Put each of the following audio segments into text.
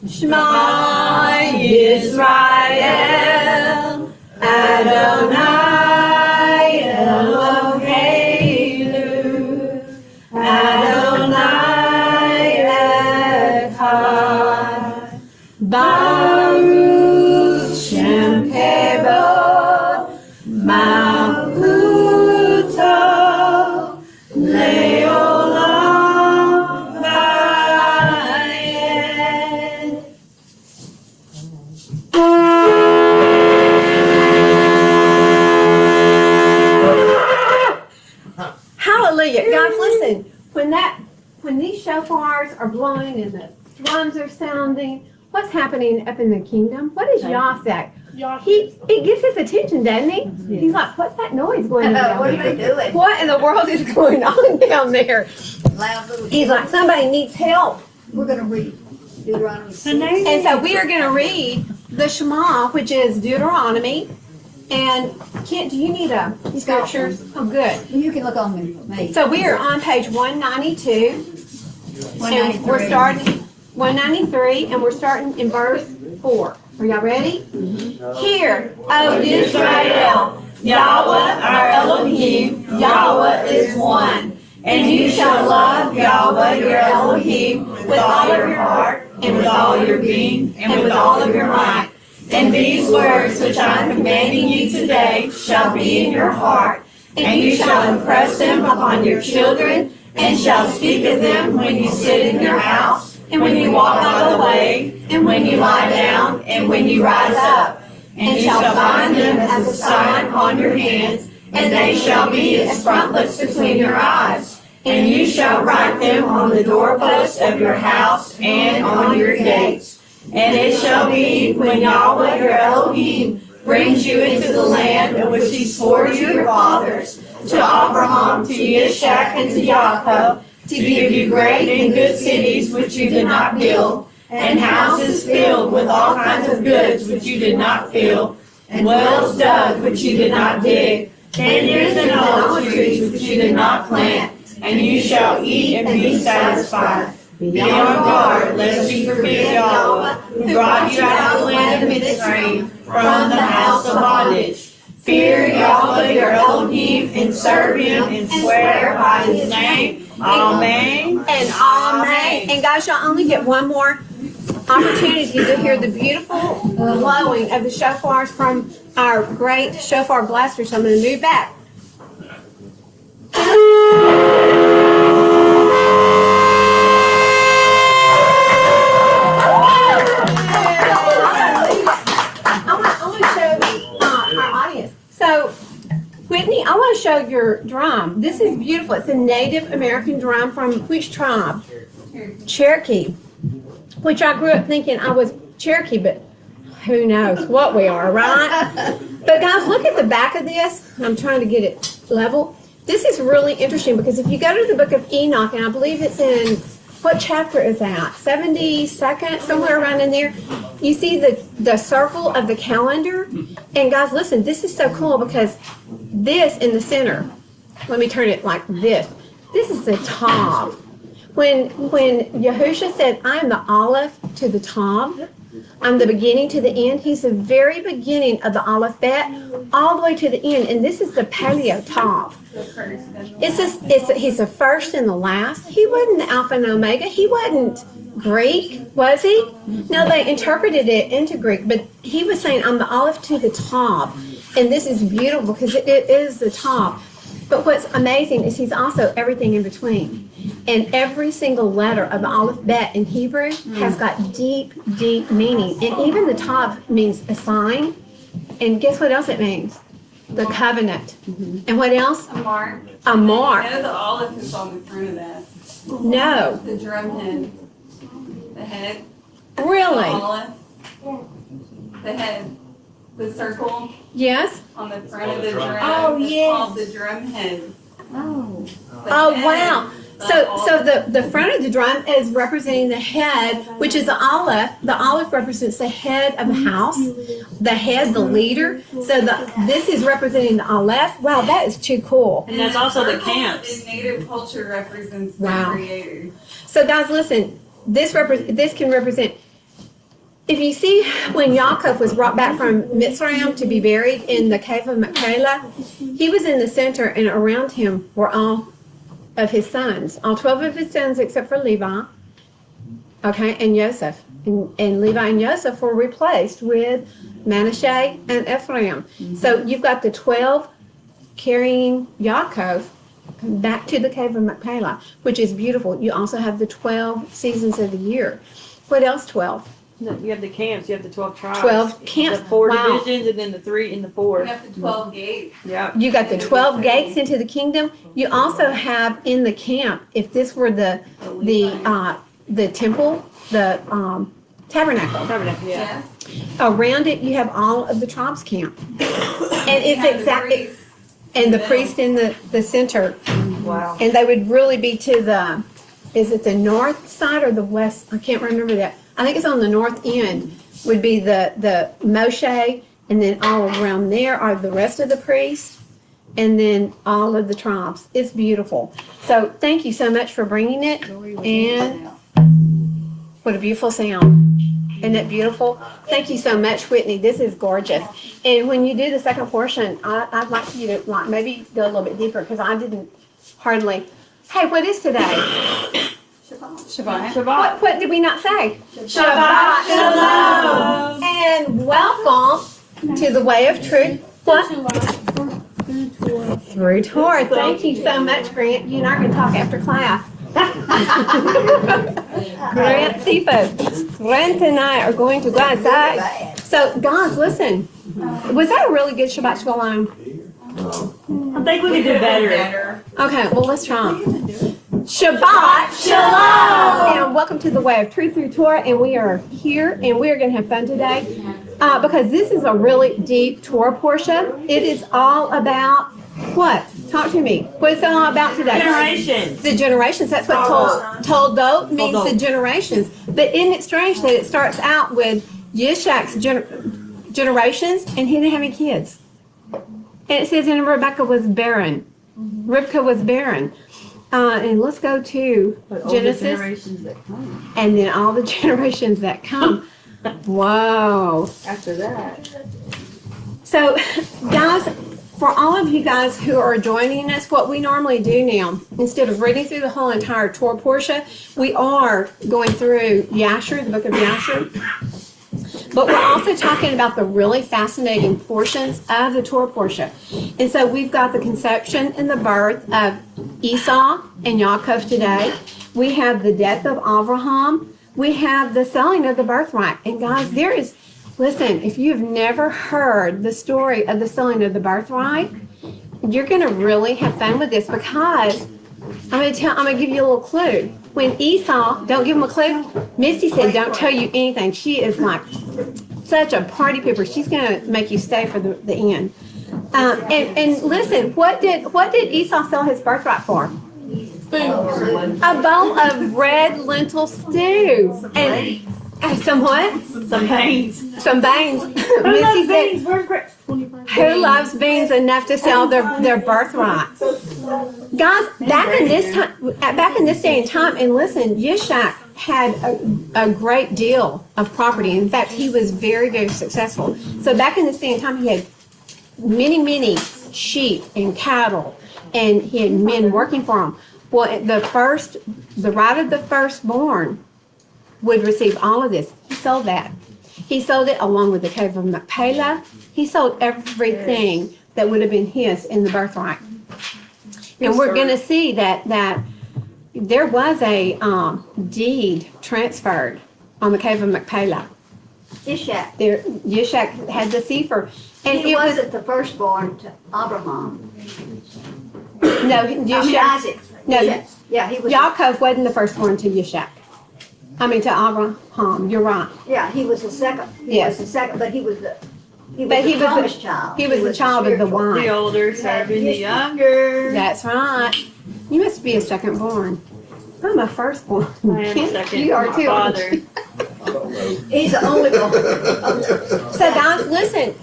Shema Yisrael, Adonai Eloheinu, Adonai Echad, Baruch Shem Kevod, Malchuto, Leolam Vayed. Hallelujah. Guys, listen. When these shofars are blowing and the drums are sounding, what's happening up in the kingdom? What is Yahsek? It gets his attention, doesn't he? He's like, what's that noise going on down What are there? they doing? What in the world is going on down there? Loud little. He's like, somebody needs help. We're gonna read Deuteronomy 6. And so we are going to read the Shema, which is Deuteronomy. And Kent, do you need a scripture? Oh, good. You can look on me. So we are on page 192. And we're starting 193, and we're starting in verse 4. Are y'all ready? Hear, O Israel, Yahweh our Elohim, Yahweh is one. And you shall love Yahweh your Elohim with all of your heart, and with all your being, and with all of your might. And these words which I am commanding you today shall be in your heart, and you shall impress them upon your children, and shall speak of them when you sit in your house, and when you walk by the way, and when you lie down, and when you rise up. And you shall bind them as a sign upon your hands, and they shall be as frontlets between your eyes. And you shall write them on the doorposts of your house and on your gates. And it shall be when Yahweh your Elohim brings you into the land in which he swore to your fathers, to Abraham, to Yishak, and to Yaakov, to give you great and good cities which you did not build, and houses filled with all kinds of goods which you did not fill, and wells dug which you did not dig, vineyards and olive trees which you did not plant, and you shall eat and be satisfied. Be on guard, lest you forget Yahweh, who brought you out of the land of Mitzrayim, from the house of bondage. Fear Yahweh your Elohim, and serve him, and swear by his name. Amen and amen. And guys, y'all only get one more opportunity to hear the beautiful blowing of the shofars from our great shofar blaster. So I'm going to move back. So, Whitney, I want to show your drum. This is beautiful. It's a Native American drum from which tribe? Cherokee. Which I grew up thinking I was Cherokee, but who knows what we are, right? But guys, look at the back of this. I'm trying to get it level. This is really interesting because if you go to the book of Enoch, and I believe it's in, what chapter is that? 72nd, somewhere around in there. You see the circle of the calendar. And guys, listen, this is so cool because this in the center, let me turn it like this. This is the Tav. When Yahusha said, I am the Aleph to the Tav, I'm the beginning to the end. He's the very beginning of the Aleph Bet, all the way to the end. And this is the Paleo Tav. He's the first and the last. He wasn't the Alpha and Omega. He wasn't Greek, was he? No, they interpreted it into Greek, but he was saying, I'm the Aleph to the Tav. And this is beautiful because it is the Tav. But what's amazing is he's also everything in between. And every single letter of the Aleph Bet in Hebrew has got deep, deep meaning. And even the Tav means a sign. And guess what else it means? The covenant. And what else? A mark. A mark. I know the olive is on the front of that. No. The drum head. The head. Really? The olive. The head. The circle Yes? on the front of the drum. Oh, It's yes. called the drum head. Oh. Oh, wow. So the front of the drum is representing the head, which is the Aleph. The Aleph represents the head of the house, the head, the leader. So this is representing the Aleph. Wow, that is too cool. And that's also the circle camps. in native culture represents the Wow. creator. So guys, listen, this can represent if you see when Yaakov was brought back from Mitzrayim to be buried in the cave of Machpelah, he was in the center, and around him were all of his sons, all 12 of his sons except for Levi, okay, and Joseph. And Levi and Joseph were replaced with Manasseh and Ephraim. So you've got the 12 carrying Yaakov back to the cave of Machpelah, which is beautiful. You also have the 12 seasons of the year. What else 12? No, you have the camps, you have the 12 tribes. 12 camps. The 4 Wow. divisions, and then the 3 and the 4. You have the 12 gates. Yeah. You got the 12 gates into the kingdom. You also have in the camp, if this were the temple, the tabernacle, Yeah. around it you have all of the tribes camp. And it's exactly, and the priest in the center. Wow. And they would really be to the, is it the north side or the west? I can't remember that. I think it's on the north end would be the Moshe, and then all around there are the rest of the priests, and then all of the tribes. It's beautiful. So thank you so much for bringing it. And what a beautiful sound. Isn't that beautiful? Thank you so much, Whitney. This is gorgeous. And when you do the second portion, I'd like you to maybe go a little bit deeper because I didn't hardly. Hey, what is today? Shabbat. What did we not say? Shabbat Shalom. And welcome to the way of truth. What? Through Torah. Thank you so much, Grant. You and I are going to talk after class. Grant Cephas. Grant and I are going to go outside. So, guys, listen. Was that a really good Shabbat Shalom? I think we could do better. Okay, well, let's try. Shabbat Shalom! And welcome to the Way of Truth through Torah. And we are here, and we are going to have fun today because this is a really deep Torah portion. It is all about what? Talk to me. What is it all about today? Generations. The generations. That's what toldot means, the generations. But isn't it strange that it starts out with Yishak's generations, and he didn't have any kids? And it says, and Rebecca was barren. Rivka was barren. And let's go to Genesis. And then all the generations that come. Whoa. After that. So, guys, for all of you guys who are joining us, what we normally do now, instead of reading through the whole entire Torah portion, we are going through Yashar, the book of Yashar. But we're also talking about the really fascinating portions of the Torah portion. And so we've got the conception and the birth of Esau and Yaakov today. We have the death of Abraham. We have the selling of the birthright. And guys, listen, if you've never heard the story of the selling of the birthright, you're going to really have fun with this because I'm going to give you a little clue. When Esau, don't give him a clue, Misty said don't tell you anything. She is like such a party pooper. She's going to make you stay for the end. And listen, what did Esau sell his birthright for? A bowl of red lentil stew. And some what? Some beans. Some beans. Missy said, who loves beans enough to sell their birthright? Guys, back in this day and time, and listen, Yishak had a great deal of property. In fact, he was very, very successful. So back in this day and time, he had many, many sheep and cattle, and he had men working for him. Well, the right of the firstborn would receive all of this. He sold that. He sold it along with the cave of Machpelah. He sold everything that would have been his in the birthright. And we're going to see that there was a deed transferred on the cave of Machpelah. Ishak. Yishak had the sefer. And He it was wasn't the firstborn to Abraham. no I mean, Yishak. Isaac. No, Yeah, he was. Yaakov wasn't the firstborn to Yishak. I mean to Abraham. You're right. Yeah, he was the second. Yes. Was the second, but he was the But he was promised child. He was the child of the spiritual. wife. The older serving the younger. That's right. You must be a second born. I'm a firstborn. I am second. You are My too. father. He's the only one. So guys, listen.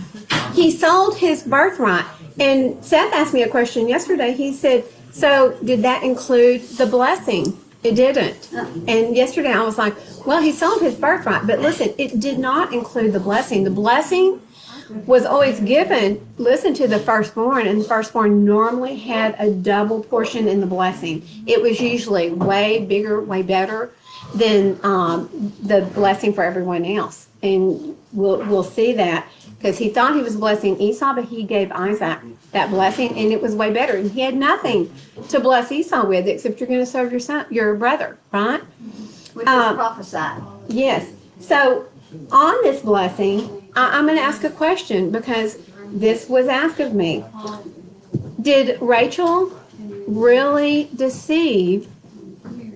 He sold his birthright. And Seth asked me a question yesterday. He said, so did that include the blessing It didn't. Uh-uh. And yesterday I was like, well, he sold his birthright. But listen, it did not include the blessing. The blessing was always given, listen to the firstborn, and the firstborn normally had a double portion in the blessing. It was usually way bigger, way better than the blessing for everyone else. And we'll see that because he thought he was blessing Esau, but he gave Isaac that blessing, and it was way better. And he had nothing to bless Esau with except you're going to serve your brother, right? Which was prophesied. Yes. So on this blessing, I'm going to ask a question because this was asked of me. Did Rachel really deceive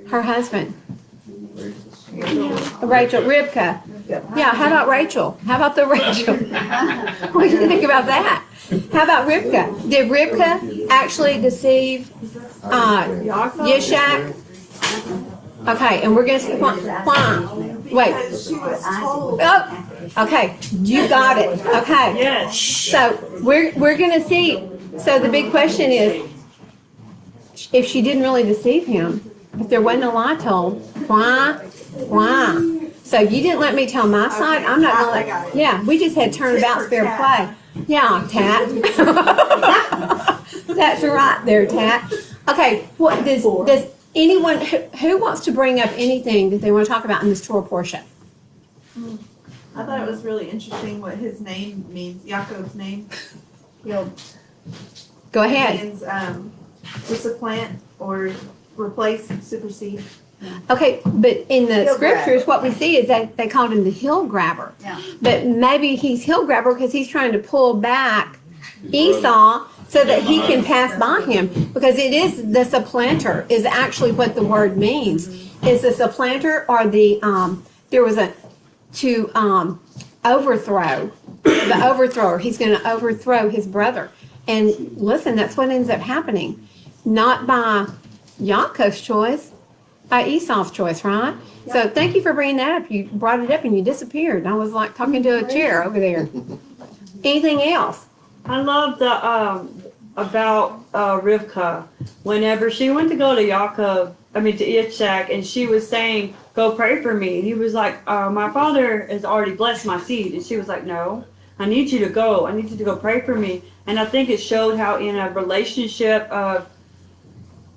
her husband? Rachel, Ribka. Yeah, how about Rachel? How about the Rachel? What do you think about that? How about Ribka? Did Ribka actually deceive Yishak? Okay, and we're going to see why. Wait. Because she was told. Oh, okay, you got it. Okay. Yes. So we're going to see. So the big question is, if she didn't really deceive him, if there wasn't a lie told, why? Why? So you didn't let me tell my side. I'm not I going got it. to. Yeah, we just had turnabout fair play. Yeah, Tat. That's right there, Tat. Okay, what does anyone who wants to bring up anything that they want to talk about in this Torah portion? I thought it was really interesting what his name means, Yaakov's name. He'll Go It ahead. means to supplant or replace, supersede. Okay, but in the Hill scriptures, grabber. what we see is that they called him the hill grabber. Yeah. But maybe he's hill grabber because he's trying to pull back Esau so that he can pass by him. Because it is the supplanter is actually what the word means. Is the supplanter or the there was a to overthrow the overthrower. He's going to overthrow his brother. And listen, that's what ends up happening, not by Yaakov's choice, by Esau's choice, right? So thank you for bringing that up. You brought it up and you disappeared. I was like talking to a chair over there. Anything else? I love the about Rivka. Whenever she went to go to to Yitzhak, and she was saying, "Go pray for me." And he was like, "My father has already blessed my seed," and she was like, "No, I need you to go. I need you to go pray for me." And I think it showed how in a relationship of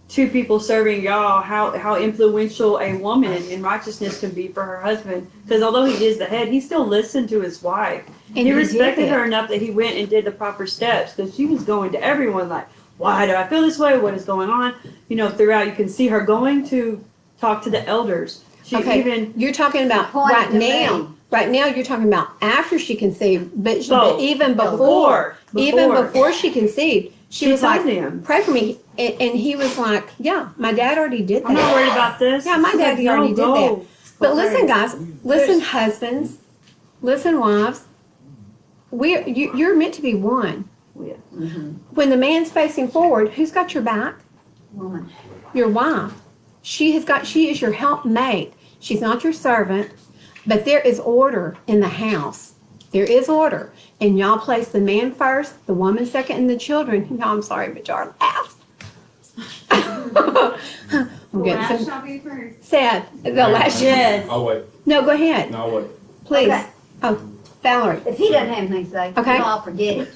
two people serving Yah, how influential a woman in righteousness can be for her husband. Because although he is the head, he still listened to his wife. And He respected did. her enough that he went and did the proper steps. Because she was going to everyone like, "Why do I feel this way? What is going on?" Throughout you can see her going to talk to the elders. She Okay, even you're talking about Point right to now. me. Right now, you're talking about after she conceived, but Both. even Before. even Before. before she conceived, she She was like, told him. "Pray for me," and he was like, "Yeah, my dad already did I'm not that." worried about this. Yeah, my She's daddy like, already did "No, that." go. But Go listen, pray. guys, listen, husbands, listen, wives. You're meant to be one. Yeah. When the man's facing forward, who's got your back? Woman. Your wife. She is your helpmate. She's not your servant, but there is order in the house. There is order. And y'all place the man first, the woman second, and the children. Y'all, I'm sorry, but y'all are last. I'm getting some shall be first. sad. The last. Yes. I'll wait. No, go ahead, No, I'll wait. please. Okay. Oh, Valerie. If he doesn't have anything to say, Okay. I'll forget it.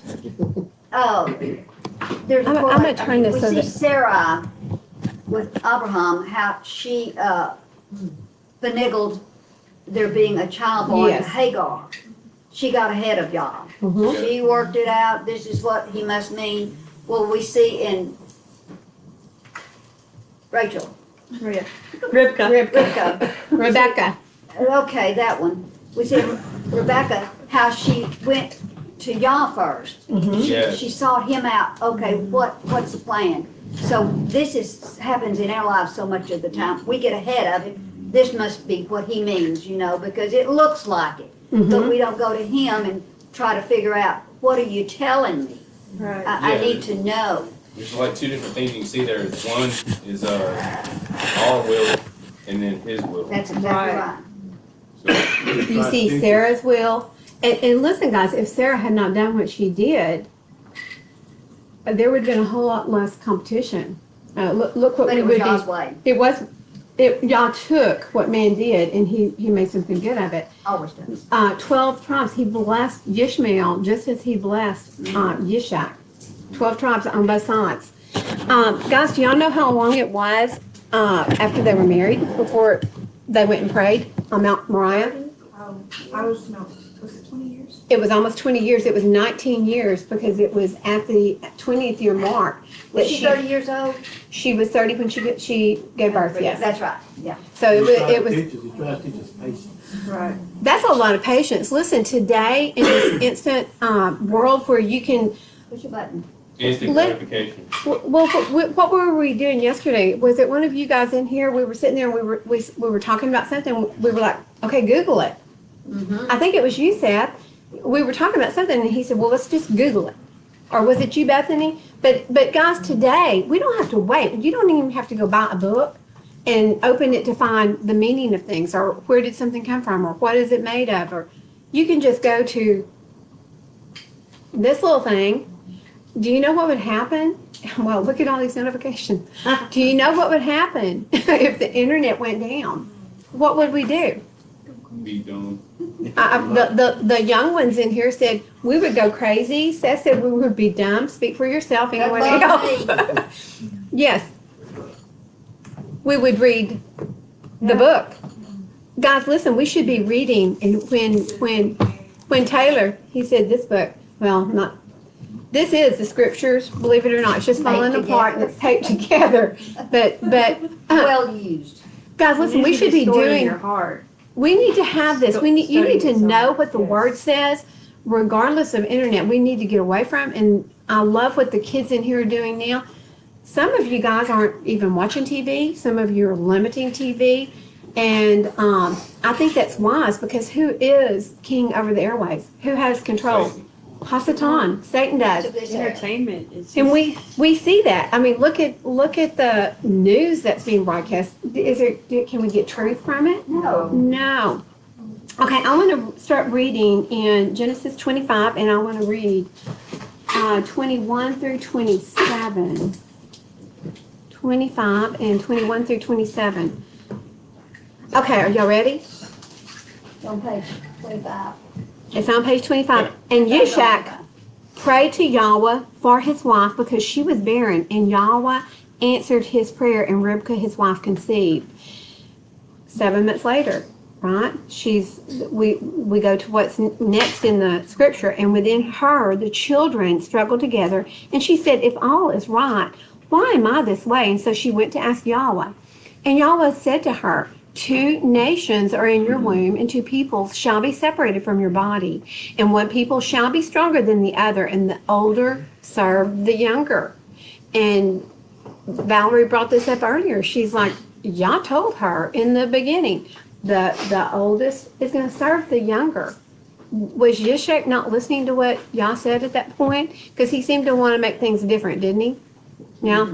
Oh, there's a I'm point, gonna turn this we so see that- Sarah with Abraham, how she finagled there being a child born to Yes. Hagar. She got ahead of y'all. Mhm. She worked it out. This is what he must mean. Well, we see in Rachel, Rivka. Ribka. Rebecca. okay, that one. We see Rebecca, how she went to Yah first. Yes. She sought him out. Okay, what's the plan? So happens in our lives so much of the time. We get ahead of him. This must be what he means, because it looks like it. But we don't go to him and try to figure out, what are you telling me? Right. I need to know. There's like two different things you can see there. One is our will, and then his will. That's exactly right. So, You see Sarah's will. And listen, guys, if Sarah had not done what she did, there would have been a whole lot less competition. Look what But we it was would Yah's be. way. It was, y'all took what man did and he made something good of it. Always does. 12 tribes, he blessed Ishmael just as he blessed Yishak. 12 tribes on both sides. Guys, do y'all know how long it was after they were married before they went and prayed on Mount Moriah? Was it 20 years? It was almost 20 years. It was 19 years because it was at the 20th year mark. Was she 30 years old? She was 30 when she gave birth, yes. That's right, yeah. So it was, He tries to teach us patience. Right. that's a lot of patience. Listen, today in this instant world where you can, Push a button. Instant Let- gratification. well, what were we doing yesterday? Was it one of you guys in here? We were sitting there and we were talking about something. We were like, okay, Google it. I think it was you, Seth. We were talking about something and he said, well, let's just Google it. Or was it you, Bethany? But guys, today, we don't have to wait. You don't even have to go buy a book and open it to find the meaning of things or where did something come from or what is it made of. Or you can just go to this little thing. Do you know what would happen? Well, look at all these notifications. Do you know what would happen if the internet went down? What would we do? Be done. The young ones in here said we would go crazy. Seth said we would be dumb. Speak for yourself. Anyone Good luck else? Yes. We would read the book. Guys, listen. We should be reading. And when Taylor he said this book. Well, not. This is the scriptures. Believe it or not, it's just falling Taped apart and together. it's taped together. But Well used. guys, listen. We should be stored in doing. your heart. We need to have this. You need to Study know what the yes. word says, regardless of internet. We need to get away from. And I love what the kids in here are doing now. Some of you guys aren't even watching TV. Some of you are limiting TV, and I think that's wise because who is king over the airways? Who has control? Satan. Hasatan. Satan does. To this area. Entertainment is And we see that. I mean, look at the news that's being broadcast. Can we get truth from it? No. No. Okay, I want to start reading in Genesis 25, and I want to read 21 through 27. 25 and 21 through 27. Okay, are y'all ready? On page 25. It's on page 25. And Yishak prayed to Yahweh for his wife because she was barren, and Yahweh answered his prayer, and Ribkah, his wife, conceived. 7 months later, right? We go to what's next in the scripture, and within her, the children struggled together, and she said, if all is right, why am I this way? And so she went to ask Yahweh. And Yahweh said to her, 2 nations are in your womb, and 2 peoples shall be separated from your body. And one people shall be stronger than the other, and the older serve the younger. And Valerie brought this up earlier. She's like, Yah told her in the beginning, the oldest is going to serve the younger. Was Yishak not listening to what Yah said at that point? Because he seemed to want to make things different, didn't he? Yeah.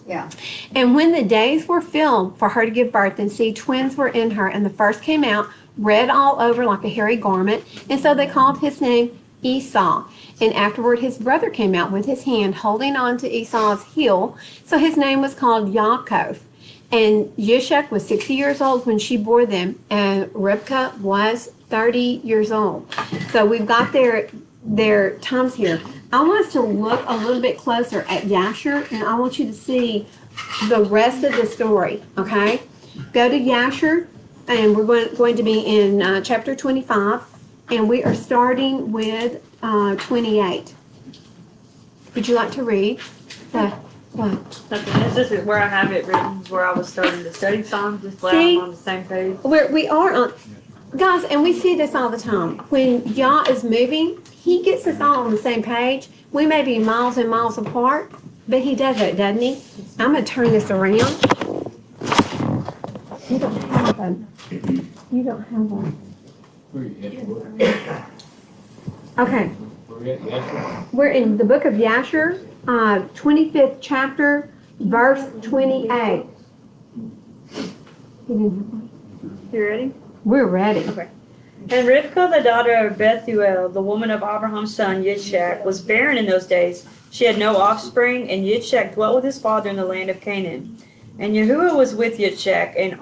Yeah. And when the days were filled for her to give birth, and see, twins were in her, and the first came out red all over like a hairy garment, and so they called his name Esau. And afterward his brother came out with his hand holding on to Esau's heel, so his name was called Yaakov. And Yishak was 60 years old when she bore them, and Ribkah was 30 years old. So we've got their times here. I want us to look a little bit closer at Yasher, and I want you to see the rest of the story, okay? Go to Yasher, and we're going to be in chapter 25, and we are starting with 28. Would you like to read? What? This is where I have it written, where I was starting to study Psalms, just glad See? I'm on the same page. We are on, guys, and we see this all the time. When Yah is moving, he gets us all on the same page. We may be miles and miles apart, but he does it, doesn't he? I'm going to turn this around. You don't have one. Okay. We're in the book of Yasher, 25th chapter, verse 28. You ready? We're ready. And Rivkah, the daughter of Bethuel, the woman of Abraham's son Yitzchak, was barren in those days. She had no offspring, and Yitzchak dwelt with his father in the land of Canaan. And Yahuwah was with Yitzchak, and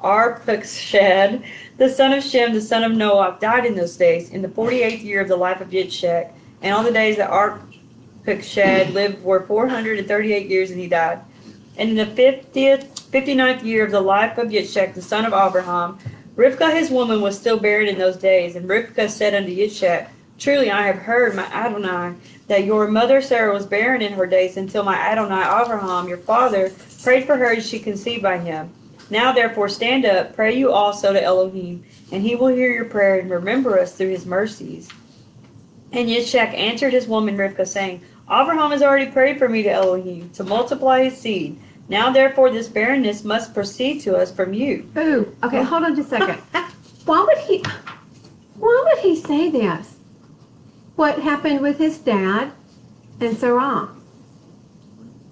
Arpachshad, the son of Shem, the son of Noah, died in those days, in the 48th year of the life of Yitzchak. And all the days that Arpachshad lived were 438 years, and he died. And in the 59th year of the life of Yitzchak, the son of Abraham, Rivkah his woman was still barren in those days. And Rivkah said unto Yitzchak, Truly I have heard, my Adonai, that your mother Sarah was barren in her days until my Adonai Abraham, your father, prayed for her and she conceived by him. Now therefore stand up, pray you also to Elohim, and he will hear your prayer and remember us through his mercies. And Yitzchak answered his woman Rivkah, saying, Abraham has already prayed for me to Elohim, to multiply his seed. Now therefore this barrenness must proceed to us from you. Ooh, okay, hold on just a second. Why would he say this? What happened with his dad and Sarah?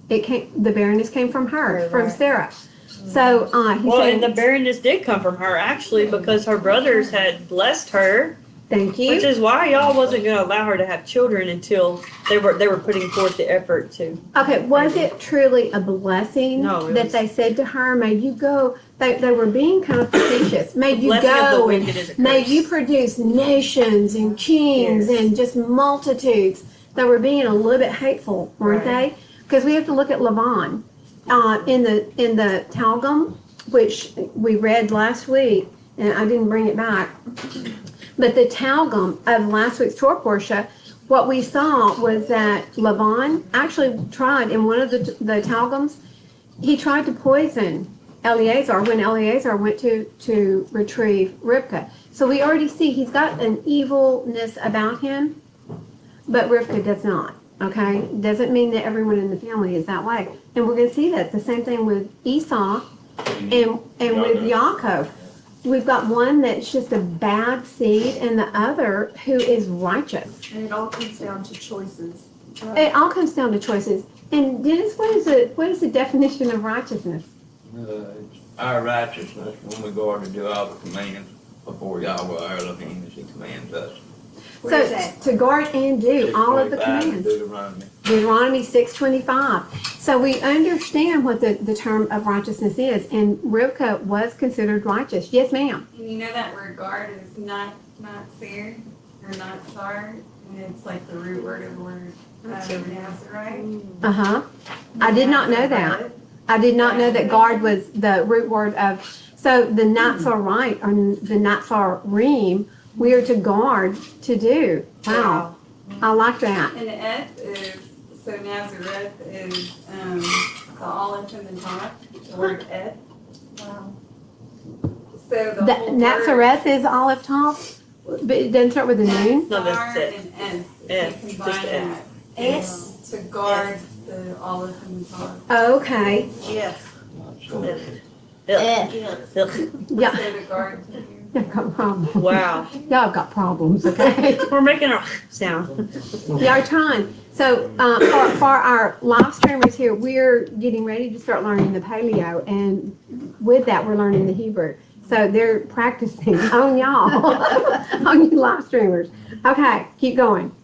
The barrenness came from her, from Sarah. So he Well, said, and the barrenness did come from her, actually, because her brothers had blessed her, thank you. which is why y'all wasn't going to allow her to have children until they were putting forth the effort to. Okay, was it truly a blessing No, it that was- they said to her, may you go, they were being kind of facetious, may you Blessing of the go wicked and is a may curse. you produce nations and kings Yes. and just multitudes. They were being a little bit hateful, weren't Right. they? Because we have to look at Laban. In the Targum, which we read last week, and I didn't bring it back, but the Targum of last week's Torah portion, what we saw was that Laban actually tried in one of the Targums, he tried to poison Eleazar when Eleazar went to retrieve Rivkah. So we already see he's got an evilness about him, but Rivkah does not. Okay, doesn't mean that everyone in the family is that way, and we're going to see that the same thing with Esau and with Yaakov. We've got one that's just a bad seed, and the other who is righteous. And it all comes down to choices. It all comes down to choices. And Dennis, what is the definition of righteousness? Our righteousness when we go out to do all the commands before Yahweh our Elohim as he commands us. Where's So that? to guard and do all of the 6:25 commands. Deuteronomy. Deuteronomy 6:25. So we understand what the term of righteousness is, and Rivkah was considered righteous. Yes, ma'am. And you know that word guard is not seer or not sar, and it's like the root word of the word Nazarite. Uh-huh. I did not know that. I did not know that guard was the root word of, so the Nazarite or the Nazarim, we are to guard to do. Wow. I like that. And Et is, so Nazareth is the olive in the top, the word Et. Wow. So the The whole Nazareth is olive top, but it doesn't start with a noon. No, that's Sar it. and Et, they just combine Et. that S. to guard the olive in the top. Okay. Yes. Ugh. Yeah. So the guard to you. Y'all got problems. Wow. Y'all got problems, okay? We're making a sound. Y'all are trying. So for our live streamers here, we're getting ready to start learning the paleo, and with that, we're learning the Hebrew. So they're practicing on y'all, on you live streamers. Okay, keep going.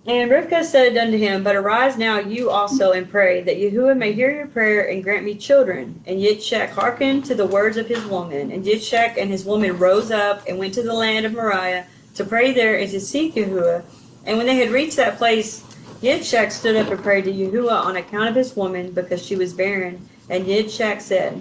And Rivkah said unto him, But arise now you also and pray, that Yahuwah may hear your prayer and grant me children. And Yitzchak hearkened to the words of his woman. And Yitzchak and his woman rose up and went to the land of Moriah to pray there and to seek Yahuwah. And when they had reached that place, Yitzchak stood up and prayed to Yahuwah on account of his woman, because she was barren. And Yitzchak said,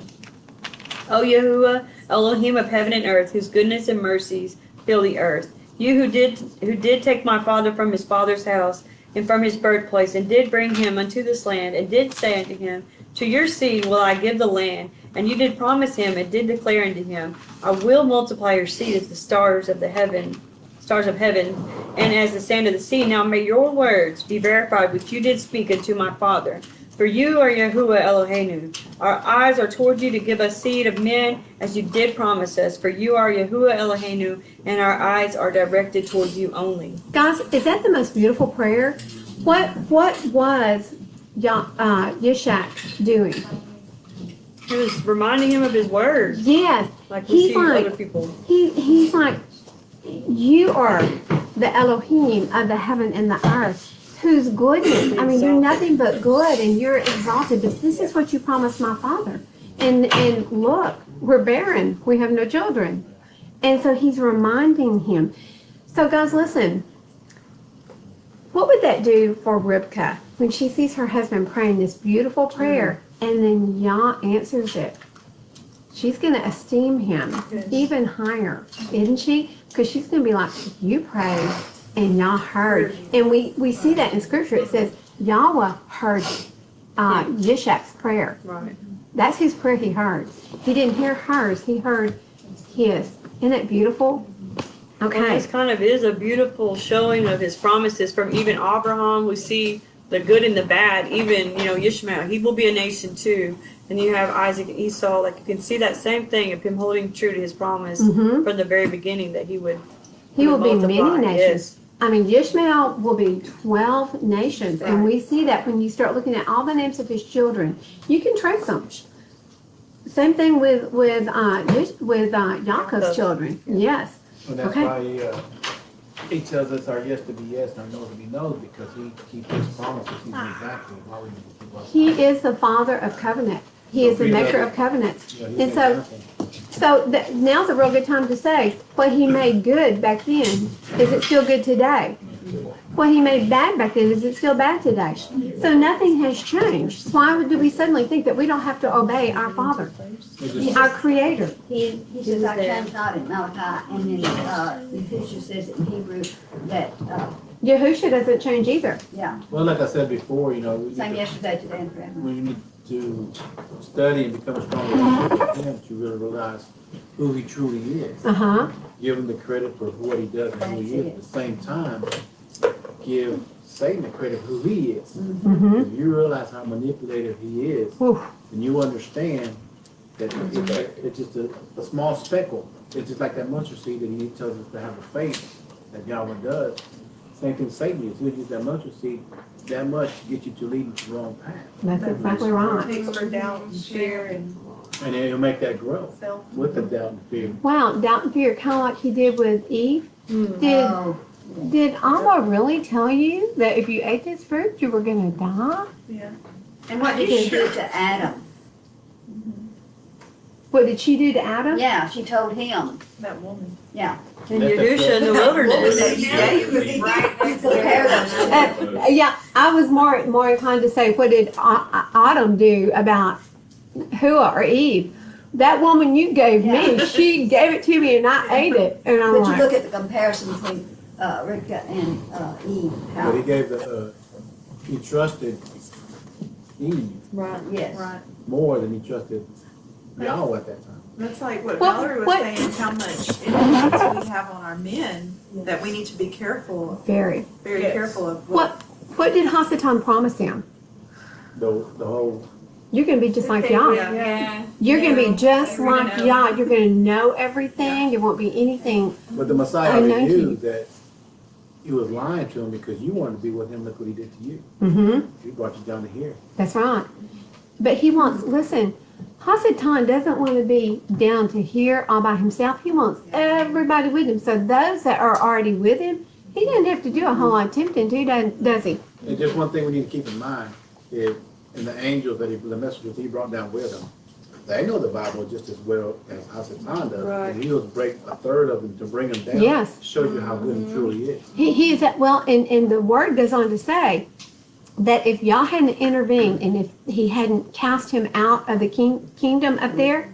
O Yahuwah, Elohim of heaven and earth, whose goodness and mercies fill the earth. You who did take my father from his father's house and from his birthplace, and did bring him unto this land, and did say unto him, To your seed will I give the land. And you did promise him, and did declare unto him, I will multiply your seed as the stars of heaven, and as the sand of the sea. Now may your words be verified which you did speak unto my father. For you are Yahuwah Eloheinu. Our eyes are toward you to give us seed of men, as you did promise us. For you are Yahuwah Eloheinu, and our eyes are directed toward you only. Guys, is that the most beautiful prayer? What was Yitzchak doing? He was reminding him of his words, Yes, like we He's see like- other people. he's like, you are the Elohim of the heaven and the earth, whose goodness, I mean, you're nothing but good and you're exalted, but this is what you promised my father. And look, we're barren. We have no children. And so he's reminding him. So guys, listen. What would that do for Ribka when she sees her husband praying this beautiful prayer and then Yah answers it? She's going to esteem him even higher, isn't she? Because she's going to be like, you prayed and Yah heard. And we see that in Scripture. It says Yahweh heard Yishak's prayer. Right. That's his prayer he heard. He didn't hear hers. He heard his. Isn't that beautiful? And Okay. this kind of is a beautiful showing of his promises from even Abraham. We see the good and the bad. Even, Ishmael, he will be a nation too. And you have Isaac and Esau. Like, you can see that same thing of him holding true to his promise Mhm. from the very beginning that he will be many multiply. nations. I mean, Ishmael will be 12 nations. And we see that when you start looking at all the names of his children. You can trace them. Same thing with Yaakov's children. Yes. And that's Okay. why he tells us our yes to be yes and our no to be no, because he keeps his promises. He's exactly why we need to keep up. He is the father of covenant. He is the maker of covenants. Yeah, he's And an example. now's a real good time to say, what he made good back then, is it still good today? What he made bad back then, is it still bad today? So nothing has changed. So why do we suddenly think that we don't have to obey our Father, our Creator? He says, I change not in Malachi, and then, Yahushua says in Hebrew that, Yahusha doesn't change either. yeah, Well, like I said before, we need same to, yesterday, today, and forever. we need to study and become a strong relationship with him to really realize who he truly is. Uh-huh. Give him the credit for what he does and who he is. At the same time, give Satan the credit for who he is. Mm-hmm. If you realize how manipulative he is, Oof. and you understand that it's just a small speckle. It's just like that mustard seed that he tells us to have a faith that Yahweh does. Same thing Satan is. He'll use that mustard seed that much to get you to lead into the wrong path. That's exactly right. Things for doubt and fear and And then he'll make that grow self. with the doubt and fear. Wow, doubt and fear, kind of like he did with Eve. Did Allah really tell you that if you ate this fruit, you were going to die? Yeah. And what did she do to Adam? What did she do to Adam? Yeah, she told him, That woman. yeah. And Yahusha in the wilderness. Compare those two. Yeah, I was more inclined to say, what did Adam do about Hua or Eve? That woman you gave me, she gave it to me and I ate it. And I'm But you like, look at the comparison between Rivka and Eve. But he gave he trusted Eve Right. Yes. Right. more than he trusted Yahweh at that time. That's like what What- Valerie was what- saying, how much influence we have on our men, that we need to be careful, very. very Yes. careful of What did Hasatan promise him? The whole, You're going to be just like Yah. Yeah. You're going to be just You're gonna like know. Yah. You're going to know everything. There won't be anything. but the Messiah I already know knew you. that he was lying to him because you wanted to be with him. Look what he did to you. Mm-hmm. He brought you down to here. That's right. But he wants, listen, Hasatan doesn't want to be down to here all by himself. He wants everybody with him. So those that are already with him, he doesn't have to do a whole lot of tempting to, does he? And just one thing we need to keep in mind is, in the angels the messengers he brought down with him, they know the Bible just as well as Hasatan does. Right. And he'll break a third of them to bring them down. Yes. To show you how good he truly is. He is that, well, and the word goes on to say that if Yah hadn't intervened and if he hadn't cast him out of the kingdom up there,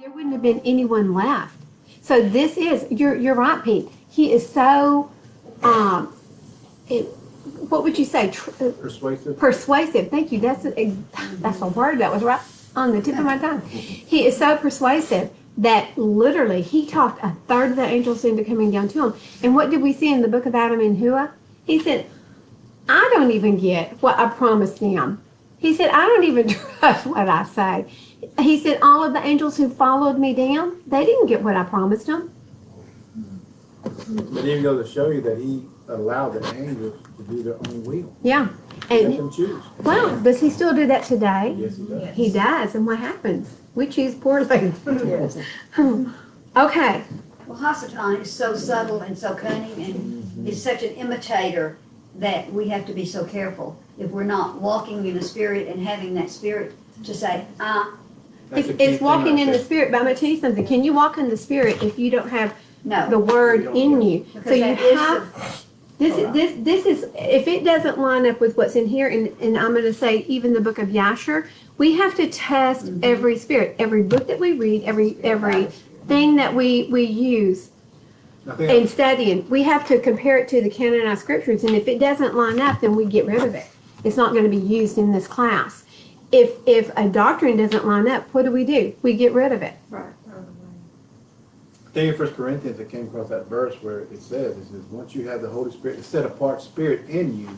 there wouldn't have been anyone left. So this is, you're right, Pete. He is so, what would you say? Persuasive. Persuasive. Thank you. That's a word that was right on the tip of my tongue. He is so persuasive that literally he talked a third of the angels into coming down to him. And what did we see in the book of Adam and Hua? He said, I don't even get what I promised them. He said, I don't even trust what I say. He said, all of the angels who followed me down, they didn't get what I promised them. But even goes to show you that he allowed the angels to do their own will. Yeah. Let And them choose. well, does he still do that today? Yes, he does. He does. And what happens? We choose poorly. Yes. Okay. Well, Hasatan is so subtle and so cunning and is such an imitator that we have to be so careful if we're not walking in the Spirit and having that Spirit to say, That's the key It's thing walking right in the there. Spirit, but I'm gonna tell you something. Can you walk in the Spirit if you don't have no. the Word in you? So Because you that is have, this is, if it doesn't line up with what's in here, and I'm gonna say even the book of Yasher, we have to test every spirit, every book that we read, every thing that we use I think in studying. We have to compare it to the canonized scriptures, and if it doesn't line up, then we get rid of it. It's not gonna be used in this class. If a doctrine doesn't line up, what do? We get rid of it. I think in 1 Corinthians, I came across that verse where it says, once you have the Holy Spirit, the set apart Spirit in you,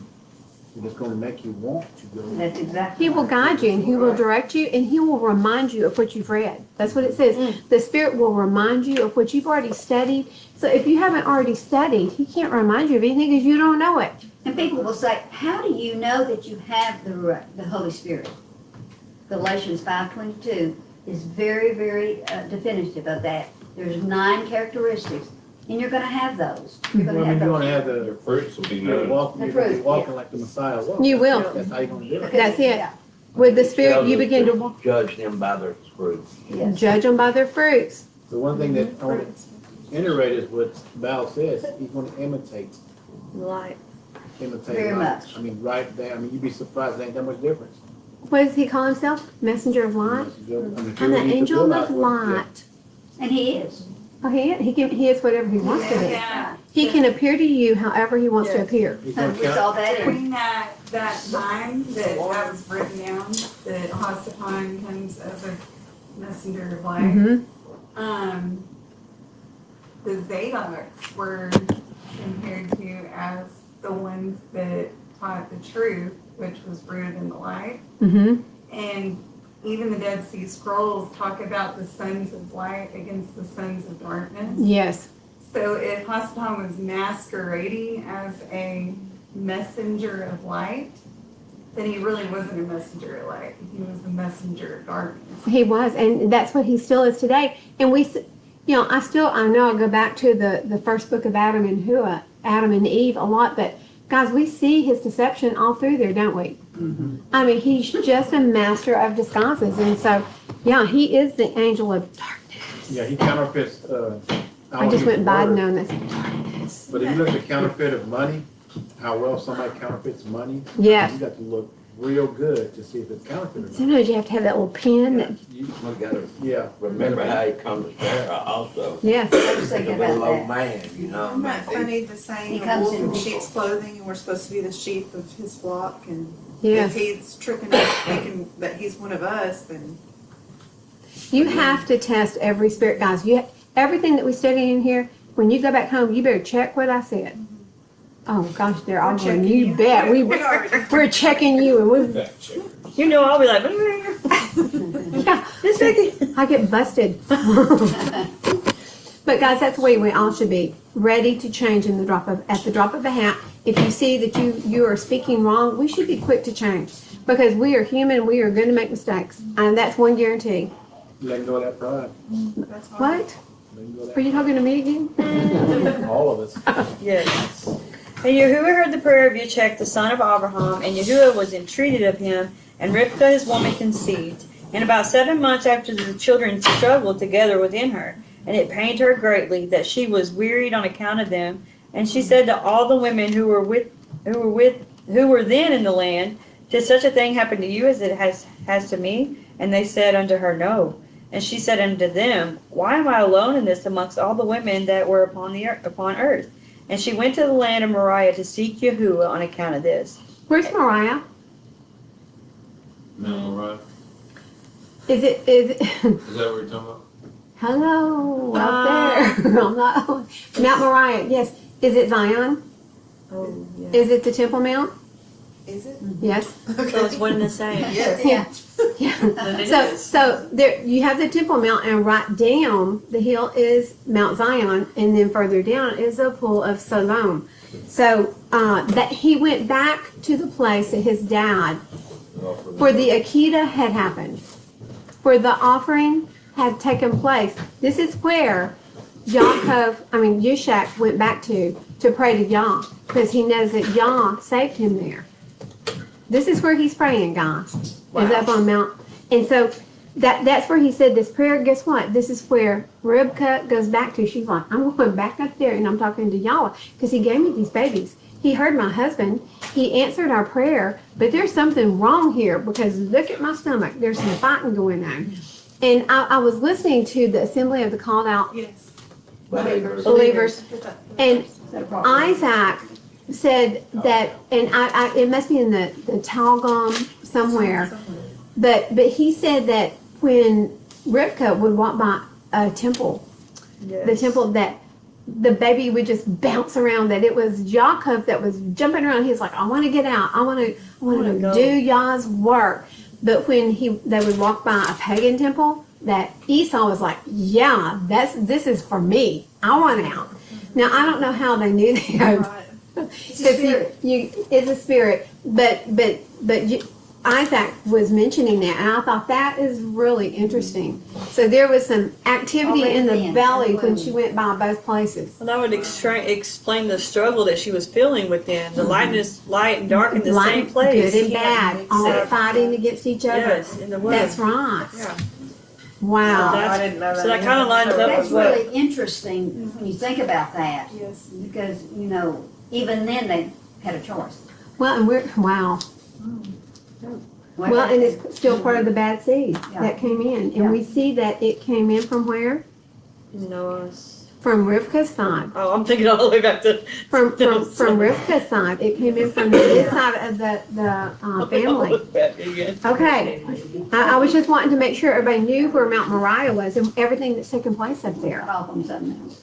it's going to make you want to go. That's exactly. He will guide you and he will direct you and he will remind you of what you've read. That's what it says. The Spirit will remind you of what you've already studied. So if you haven't already studied, he can't remind you of anything because you don't know it. And people will say, how do you know that you have the Holy Spirit? Galatians 5:22 is very, very definitive of that. There's 9 characteristics, and you're going to have those. You're going Well, to I have mean, you're those. going to have Your the fruits will be you're known. walking, The you're going to be fruit, walking like the Messiah walked. You will. That's how you're going to do it. That's it. Yeah, With the Spirit, you begin to Judge them by their fruit. yes. judge them by their fruits. The one thing that I want to iterate is what Val says. He's going to imitate Light. Very light. much. I mean, right there. I mean, you'd be surprised. There ain't that much difference. What does he call himself? Messenger of light? I'm the angel of light. And he is. Oh, he is whatever he wants to be. Yeah. He can appear to you however he wants to appear. He's going We to saw count. that in. During that time that was written down, that Hasatan comes as a messenger of light, Mm-hmm. The Zadoks were compared to as the ones that taught the truth, which was rooted in the light. Mm-hmm. And even the Dead Sea Scrolls talk about the sons of light against the sons of darkness. Yes. So if Hasatan was masquerading as a messenger of light, then he really wasn't a messenger of light. He was a messenger of darkness. He was, and that's what he still is today. And I know I go back to the first book of Adam and Eve a lot, but guys, we see his deception all through there, don't we? Mm-hmm. I mean, he's just a master of disguises, and so, yeah, he is the angel of darkness. Yeah, he counterfeits. I just went Biden Biden on this. Darkness. But if you look at the counterfeit of money, how well somebody counterfeits money, Yes. you got to look real good to see if it's counterfeit or not. Sometimes you have to have that little pen. We gotta Yeah. remember how he comes to Sarah also. Yes. I was He's a thinking little about old that. man, you know. Isn't that man. funny, the saying, He the comes wolf in in people. sheep's clothing, and we're supposed to be the sheep of his flock, and Yes. if he's tricking us, thinking that he's one of us, then You have to test every spirit, guys. Everything that we study in here, when you go back home, you better check what I said. Oh gosh, they're all we're going, checking you bet. We already. We're checking you, and we, Fact checker. You know, I'll be like, yeah, I get busted. But guys, that's the way we all should be, ready to change at the drop of a hat. If you see that you are speaking wrong, we should be quick to change because we are human. We are going to make mistakes, and that's one guarantee. Let go of that pride. That's hard. What? Let go of Were you talking to me again? that. All of us. yes. And Yahuwah heard the prayer of Yitzchak, the son of Abraham, and Yahuwah was entreated of him, and Rivkah his woman conceived. And about 7 months after the children struggled together within her, and it pained her greatly that she was wearied on account of them. And she said to all the women who were then in the land, did such a thing happen to you as it has to me? And they said unto her, No. And she said unto them, Why am I alone in this amongst all the women that were upon earth? And she went to the land of Moriah to seek Yahuwah on account of this. Where's Mariah? Mount Moriah. Is it? Is that what you're talking about? Hello, out there. I'm not. Mount Moriah. Yes. Is it Zion? Oh, yeah. Is it the Temple Mount? Is it? Yes. So it's one and the same. Yes. Yeah. Yeah. So there you have the Temple Mount, and right down the hill is Mount Zion, and then further down is the pool of Siloam. So that he went back to the place that his dad, where the Akita had happened, where the offering had taken place. This is where Yushak went back to pray to Yah, because he knows that Yah saved him there. This is where he's praying, guys. Is up on Mount. And so that's where he said this prayer. Guess what? This is where Ribka goes back to. She's like, I'm going back up there and I'm talking to Yahweh because he gave me these babies. He heard my husband. He answered our prayer, but there's something wrong here because look at my stomach. There's some fighting going on. And I was listening to the Assembly of the Called Out Yes. Believers. And Isaac said that, and it must be in the Talmud somewhere, but he said that when Rivka would walk by a temple, the temple, that the baby would just bounce around, that it was Jacob that was jumping around. He was like, I want to get out. I want to do Yah's work. But when they would walk by a pagan temple, that Esau was like, yeah, this is for me. I want out. Now, I don't know how they knew that. It's a spirit. It's a spirit. But Isaac was mentioning that, and I thought that is really interesting. So there was some activity in the belly when she went by both places. Well, that would explain the struggle that she was feeling within. The light and dark in the same place. Good and bad. All fighting against each other. Yes, in the womb. That's right. Yeah. Wow. So that kind of lines up That's with what. really interesting when you think about that. Yes. Because, even then they had a choice. Well, and wow. Well, and it's still part of the bad seed that came in. And we see that it came in from where? Noah's. From Rivka's side. Oh, I'm thinking all the way back to. From Rivka's side. It came in from this side of the family. Okay. I was just wanting to make sure everybody knew where Mount Moriah was and everything that's taking place up there. Got off on something else.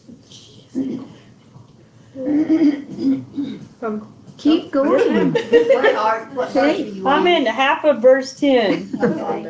Keep going. What verse do you I'm want? in half of verse 10. Okay.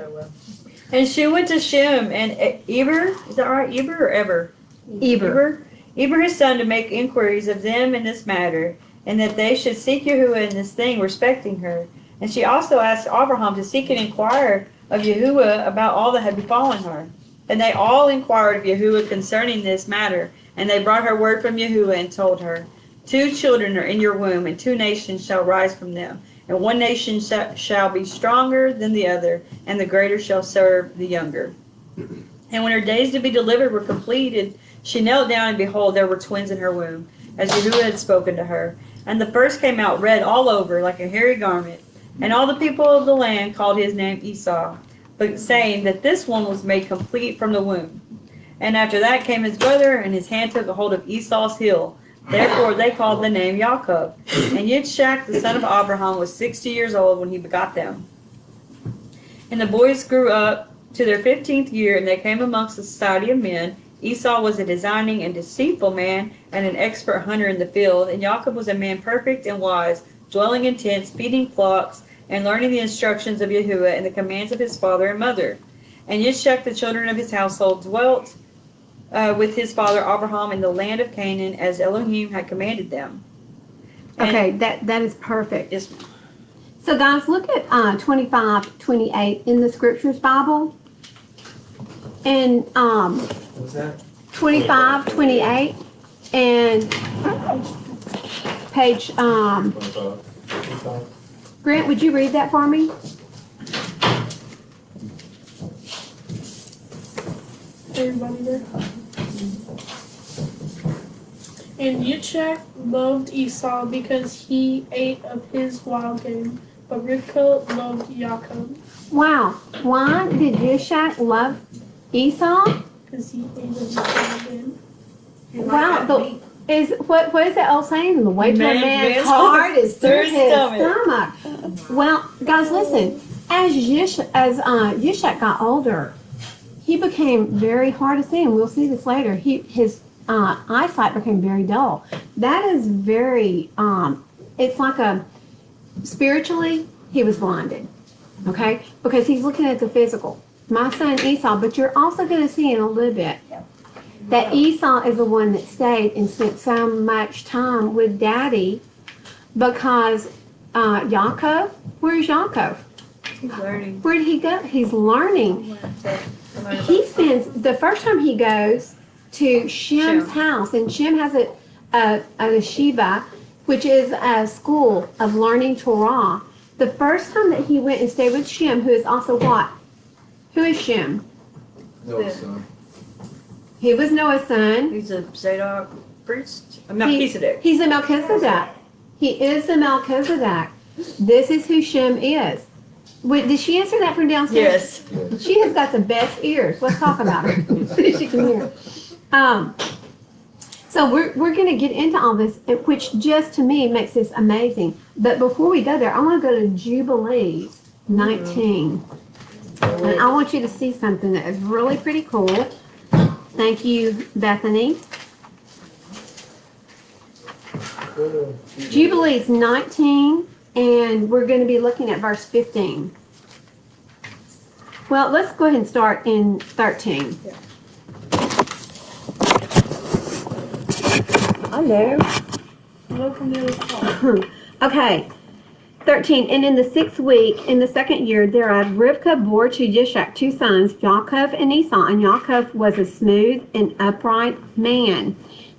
And she went to Shem and Eber, is that right? Eber or Eber? Eber. Eber his son, to make inquiries of them in this matter, and that they should seek Yahuwah in this thing respecting her. And she also asked Abraham to seek and inquire of Yahuwah about all that had befallen her. And they all inquired of Yahuwah concerning this matter, and they brought her word from Yahuwah and told her, 2 children are in your womb, and 2 nations shall rise from them. And one nation shall be stronger than the other, and the greater shall serve the younger. And when her days to be delivered were completed, she knelt down, and behold, there were twins in her womb, as Yahuwah had spoken to her. And the first came out red all over, like a hairy garment. And all the people of the land called his name Esau, but saying that this one was made complete from the womb. And after that came his brother, and his hand took a hold of Esau's heel. Therefore they called the name Jacob. And Yitzchak, the son of Abraham, was 60 years old when he begot them. And the boys grew up to their 15th year, and they came amongst the society of men. Esau was a designing and deceitful man, and an expert hunter in the field. And Jacob was a man perfect and wise, dwelling in tents, feeding flocks, and learning the instructions of Yahuwah and the commands of his father and mother. And Yitzchak, the children of his household, dwelt with his father Abraham in the land of Canaan, as Elohim had commanded them. And Okay, that is perfect. Yes, So guys, look at 25:28 in the Scriptures Bible. And What's that? 25:28 and page Grant, would you read that for me? Everybody there. And Yitzchak loved Esau because he ate of his wild game, but Rivka loved Jacob Wow. Why did Yishak love Esau? because he ate of his wild game. Wow. What is that old saying? The way to a man's man's heart is through his his stomach. stomach. Well, guys, listen. As Yishak got older, he became very hard to see, and we'll see this later. His eyesight became very dull. That is very. It's like spiritually, he was blinded. Okay, because he's looking at the physical. My son Esau, but you're also going to see in a little bit that Esau is the one that stayed and spent so much time with Daddy, because Yaakov, where's Yaakov? he's learning. Where did he go? He's learning. He spends, the first time he goes, to Shem's house, and Shem has a yeshiva, which is a school of learning Torah. The first time that he went and stayed with Shem, who is also what? Who is Shem? Noah's son. He was Noah's son. He's a Zadok priest, a Melchizedek. He's a Melchizedek. He is the Melchizedek. This is who Shem is. Wait, did she answer that from downstairs? Yes. She has got the best ears. Let's talk about her. See if she can hear. So we're going to get into all this, which just to me makes this amazing. But before we go there, I want to go to Jubilees 19. And I want you to see something that is really pretty cool. Thank you, Bethany. Jubilees 19, and we're going to be looking at verse 15. Well, let's go ahead and start in 13. Hello. Welcome to the call. Okay. 13. And in the 6th week, in the 2nd year thereof, Rivkah bore to Yishak 2 sons, Yaakov and Esau. And Yaakov was a smooth and upright man,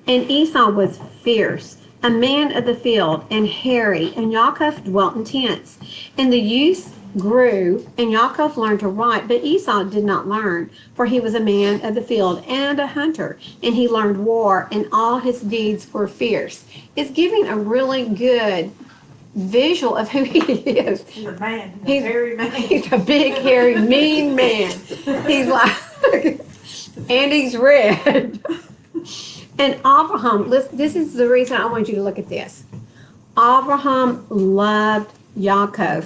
and Esau was fierce, a man of the field, and hairy. And Yaakov dwelt in tents. And the youth grew, and Yaakov learned to write, but Esau did not learn, for he was a man of the field and a hunter, and he learned war, and all his deeds were fierce. It's giving a really good visual of who he is. He's a man. He's- He's a hairy man. He's a big, hairy, mean man. He's like, and he's red. And Abraham, this is the reason I want you to look at this. Abraham loved Yaakov,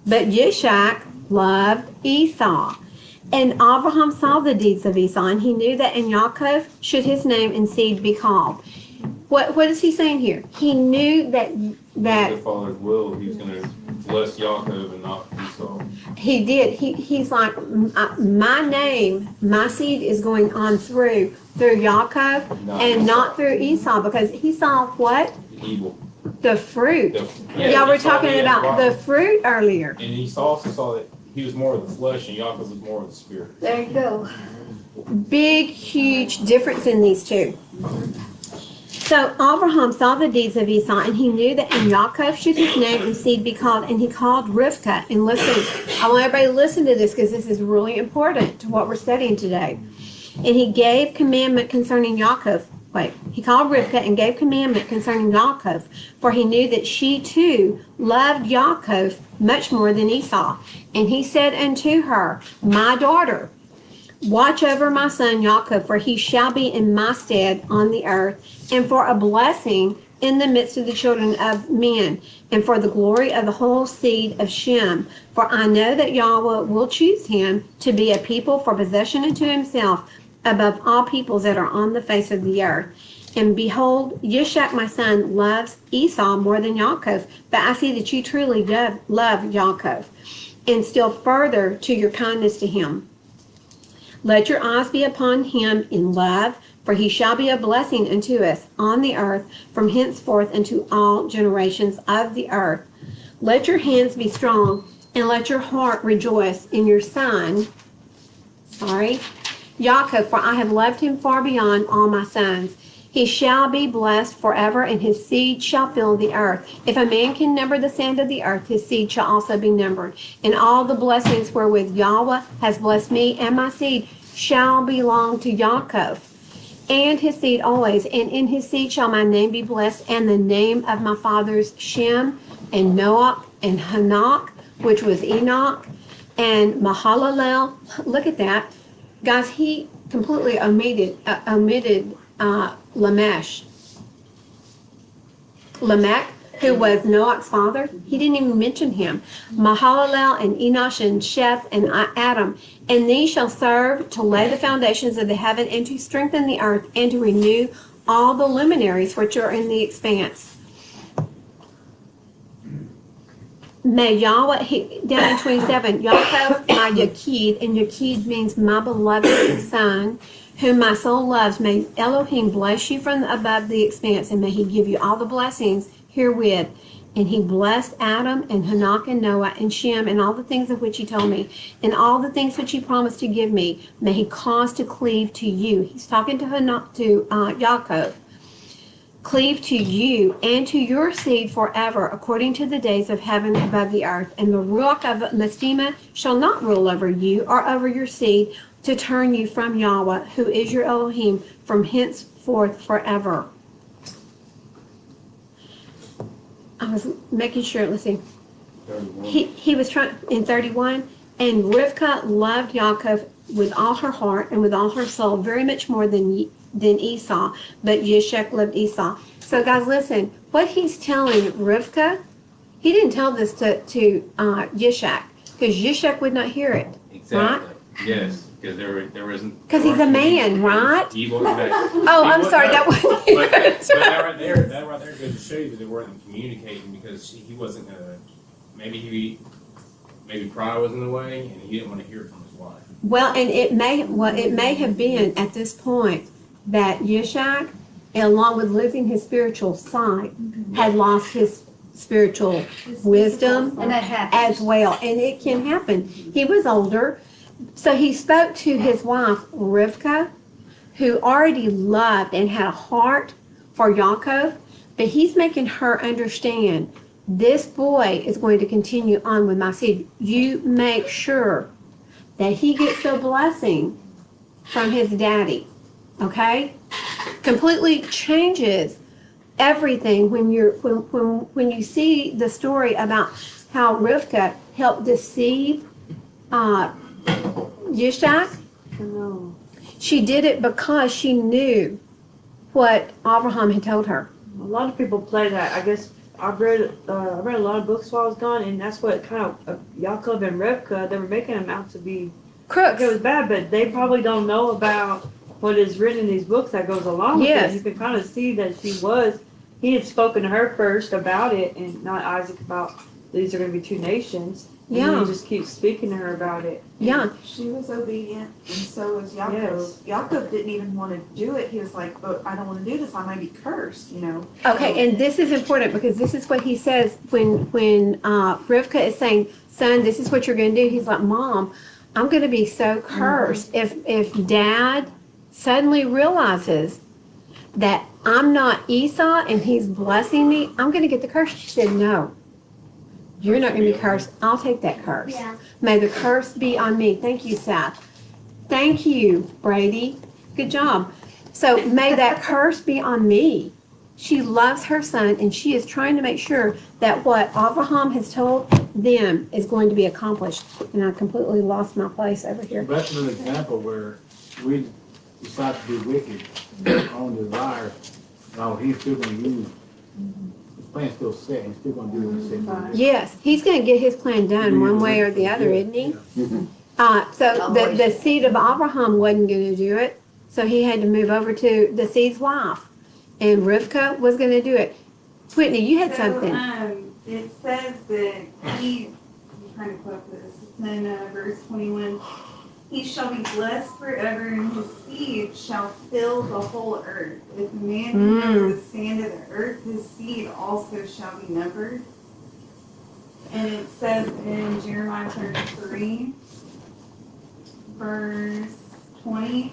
but Yishak loved Esau. And Abraham saw the deeds of Esau, and he knew that in Yaakov should his name and seed be called. What is he saying here? He knew that The father's will, he's gonna bless Yaakov and not Esau. he did. He's like, my name, my seed is going on through Yaakov and not through Esau, because he saw what? Evil. The fruit. Yeah, Y'all were Esau talking did about the wrong. fruit earlier. And Esau also saw that he was more of the flesh and Yaakov was more of the spirit. There you go. Big, huge difference in these two. So Abraham saw the deeds of Esau, and he knew that in Yaakov should his name and seed be called, and he called Rivkah. And listen, I want everybody to listen to this, because this is really important to what we're studying today. And he gave commandment concerning Yaakov. He called Rivkah and gave commandment concerning Yaakov, for he knew that she too loved Yaakov much more than Esau. And he said unto her, my daughter, watch over my son Yaakov, for he shall be in my stead on the earth, and for a blessing in the midst of the children of men, and for the glory of the whole seed of Shem. For I know that Yahweh will choose him to be a people for possession unto himself above all peoples that are on the face of the earth. And behold, Yishak my son loves Esau more than Yaakov, but I see that you truly love Yaakov, and still further to your kindness to him. Let your eyes be upon him in love, for he shall be a blessing unto us on the earth from henceforth unto all generations of the earth. Let your hands be strong, and let your heart rejoice in your son, Yaakov, for I have loved him far beyond all my sons. He shall be blessed forever, and his seed shall fill the earth. If a man can number the sand of the earth, his seed shall also be numbered. And all the blessings wherewith Yahweh has blessed me and my seed shall belong to Yaakov, and his seed always. And in his seed shall my name be blessed, and the name of my fathers Shem, and Noach, and Hanok, which was Enoch, and Mahalalel. Look at that. Guys, he completely omitted Lamech, who was Noach's father. He didn't even mention him. Mahalalel and Enosh and Sheth and Adam. And these shall serve to lay the foundations of the heaven, and to strengthen the earth, and to renew all the luminaries which are in the expanse. May Yahweh, down in 27, Yaakov, my Yakid, and Yakid means my beloved son, whom my soul loves. May Elohim bless you from above the expanse, and may he give you all the blessings herewith, And he blessed Adam and Hanok and Noah and Shem and all the things of which he told me, and all the things which he promised to give me, may he cause to cleave to you. He's talking to Yaakov. Cleave to you and to your seed forever, according to the days of heaven above the earth. And the Ruach of Mastema shall not rule over you or over your seed, to turn you from Yahweh, who is your Elohim, from henceforth forever. I was making sure, let's see. 31. He was trying, in 31, and Rivkah loved Yaakov with all her heart and with all her soul, very much more than Esau, but Yishak loved Esau. So guys, listen, what he's telling Rivkah, he didn't tell this to Yishak, because Yishak would not hear it. Exactly. Yes, because there wasn't. Because he's a man, right? Evil. Right. Oh, I'm sorry, that wasn't. But that right there goes to show you that they weren't communicating, because he wasn't gonna. Maybe pride was in the way, and he didn't want to hear it from his wife. Well, and it may have been at this point that Yishak, along with losing his spiritual sight, had lost his spiritual wisdom And that happens. as well. And it can happen. He was older, so he spoke to his wife, Rivkah, who already loved and had a heart for Yaakov, but he's making her understand, this boy is going to continue on with my seed. You make sure that he gets the blessing from his daddy, okay? Completely changes everything when you see the story about how Rivkah helped deceive Yishak. No. She did it because she knew what Abraham had told her. A lot of people play that. I guess I read a lot of books while I was gone, and that's what kind of Yaakov and Rivkah, they were making them out to be. Crooks. It was bad, but they probably don't know about what is written in these books that goes along with Yes. it. You can kind of see that he had spoken to her first about it, and not Isaac about these are going to be two nations. And then Yeah. he just keeps speaking to her about it. Yeah. She was obedient, and so was Yaakov. Yes. Yaakov didn't even want to do it. He was like, "But I don't want to do this. I might be cursed," you know. Okay, and this is important because this is what he says when Rivkah is saying, "Son, this is what you're going to do." He's like, "Mom, I'm going to be so cursed if Dad suddenly realizes that I'm not Esau and he's blessing me. I'm going to get the curse." She said, "No, you're not going to be cursed. I'll take that curse. Yeah. May the curse be on me." Thank you, Seth. Thank you, Brady. Good job. So may that curse be on me. She loves her son, and she is trying to make sure that what Abraham has told them is going to be accomplished. And I completely lost my place over here. But that's another example where we decide to be wicked, our own desire. No, he's still gonna use, his plan's still set, he's still gonna do what he said. he would do. Yes, he's going to get his plan done one way or the other, isn't he? So the seed of Abraham wasn't going to do it, so he had to move over to the seed's wife, and Rivkah was going to do it. Whitney, you had something. It says that I'm trying to quote this. It's in verse 21. He shall be blessed forever, and his seed shall fill the whole earth. If a man can number the sand of the earth, his seed also shall be numbered. And it says in Jeremiah 33, verse 20,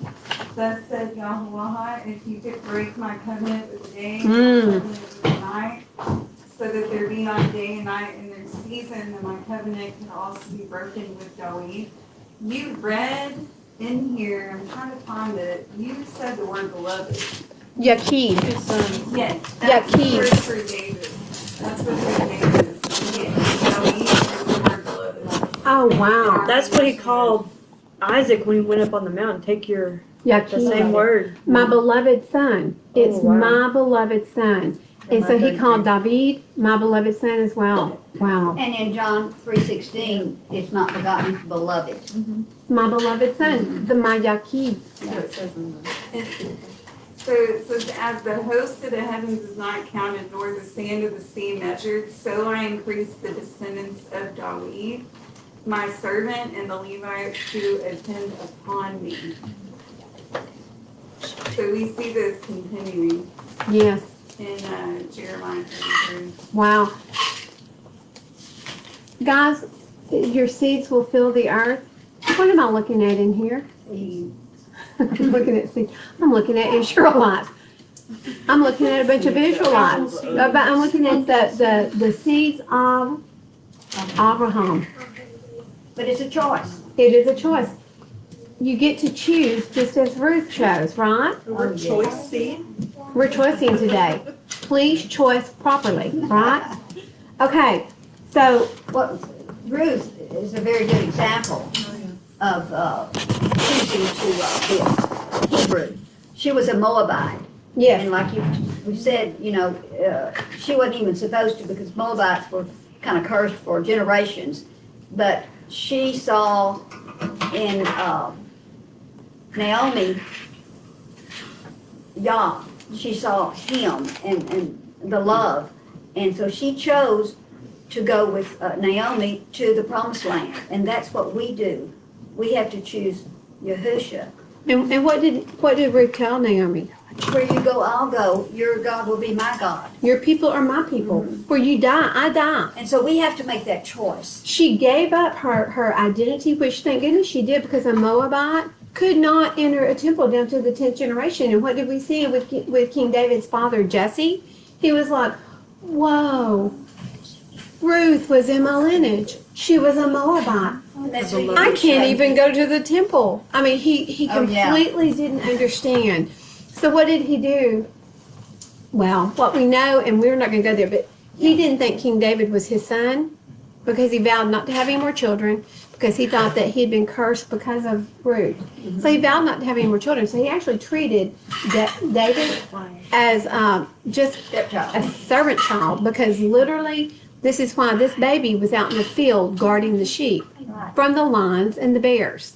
thus said Yahweh, if you could break my covenant with the day, and my covenant with the night, so that there be not day and night in their season, then my covenant can also be broken with David. You read in here, I'm trying to find it, you said the word beloved. Yaqid. His son. Yes, that's the Yaqid. word for David. That's what for David is. David is the word beloved. Oh, wow. That's what he called Isaac when he went up on the mountain. Take the same Yaqid. word. My beloved son. It's Oh, wow. my beloved son. And so he called David my beloved son as well. Wow. And in John 3:16, it's not forgotten, beloved. My beloved son, my Yaqid. So it says, as the host of the heavens is not counted, nor the sand of the sea measured, so I increase the descendants of David, my servant, and the Levites who attend upon me. So we see this continuing. Yes. in Jeremiah 33. Wow. Guys, your seeds will fill the earth. What am I looking at in here? I'm looking at seeds. I'm looking at Israelites. I'm looking at a bunch of Israelites. I'm looking at the seeds of Abraham. But it's a choice. It is a choice. You get to choose just as Ruth chose, right? We're choice seed. We're choosing today. Please choice properly, right? Okay, so Well, Ruth is a very good example of choosing to be a Hebrew. She was a Moabite. yes, And like we said, she wasn't even supposed to because Moabites were kind of cursed for generations. But she saw in Naomi, Yah, she saw him and the love. And so she chose to go with Naomi to the promised land. And that's what we do. We have to choose Yahusha. and what did Ruth tell Naomi? Where you go, I'll go. Your God will be my God. Your people are my people. Where you die, I die. And so we have to make that choice. She gave up her identity, which thank goodness she did, because a Moabite could not enter a temple down to the 10th generation. And what did we see with King David's father, Jesse? He was like, whoa, Ruth was in my lineage. She was a Moabite. And that's what you I can't say. even go to the temple. I mean, he Oh, yeah. completely didn't understand. So what did he do? Well, what we know, and we're not going to go there, but he didn't think King David was his son because he vowed not to have any more children because he thought that he had been cursed because of Ruth. So he vowed not to have any more children. So he actually treated David as just Stepchild. a servant child because literally this is why this baby was out in the field guarding the sheep Right. from the lions and the bears.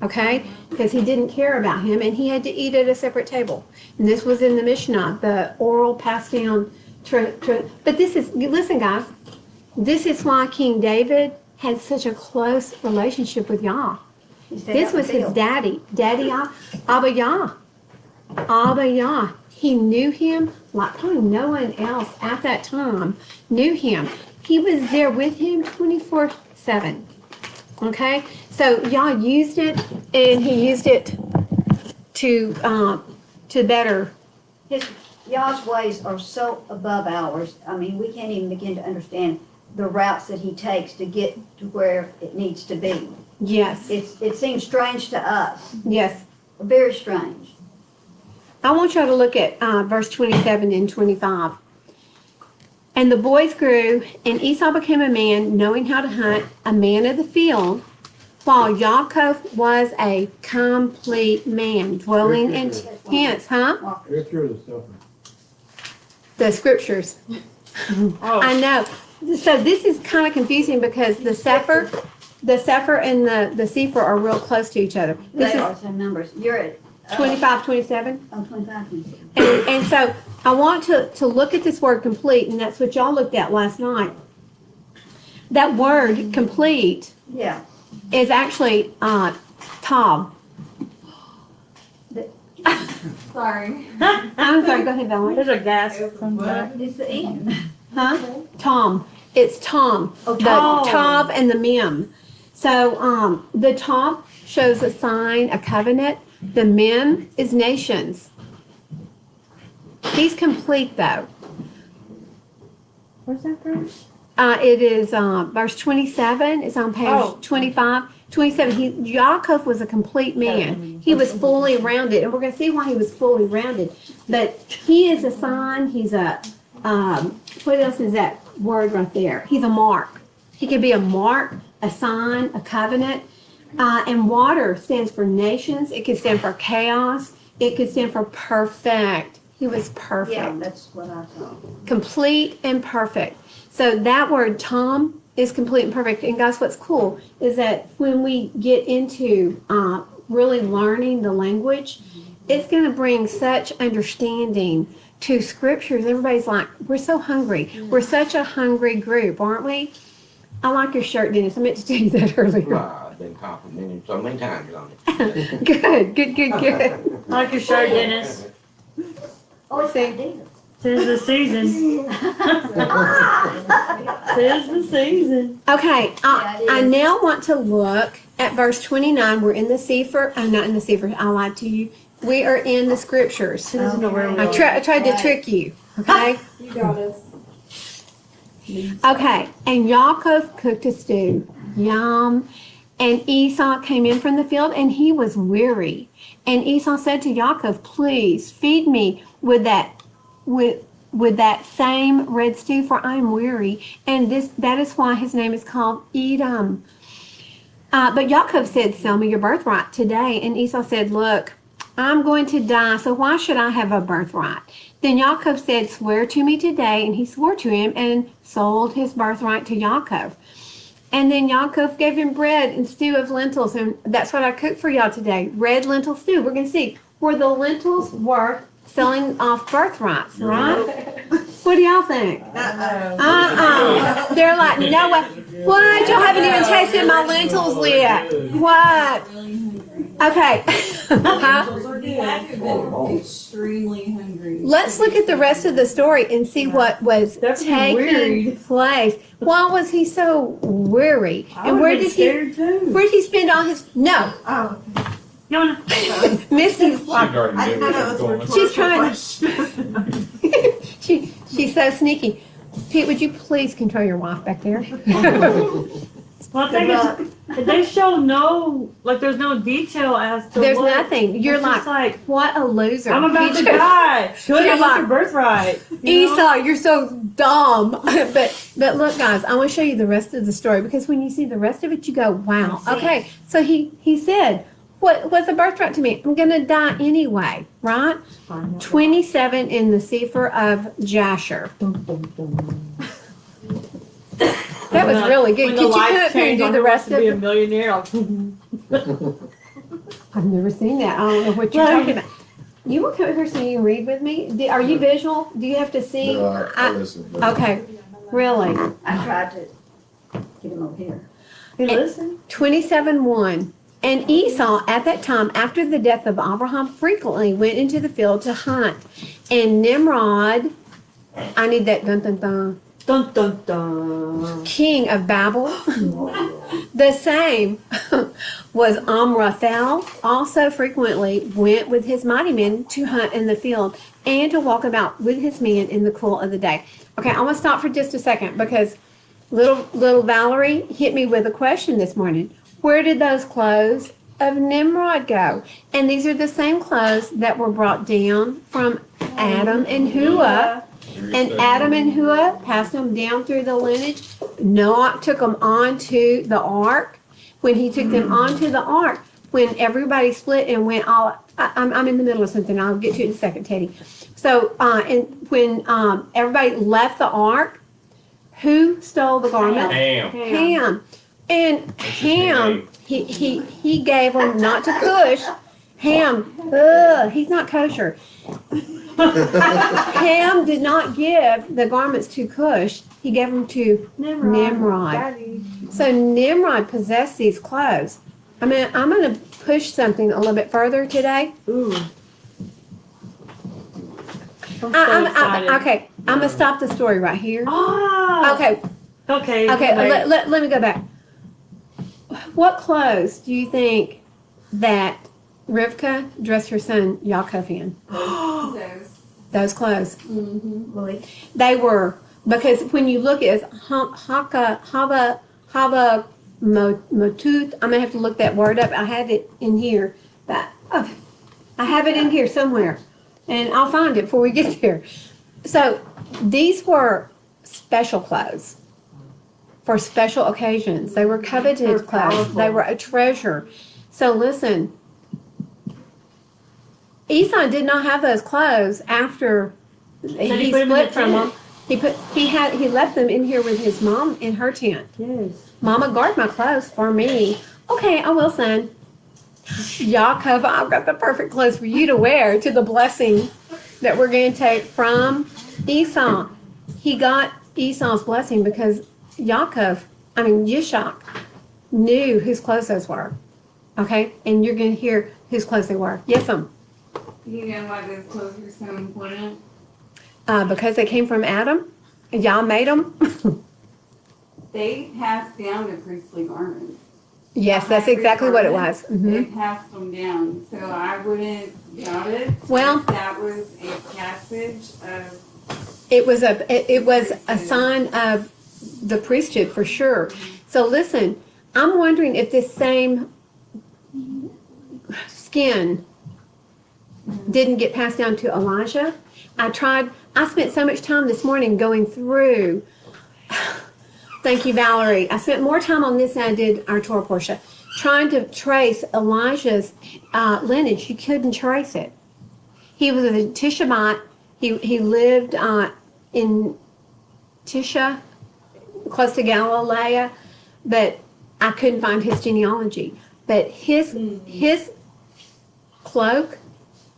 Okay? Because he didn't care about him and he had to eat at a separate table. And this was in the Mishnah, the oral passed down. But this is, listen guys, this is why King David had such a close relationship with Yah. He stayed This out in was the his field. daddy, Abba Yah. Abba Yah. He knew him like probably no one else at that time knew him. He was there with him 24/7. Okay? So Yah used it and he used it to better. Yah's ways are so above ours. I mean, we can't even begin to understand the routes that he takes to get to where it needs to be. Yes. It seems strange to us, Yes. very strange. I want y'all to look at verse 27 and 25. And the boys grew, and Esau became a man knowing how to hunt, a man of the field, while Yaakov was a complete man, dwelling in tents, huh? It's through the stuff. The scriptures. Oh, I know. So this is kind of confusing because the Sefer and the Sefer are real close to each other. This They is are some numbers. You're at 25, 27. 25, 27. And so I want to look at this word complete, and that's what y'all looked at last night. That word complete Yeah. is actually Tom. Sorry. I'm sorry, go ahead, Valerie. there's a gas from back. It's the end. Huh? Tom. It's Tom. Oh, The Tom. Tav and the Mem. So the Tav shows a sign, a covenant. The Mem is nations. He's complete though. Where's that from? It is verse 27. It's on page Oh. 25. 27. Yaakov was a complete man. He was fully rounded, and we're going to see why he was fully rounded. But he is a sign. He's a what else is that word right there? He's a mark. He could be a mark, a sign, a covenant. And water stands for nations. It could stand for chaos. It could stand for perfect. He was perfect. Yeah, that's what I thought. Complete and perfect. So that word Tom is complete and perfect. And guys, what's cool is that when we get into really learning the language, it's going to bring such understanding to scriptures. Everybody's like, we're so hungry. We're such a hungry group, aren't we? I like your shirt, Dennis. I meant to tell you that earlier. Well, I've been complimented so many times on it. Good. I like your shirt, Dennis. Oh, it's See? Adidas. 'Tis the season. 'Tis the season. Okay, Yeah, it I is. now want to look at verse 29. We're in the Sefer. I'm not in the Sefer. I lied to you. We are in the scriptures. She doesn't know where we I are. tried to Right. trick you. Okay. You got us. Okay. And Yaakov cooked a stew. Yum. And Esau came in from the field, and he was weary. And Esau said to Yaakov, "Please feed me with that same red stew, for I am weary." And that is why his name is called Edom. But Yaakov said, "Sell me your birthright today." And Esau said, "Look, I'm going to die, so why should I have a birthright?" Then Yaakov said, "Swear to me today." And he swore to him and sold his birthright to Yaakov. And then Yaakov gave him bread and stew of lentils. And that's what I cooked for y'all today. Red lentil stew. We're going to see. Were the lentils worth selling off birthrights, right? What do y'all think? They're like, no way. What? Y'all haven't even tasted my lentils yet. What? Okay. Huh? Extremely hungry. Let's look at the rest of the story and see what was That's taking weird. place. Why was he so weary? I And would where have been did he? scared too. Where did he spend all his? No, Oh, You wanna? Misty's She like, already I knew didn't know where that it was was a going. She's rhetorical trying- question. she's so sneaky. Pete, would you please control your wife back there? Well, I think it's, they show no, like, there's no detail as to There's what. nothing. You're It's just like, what a loser. I'm about He to just- die. Should You're I want like, your birthright? You know? Esau, you're so dumb. but look, guys, I want to show you the rest of the story, because when you see the rest of it, you go, wow. I see. Okay, so he said, what's a birthright to me? I'm gonna die anyway, right? 27 in the Sefer of Jasher. That was really good. When Could the you come lights up here and change do on the who rest wants of to be a it? millionaire? I've never seen that. I don't know what you're talking about. You will come up here so you can read with me? Are you visual? Do you have to see? No, I listen. but- Okay, really? I tried to get him over here. Hey, listen. 27:1. And Esau at that time, after the death of Abraham, frequently went into the field to hunt. And Nimrod, I need that dun dun dun, Dun dun dun. king of Babel, the same was Amraphel, also frequently went with his mighty men to hunt in the field and to walk about with his men in the cool of the day. Okay, I'm gonna stop for just a second, because little Valerie hit me with a question this morning. Where did those clothes of Nimrod go? And these are the same clothes that were brought down from Adam and Hua. And Adam and Hua passed them down through the lineage. Noah took them onto the ark. When he took them onto the ark, when everybody split and went all, I'm in the middle of something. I'll get to it in a second, Teddy. So, and when everybody left the ark, who stole the garment? Damn. Ham. And Ham, he gave them not to Cush. Ham, he's not kosher. Ham did not give the garments to Cush. He gave them to Nimrod. Daddy. So Nimrod possessed these clothes. I mean, I'm going to push something a little bit further today. Ooh. I'm so excited. Okay, I'm going to stop the story right here. Ah. Okay, Okay. okay, wait. let me go back. What clothes do you think that Rivka dressed her son Yaakov in? Those. Those clothes. Really? They were, because when you look at Hava Motut, I'm gonna have to look that word up. I had it in here, but I have it in here somewhere, and I'll find it before we get there. So these were special clothes for special occasions. They were coveted They're clothes. powerful. They were a treasure. So listen, Esau did not have those clothes after he put 'em in split the from tent. them. He left them in here with his mom in her tent. Yes. Mama, guard my clothes for me. Okay, I will, son. Yaakov, I've got the perfect clothes for you to wear to the blessing that we're going to take from Esau. He got Esau's blessing because Yishak knew whose clothes those were. Okay? And you're going to hear whose clothes they were. Yes, You know why those clothes are so important? because they came from Adam? Y'all made them? They passed down the priestly garments. Yes, that's exactly what it was. They passed them down, so I wouldn't doubt it. Well- if that was a passage of, It was a sign of the priesthood for sure. So listen, I'm wondering if this same skin didn't get passed down to Elijah. I spent so much time this morning going through. Thank you, Valerie. I spent more time on this than I did our Torah portion, trying to trace Elijah's lineage. You couldn't trace it. He was a Tishabite. He lived in Tisha, close to Galilee, but I couldn't find his genealogy. But his cloak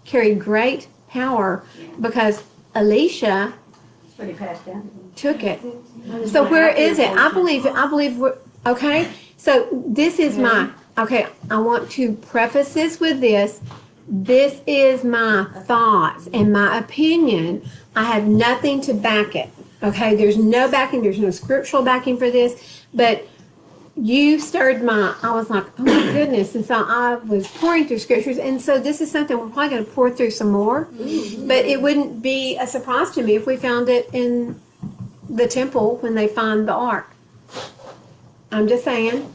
carried great power because Elisha What he passed down. took it. So where is it? I believe okay. So this is okay, I want to preface this with this. This is my thoughts and my opinion. I have nothing to back it. Okay, there's no backing, there's no scriptural backing for this, but you stirred I was like, oh my goodness. And so I was pouring through scriptures. And so this is something we're probably going to pour through some more. But it wouldn't be a surprise to me if we found it in the temple when they find the ark. I'm just saying.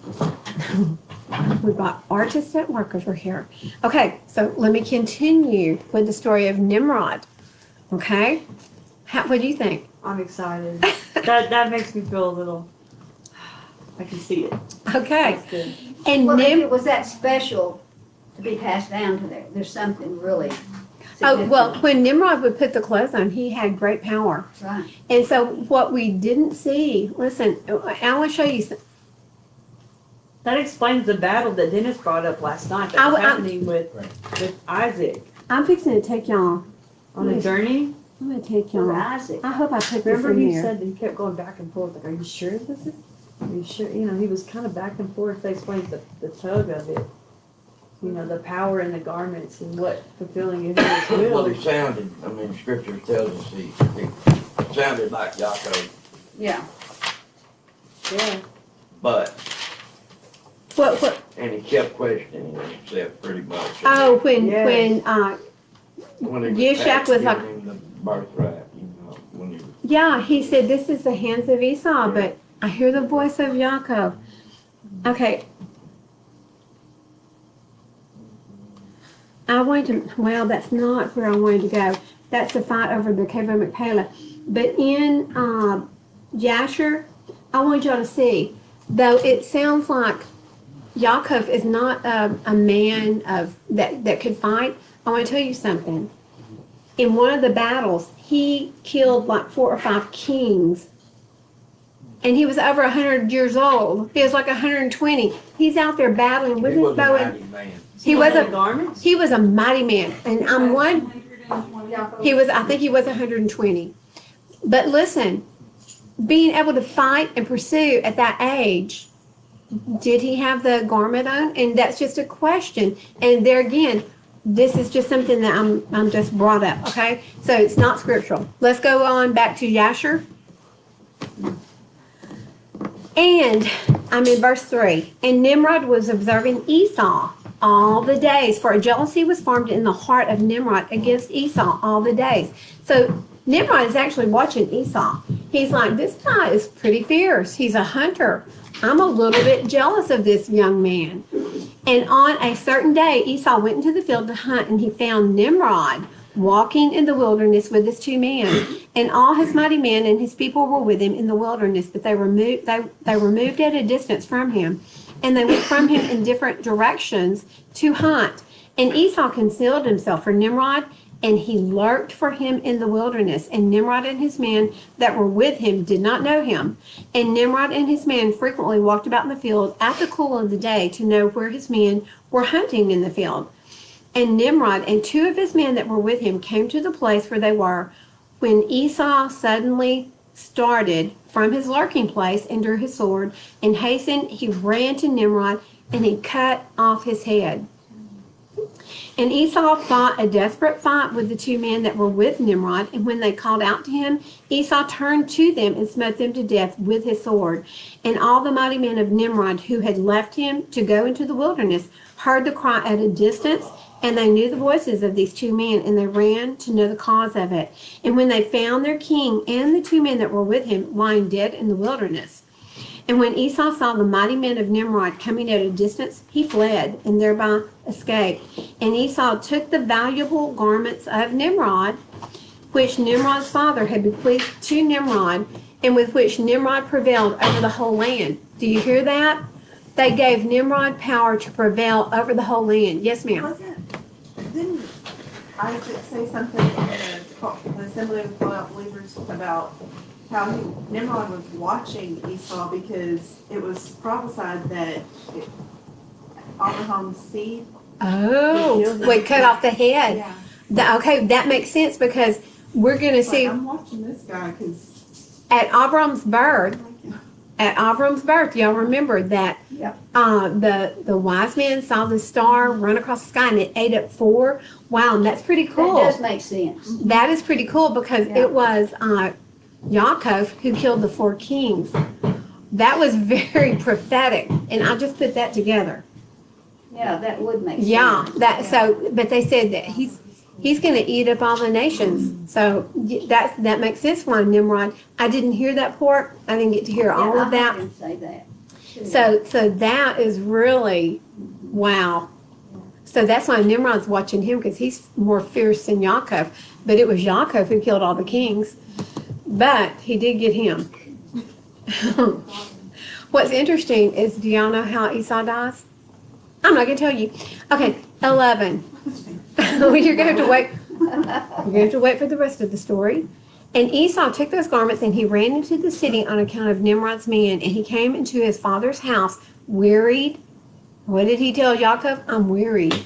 We've got artists at work over here. Okay, so let me continue with the story of Nimrod. Okay? What do you think? I'm excited. That makes me feel a little. I can see it. Okay. That's good. And Well, if it was that special to be passed down to there, there's something really oh, well, when Nimrod would put the clothes on, he had great power. right. And so what we didn't see, listen, I want to show you. That explains the battle that Dennis brought up last night that was happening with Isaac I'm fixing to take y'all. on a journey. I'm going to take Or y'all. Isaac. I hope I put Remember this in he there. said that he kept going back and forth, like, are you sure this is, are you sure, you know, he was kind of back and forth, they explained the tug of it. You know, the power in the garments and what fulfilling of his Well, will. he sounded, I mean, scripture tells us he sounded like Yaakov, Yeah. Yeah. but, What? and he kept questioning himself pretty much. Oh, when When he Yishak was like, giving him the birthright, you know, when he yeah, he said, this is the hands of Esau, but I hear the voice of Yaakov. Okay. I wanted to, well, that's not where I wanted to go. That's the fight over the cave of Machpelah. But in Jasher, I want y'all to see, though it sounds like Yaakov is not a man of that could fight. I want to tell you something. In one of the battles, he killed like 4 or 5 kings. And he was over 100 years old. He was like 120. He's out there battling with he his was a bow and mighty man. he was The a garments? he was a mighty man. And I'm one 120. he was I think he was 120. But listen, being able to fight and pursue at that age, did he have the garment on? And that's just a question. And there again, this is just something that I'm just brought up, okay? So it's not scriptural. Let's go on back to Yasher. And I'm in verse 3. And Nimrod was observing Esau all the days, for a jealousy was formed in the heart of Nimrod against Esau all the days. So Nimrod is actually watching Esau. He's like, this guy is pretty fierce. He's a hunter. I'm a little bit jealous of this young man. And on a certain day, Esau went into the field to hunt, and he found Nimrod walking in the wilderness with his 2 men. And all his mighty men and his people were with him in the wilderness, but they were moved at a distance from him. And they went from him in different directions to hunt. And Esau concealed himself for Nimrod, and he lurked for him in the wilderness. And Nimrod and his men that were with him did not know him. And Nimrod and his men frequently walked about in the field at the cool of the day to know where his men were hunting in the field. And Nimrod and 2 of his men that were with him came to the place where they were, when Esau suddenly started from his lurking place and drew his sword, and hastened, he ran to Nimrod, and he cut off his head. And Esau fought a desperate fight with the two men that were with Nimrod, and when they called out to him, Esau turned to them and smote them to death with his sword. And all the mighty men of Nimrod who had left him to go into the wilderness heard the cry at a distance, and they knew the voices of these two men, and they ran to know the cause of it. And when they found their king and the two men that were with him lying dead in the wilderness, and when Esau saw the mighty men of Nimrod coming at a distance, he fled and thereby escaped. And Esau took the valuable garments of Nimrod, which Nimrod's father had bequeathed to Nimrod, and with which Nimrod prevailed over the whole land. Do you hear that? They gave Nimrod power to prevail over the whole land. Yes, ma'am. Didn't Isaac say something in the Assembly of God Believers about how Nimrod was watching Esau because it was prophesied that Abraham's seed. Oh, wait, cut off the head. Yeah. Okay, that makes sense because we're going to It's like, see I'm watching this guy because. at Avram's birth, y'all remember that Yep. the wise men saw the star run across the sky and it ate up four. Wow, and that's pretty cool. That does make sense. That is pretty cool because Yeah. it was Yaakov who killed the four kings. That was very prophetic, and I just put that together. Yeah, that would make sense. Yeah, but they said that he's going to eat up all the nations. So that makes sense why Nimrod. I didn't hear that part. I didn't get to hear all of I that. didn't say that. So that is really wow. So that's why Nimrod's watching him because he's more fierce than Yaakov. But it was Yaakov who killed all the kings. But he did get him. What's interesting is, do y'all know how Esau dies? I'm not going to tell you. Okay, 11. You're going to have to wait. You're going to have to wait for the rest of the story. And Esau took those garments and he ran into the city on account of Nimrod's men. And he came into his father's house wearied. What did he tell Yaakov? I'm wearied.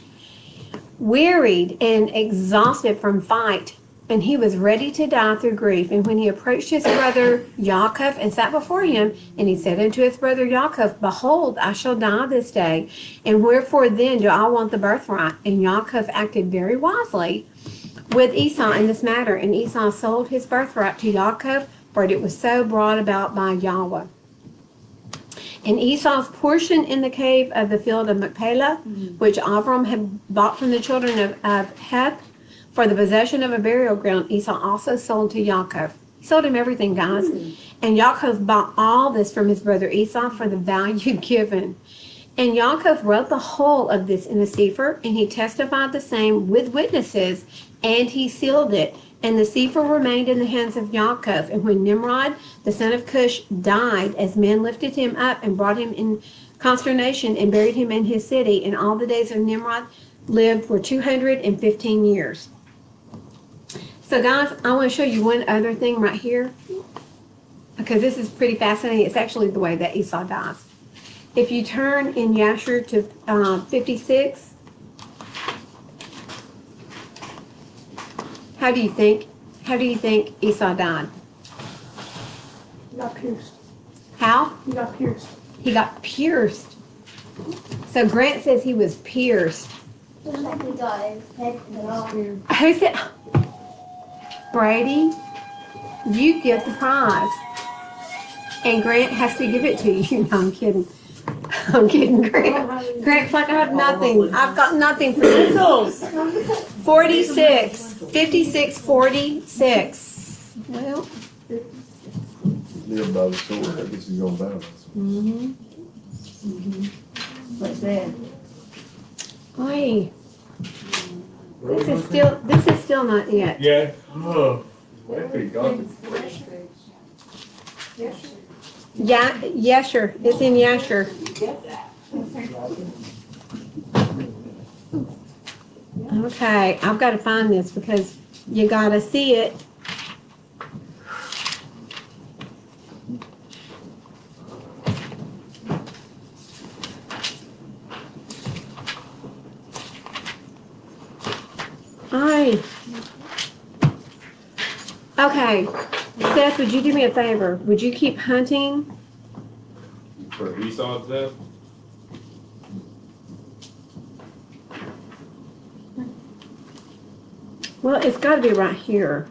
Wearied and exhausted from fight. And he was ready to die through grief. And when he approached his brother Yaakov and sat before him, and he said unto his brother Yaakov, Behold, I shall die this day. And wherefore then do I want the birthright? And Yaakov acted very wisely with Esau in this matter. And Esau sold his birthright to Yaakov, for it was so brought about by Yahweh. And Esau's portion in the cave of the field of Machpelah, which Avram had bought from the children of Heth, for the possession of a burial ground, Esau also sold to Yaakov. He sold him everything, guys. And Yaakov bought all this from his brother Esau for the value given. And Yaakov wrote the whole of this in a sefer, and he testified the same with witnesses, and he sealed it. And the sefer remained in the hands of Yaakov. And when Nimrod, the son of Cush, died, as men lifted him up and brought him in consternation and buried him in his city, and all the days of Nimrod lived were 215 years. So guys, I want to show you one other thing right here, because this is pretty fascinating. It's actually the way that Esau dies. If you turn in Yashar to 56, how do you think Esau died? He got pierced. How? He got pierced. He got pierced. So Grant says he was pierced. Looks like he got his head cut off. Who said? Brady, you get the prize. And Grant has to give it to you. No, I'm kidding. I'm kidding, Grant. Grant's like, I have nothing. I've got nothing for pickles. 46. 56, 46. Well. Live by the sword, I guess he's gonna balance. Mm-hmm. What's that? Oi. This is still not it. Yeah. Oh. Got it. Yeah, Yasher. It's in Yasher. Okay, I've got to find this because you got to see it. Aye. Okay, Seth, would you do me a favor? Would you keep hunting? For Esau's death? Well, it's gotta be right here.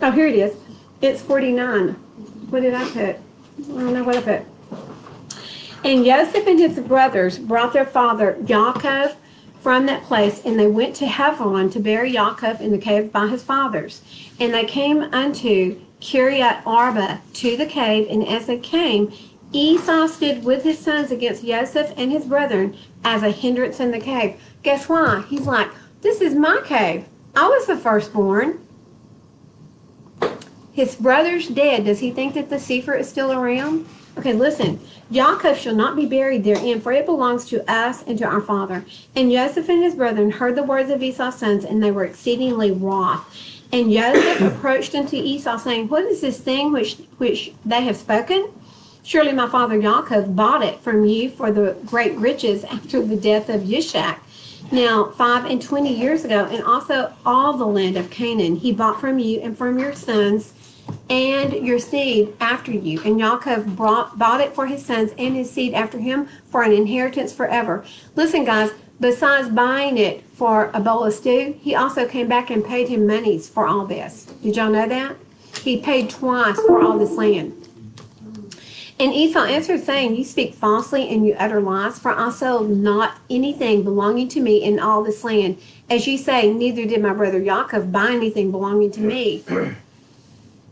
Oh, here it is. It's 49. What did I put? I don't know what I put. And Joseph and his brothers brought their father Yaakov from that place, and they went to Hebron to bury Yaakov in the cave by his fathers. And they came unto Kiriath Arba to the cave, and as they came, Esau stood with his sons against Joseph and his brethren as a hindrance in the cave. Guess why? He's like, this is my cave. I was the firstborn. His brother's dead. Does he think that the Sefer is still around? Okay, listen. Yaakov shall not be buried therein, for it belongs to us and to our father. And Joseph and his brethren heard the words of Esau's sons, and they were exceedingly wroth. And Joseph approached unto Esau, saying, what is this thing which they have spoken? Surely my father Yaakov bought it from you for the great riches after the death of Yishak. Now 25 years ago, and also all the land of Canaan he bought from you and from your sons and your seed after you. And Yaakov bought it for his sons and his seed after him for an inheritance forever. Listen, guys, besides buying it for a bowl of stew, he also came back and paid him monies for all this. Did y'all know that? He paid twice for all this land. And Esau answered, saying, you speak falsely and you utter lies, for I sold not anything belonging to me in all this land. As you say, neither did my brother Yaakov buy anything belonging to me.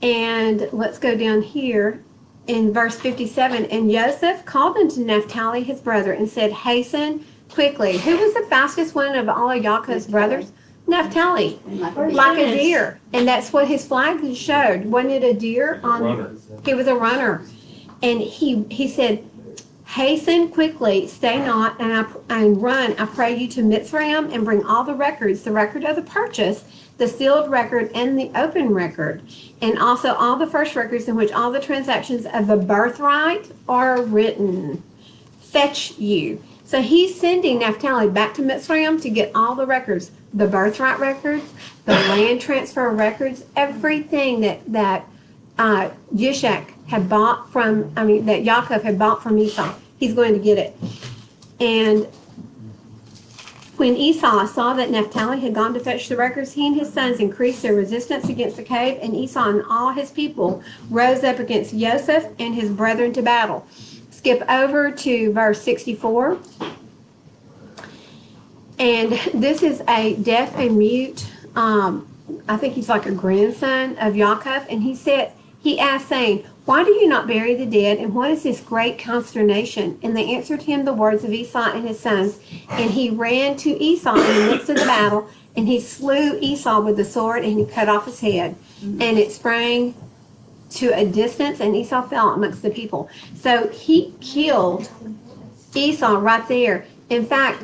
And let's go down here in verse 57. And Joseph called unto Naphtali his brother and said, hasten quickly. Who was the fastest one of all of Yaakov's brothers? Naphtali, like a deer. And that's what his flag showed. Wasn't it a deer? He was a runner. And he said, hasten quickly, stay not, and run, I pray you, to Mitzrayim, and bring all the records, the record of the purchase, the sealed record, and the open record, and also all the first records in which all the transactions of the birthright are written. Fetch you. So he's sending Naphtali back to Mitzrayim to get all the records, the birthright records, the land transfer records, everything that Yishak had bought from, that Yaakov had bought from Esau. He's going to get it. And when Esau saw that Naphtali had gone to fetch the records, he and his sons increased their resistance against the cave, and Esau and all his people rose up against Joseph and his brethren to battle. Skip over to verse 64. And this is a deaf and mute, I think he's like a grandson of Yaakov, and he asked, saying, why do you not bury the dead, and what is this great consternation? And they answered him the words of Esau and his sons. And he ran to Esau in the midst of the battle, and he slew Esau with the sword, and he cut off his head. And it sprang to a distance, and Esau fell amongst the people. So he killed Esau right there. In fact,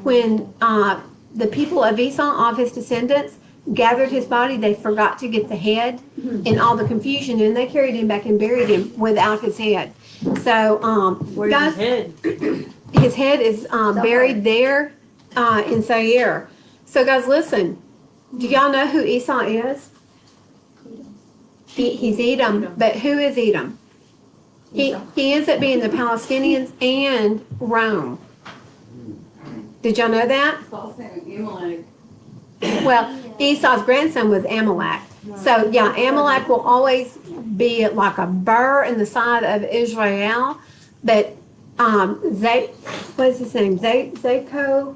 when the people of Esau, all of his descendants, gathered his body, they forgot to get the head in all the confusion, and they carried him back and buried him without his head. So, Where's guys, his head? his head is buried there in Seir. So, guys, listen. Do y'all know who Esau is? He's Edom, but who is Edom? He ends up being the Palestinians and Rome. Did y'all know that? It's also Amalek. Well, Esau's grandson was Amalek. So, yeah, Amalek will always be like a burr in the side of Israel. But what's his name? Zepho,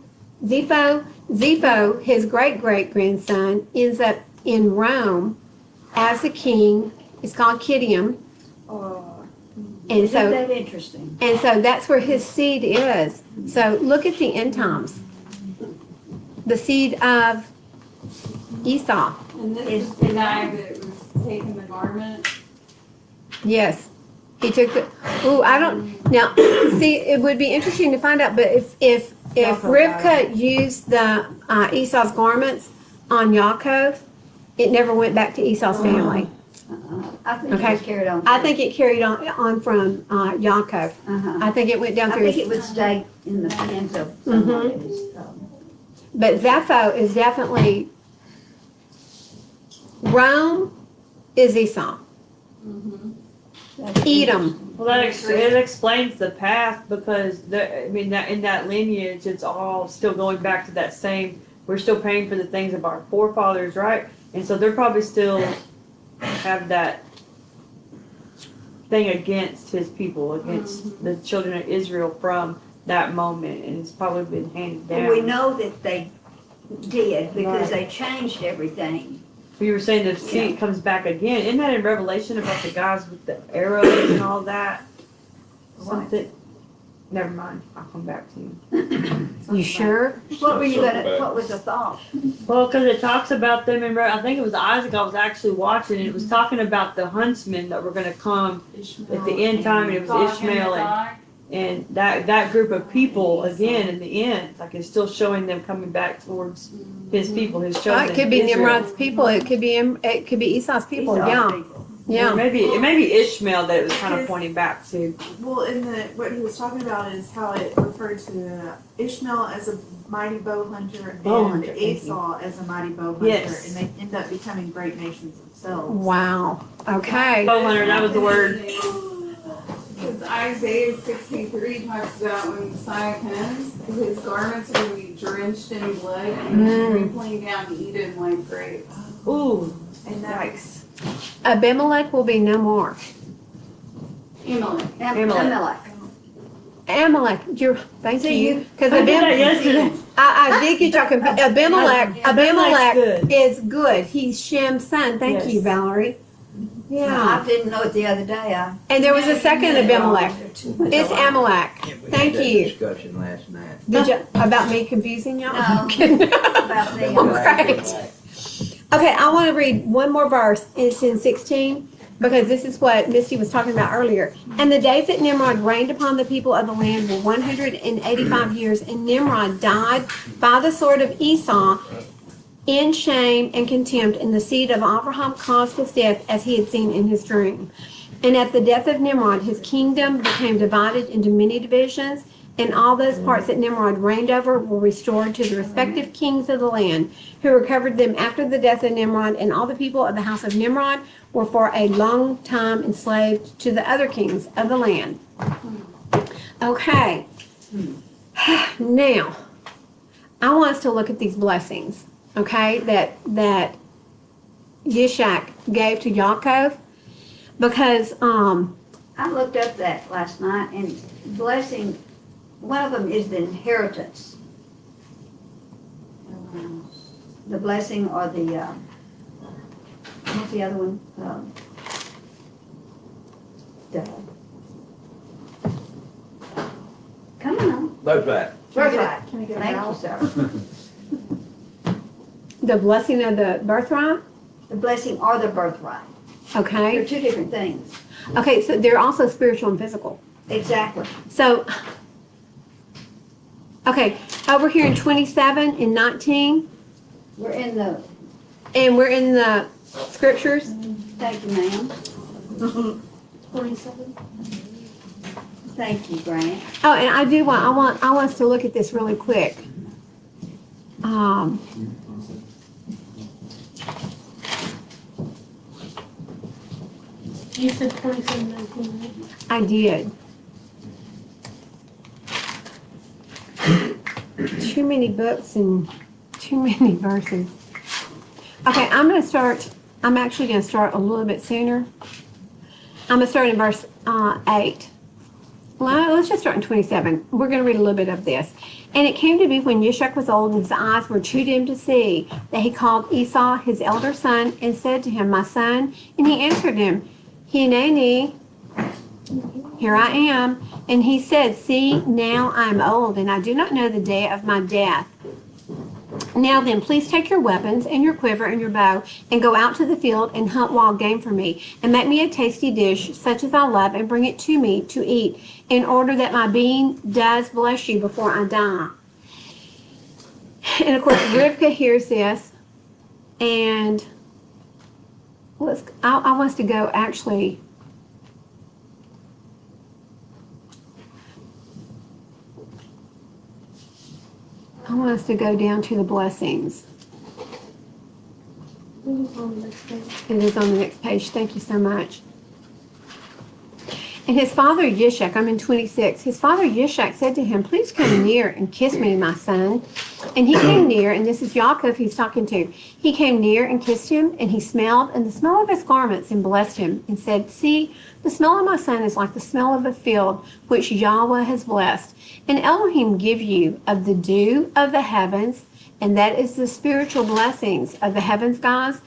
his great-great-grandson, ends up in Rome as a king. It's called Kidium. And Isn't that interesting? And so that's where his seed is. So look at the end times. The seed of Esau. And this is the guy that was taking the garment. Yes. He took the, now, see, it would be interesting to find out, but if Rivka used the Esau's garments on Yaakov, it never went back to Esau's family. I think it was carried on. I think it carried on from Yaakov. I think it went down I through. think it would stay in the hands of someone that is, But Zepho is definitely, Rome is Esau. Edom. Well, it explains the path, because in that lineage, it's all still going back to that same we're still paying for the things of our forefathers, right? And so they're probably still have that thing against his people, against the children of Israel from that moment, and it's probably been handed down. And we know that they did because Right. they changed everything. You were saying the seed comes back again. Isn't that in Revelation about the guys with the arrows and all that? Something. Never mind. I'll come back to you. You sure? What were you gonna, what was the thought? Well, because it talks about them in. I think it was Isaac. I was actually watching. And it was talking about the huntsmen that were going to come at the end time, and it was Ishmael and that group of people again in the end. Like it's still showing them coming back towards his people, his chosen. It could be Israel. Nimrod's people. It could be Esau's people. Esau's Yeah. people. Yeah. It may be Ishmael that it was kind of pointing back to. Well, what he was talking about is how it referred to Ishmael as a mighty bow hunter and Esau as a mighty bow hunter, Yes. and they end up becoming great nations themselves. Wow. Okay. Bow hunter, that was the word. Because Isaiah 63 talks about when Messiah comes, his garments are going to be drenched in blood and trampling down Eden like grapes. Ooh, And yikes. Abimelech will be no more. Amalek. Amalek, thank you. Because I did that yesterday. I did get y'all confused. Abimelech good. is good. He's Shem's son. Thank you, Yes. Valerie. Yeah. I didn't know it the other day. And there was a second Abimelech. It's Amalek. Thank We had you. that discussion last night. Did you about me confusing y'all? No. I'm kidding. About me. Great. Okay, I want to read one more verse. It's in 16 because this is what Misty was talking about earlier. And the days that Nimrod reigned upon the people of the land were 185 years, and Nimrod died by the sword of Esau in shame and contempt, and the seed of Abraham caused his death as he had seen in his dream. And at the death of Nimrod, his kingdom became divided into many divisions, and all those parts that Nimrod reigned over were restored to the respective kings of the land, who recovered them after the death of Nimrod, and all the people of the house of Nimrod were for a long time enslaved to the other kings of the land. Okay. Now, I want us to look at these blessings, okay, that Yishak gave to Yaakov, because I looked up that last night, and blessing, one of them is the inheritance. The blessing or the, what's the other one? Come on. Birthright. Birthright. Can I get a Thank you, vowel? sir. the blessing of the birthright, The blessing or the birthright. okay? They're two different things. Okay, so they're also spiritual and physical. Exactly. So, okay, over here in 27 and 19, We're in the, and we're in the scriptures. thank you, ma'am. 27. Thank you, Grant. Oh, and I want us to look at this really quick. You said 27, 19, right? I did. Too many books and too many verses. Okay, I'm actually gonna start a little bit sooner. I'm gonna start in verse 8. Well, let's just start in 27. We're gonna read a little bit of this. And it came to be when Yishak was old and his eyes were too dim to see, that he called Esau, his elder son, and said to him, "My son." And he answered him, "Hineni, here I am." And he said, "See, now I am old, and I do not know the day of my death. Now then, please take your weapons and your quiver and your bow and go out to the field and hunt wild game for me, and make me a tasty dish such as I love, and bring it to me to eat, in order that my being does bless you before I die." And of course, Rivka hears this, and I want us to go actually. I want us to go down to the blessings. It's on the next page. It is on the next page. Thank you so much. And his father Yishak, I'm in 26. His father Yishak said to him, "Please come near and kiss me, my son." And he came near, and this is Yaakov he's talking to. He came near and kissed him, and he smelled, and the smell of his garments, and blessed him, and said, See, the smell of my son is like the smell of a field which Yahweh has blessed. And Elohim give you of the dew of the heavens, and that is the spiritual blessings of the heavens, guys,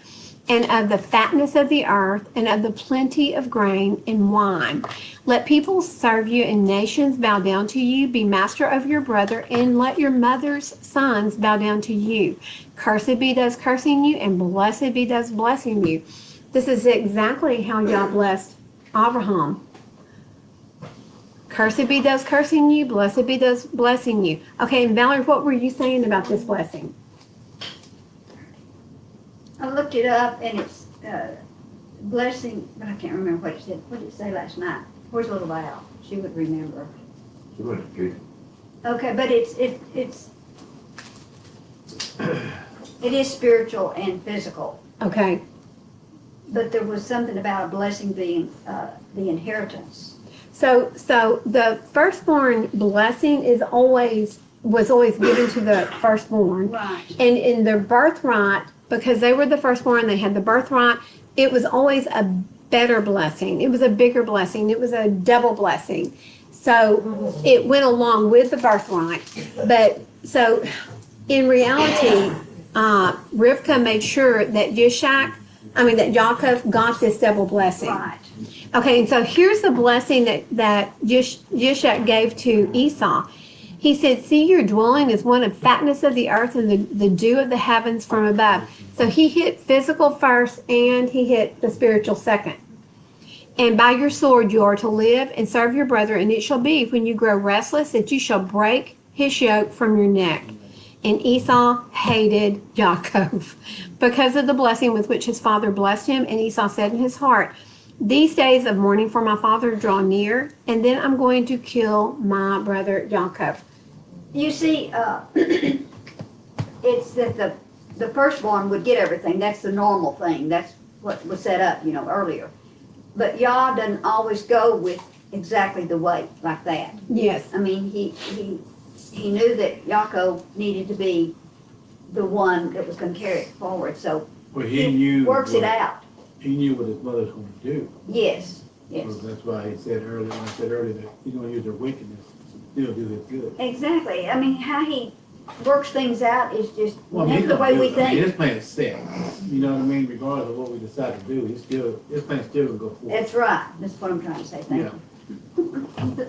and of the fatness of the earth, and of the plenty of grain and wine. Let people serve you, and nations bow down to you. Be master of your brother, and let your mother's sons bow down to you. Cursed be those cursing you, and blessed be those blessing you. This is exactly how Yah blessed Abraham. Cursed be those cursing you, blessed be those blessing you. Okay, and Valerie, what were you saying about this blessing? I looked it up and it's blessing, but I can't remember what it said. What did it say last night? Where's little Val? She would remember. She was good. Okay, but it's it is spiritual and physical. Okay. But there was something about a blessing being the inheritance. So the firstborn blessing was always given to the firstborn. Right. And in their birthright, because they were the firstborn, they had the birthright, it was always a better blessing. It was a bigger blessing. It was a double blessing. So it went along with the birthright. But so in reality, Rivka made sure that Yaakov got this double blessing. Right. Okay, and so here's the blessing that Yishak gave to Esau. He said, See, your dwelling is one of fatness of the earth and the dew of the heavens from above. So he hit physical first and he hit the spiritual second. And by your sword you are to live and serve your brother, and it shall be when you grow restless that you shall break his yoke from your neck. And Esau hated Yaakov because of the blessing with which his father blessed him. And Esau said in his heart, These days of mourning for my father draw near, and then I'm going to kill my brother Yaakov. You see, it's that the firstborn would get everything. That's the normal thing. That's what was set up, earlier. But Yah doesn't always go with exactly the way like that. Yes. I mean, he knew that Yaakov needed to be the one that was going to carry it forward. So Well, he knew. works it out. He knew what his mother's going to do. Yes. Yes. So that's why he said earlier, when I said earlier, that he's going to use their wickedness to still do his good. Exactly. I mean, how he works things out is just Well, that's the way we I mean, think. his plan is set. You know what I mean? Regardless of what we decide to do, his plan still will go forward. That's right. That's what I'm trying to say. Thank Yeah. you.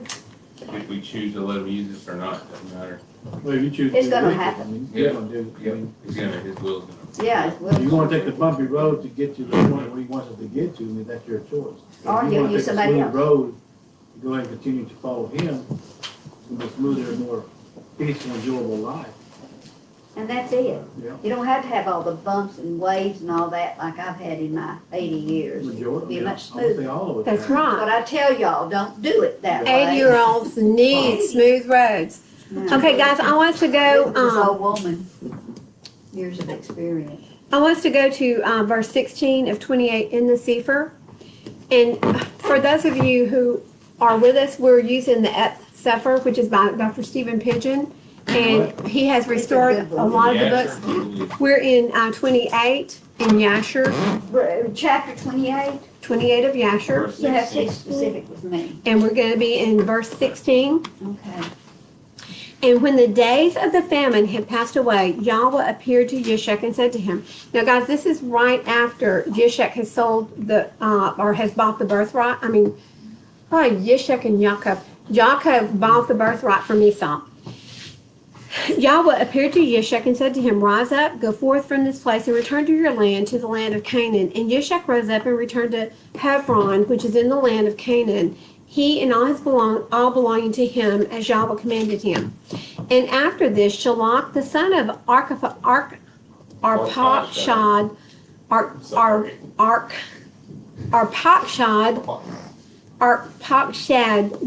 If we choose to let him use this or not, doesn't matter. Well, if you choose to It's do gonna wicked, happen. I mean, you're going to do. I mean, He's gonna, his will's gonna. Yeah. if you want to take the bumpy road to get to the point where he wants us to get to, I mean, that's your choice. Or If he'll you want to use take the somebody smooth else. road, go ahead and continue to follow him, it's going to be smoother and more peaceful, enjoyable life. And that's it. Yeah. You don't have to have all the bumps and waves and all that like I've had in my 80 years. It'll be much I would say smoother. all of it. That's But right. I tell y'all, don't do it that way. 80-year-olds need smooth roads. No. Okay, guys, I want us to go. This old woman, years of experience. I want us to go to verse 16 of 28 in the Sefer. And for those of you who are with us, we're using the Et Sefer, which is by Dr. Stephen Pidgeon. And he has restored a lot of the books. We're in 28 in Yasher, Chapter 28, 28 of Yasher. Verse you have to be 16. specific with me. And we're going to be in verse 16. Okay. And when the days of the famine had passed away, Yahweh appeared to Yishak and said to him, now guys, this is right after Yishak has sold or has bought the birthright. Yishak and Yaakov. Yaakov bought the birthright from Esau. Yahweh appeared to Yishak and said to him, rise up, go forth from this place and return to your land, to the land of Canaan. And Yishak rose up and returned to Hebron, which is in the land of Canaan, he and all his all belonging to him, as Yahweh commanded him. And after this, Shalach, the son of Arpachshad,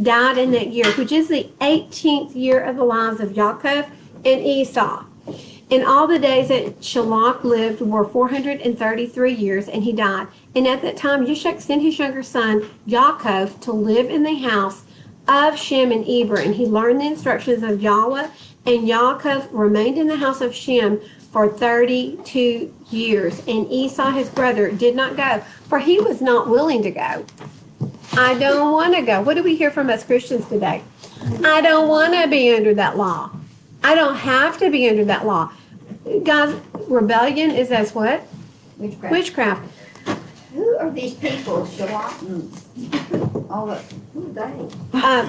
died in that year, which is the 18th year of the lives of Yaakov and Esau. And all the days that Shalach lived were 433 years, and he died. And at that time, Yishak sent his younger son, Yaakov, to live in the house of Shem and Eber, and he learned the instructions of Yahweh, and Yaakov remained in the house of Shem for 32 years. And Esau, his brother, did not go, for he was not willing to go. I don't want to go. What do we hear from us Christians today? I don't want to be under that law. I don't have to be under that law. Guys, rebellion is as what? Witchcraft. Witchcraft. Who are these people, Shalom and all of, who are they?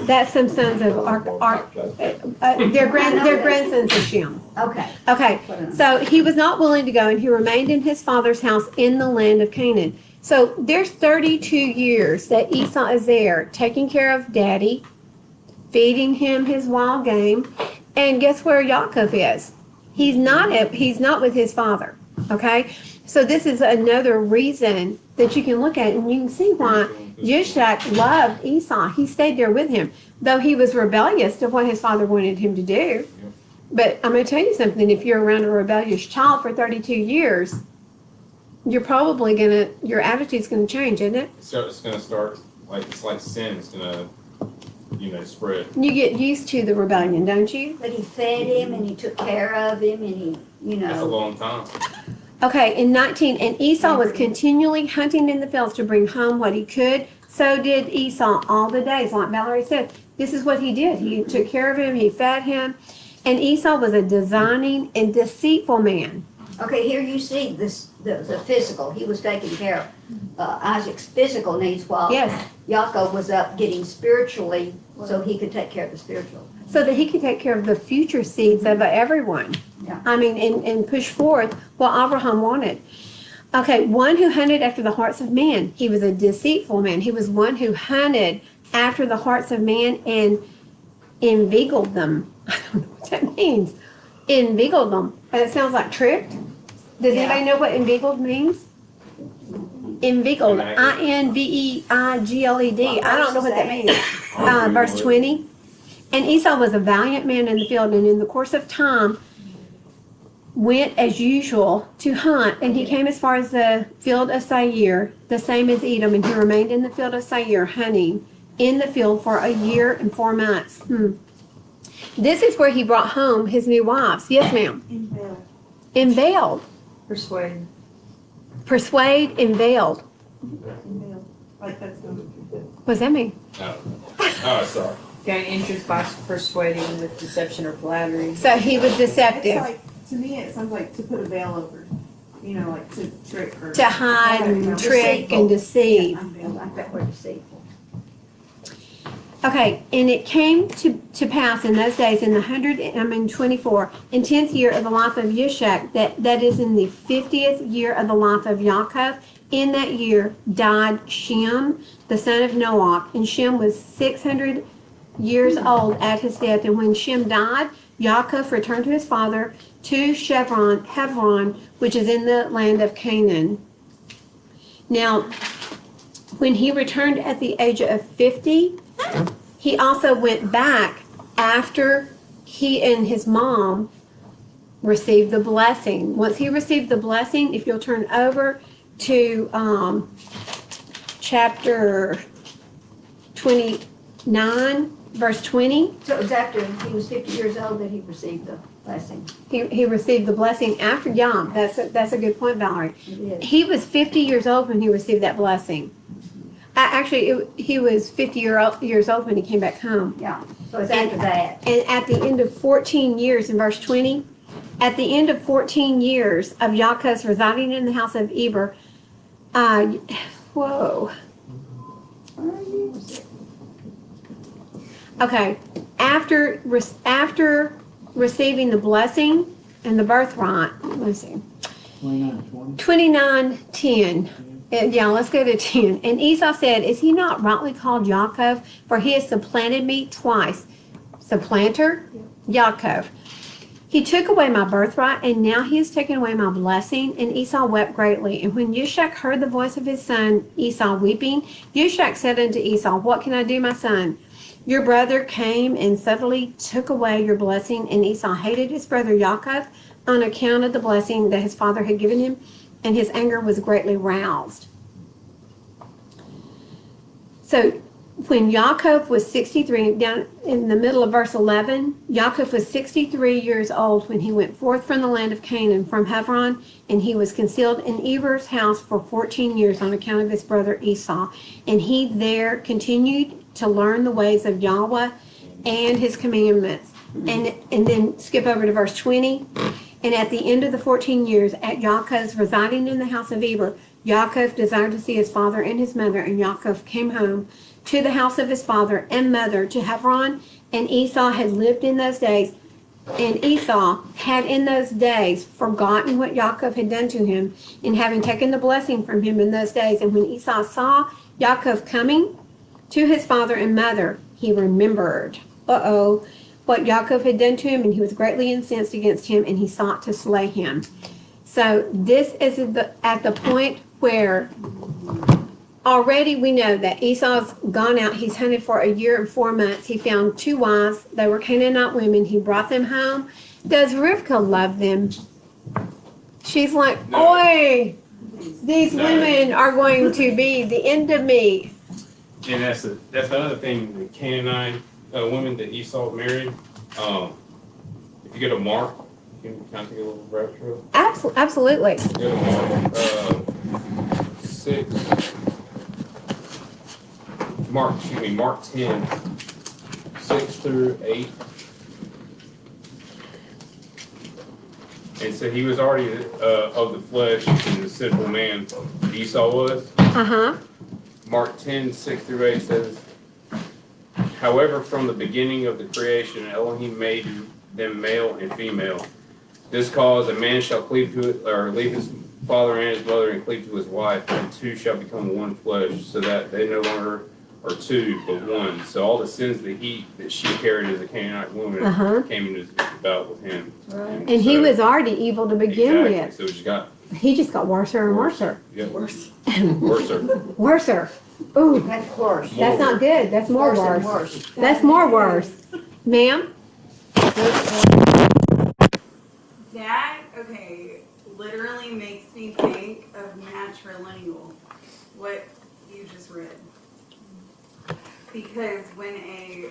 That's some sons of they're grandsons of Shem. Okay. Okay, so he was not willing to go, and he remained in his father's house in the land of Canaan. So there's 32 years that Esau is there, taking care of daddy, feeding him his wild game, and guess where Yaakov is? He's not with his father. Okay, so this is another reason that you can look at, and you can see why Yishak loved Esau. He stayed there with him, though he was rebellious to what his father wanted him to do. But I'm going to tell you something, if you're around a rebellious child for 32 years, you're probably your attitude's going to change, isn't it? So it's going to start, it's like sin. It's going to, spread. You get used to the rebellion, don't you? But he fed him and he took care of him and he, That's a long time. Okay, in 19, and Esau was continually hunting in the fields to bring home what he could. So did Esau all the days, like Valerie said. This is what he did. He took care of him, he fed him. And Esau was a designing and deceitful man. Okay, here you see this, the physical. He was taking care of Isaac's physical needs while Yes. Yaakov was up getting spiritually so he could take care of the spiritual. So that he could take care of the future seeds of everyone. Yeah. I mean, and push forth what Abraham wanted. Okay, one who hunted after the hearts of man. He was a deceitful man. He was one who hunted after the hearts of man and inveigled them. I don't know what that means. Inveigled them. It sounds like tricked. Does anybody know what inveigled means? Inveigled. Inveigled. I don't know what that means. Verse 20. And Esau was a valiant man in the field, and in the course of time went as usual to hunt, and he came as far as the field of Seir, the same as Edom, and he remained in the field of Seir, hunting in the field for a year and 4 months. This is where he brought home his new wives. Yes, ma'am. Unveiled. Persuade. Persuade, unveiled. Like that's not. What does that mean? Oh, sorry. Gain interest by persuading with deception or flattery. So he was It's deceptive. like, to me, it sounds like to put a veil over, like to trick her. To hide and trick and deceive. I like that word deceitful. Okay, and it came to pass in those days in the 24 and 10th year of the life of Yishak, that is in the 50th year of the life of Yaakov. In that year died Shem, the son of Noach, and Shem was 600 years old at his death. And when Shem died, Yaakov returned to his father to Hebron, which is in the land of Canaan. Now, when he returned at the age of 50, he also went back after he and his mom received the blessing. Once he received the blessing, if you'll turn over to chapter 29, verse 20. So it was after he was 50 years old that he received the blessing. He received the blessing after Yom. That's a good point, Valerie. It is. He was 50 years old when he received that blessing. Actually, he was 50 years old when he came back home. Yeah, so it's after that. And at the end of 14 years, in verse 20, at the end of 14 years of Yaakov's residing in the house of Eber, Okay, after receiving the blessing and the birthright, let's see. 29:10. Yeah, let's go to 10. And Esau said, "Is he not rightly called Yaakov? For he has supplanted me twice." Supplanter? Yaakov. He took away my birthright, and now he has taken away my blessing. And Esau wept greatly. And when Yishak heard the voice of his son Esau weeping, Yishak said unto Esau, "What can I do, my son? Your brother came and suddenly took away your blessing." And Esau hated his brother Yaakov on account of the blessing that his father had given him, and his anger was greatly roused. So when Yaakov was 63, down in the middle of verse 11, Yaakov was 63 years old when he went forth from the land of Canaan from Hebron, and he was concealed in Eber's house for 14 years on account of his brother Esau. And he there continued to learn the ways of Yahweh and his commandments. And then skip over to verse 20. And at the end of the 14 years, at Yaakov's residing in the house of Eber, Yaakov desired to see his father and his mother, and Yaakov came home to the house of his father and mother to Hebron. And Esau had lived in those days, and Esau had in those days forgotten what Yaakov had done to him, in having taken the blessing from him in those days. And when Esau saw Yaakov coming to his father and mother, he remembered, what Yaakov had done to him, and he was greatly incensed against him, and he sought to slay him. So this is at the point where already we know that Esau's gone out. He's hunted for a year and 4 months. He found 2 wives. They were Canaanite women. He brought them home. Does Rivka love them? She's like, oi, these women are going to be the end of me. And that's the other thing, the Canaanite women that Esau married. If you go to Mark, you can kind of take a little road trip. Absolutely. Go to Mark 10, 6 through 8. And so he was already of the flesh and the sinful man, Esau was. Uh-huh. Mark 10, 6 through 8 says, however, from the beginning of the creation, Elohim made them male and female. This cause, a man shall cleave to it, or leave his father and his mother and cleave to his wife, and 2 shall become one flesh, so that they no longer are 2, but 1. So all the sins that she carried as a Canaanite woman came into about with him. Right. And he was already evil to begin with. So he just got worse and worse. Yeah, worse. Worser. Ooh, That's worse. that's not good. That's more Worse and worse. worse. That's more worse. Ma'am? That, okay, literally makes me think of matrilineal, what you just read. Because in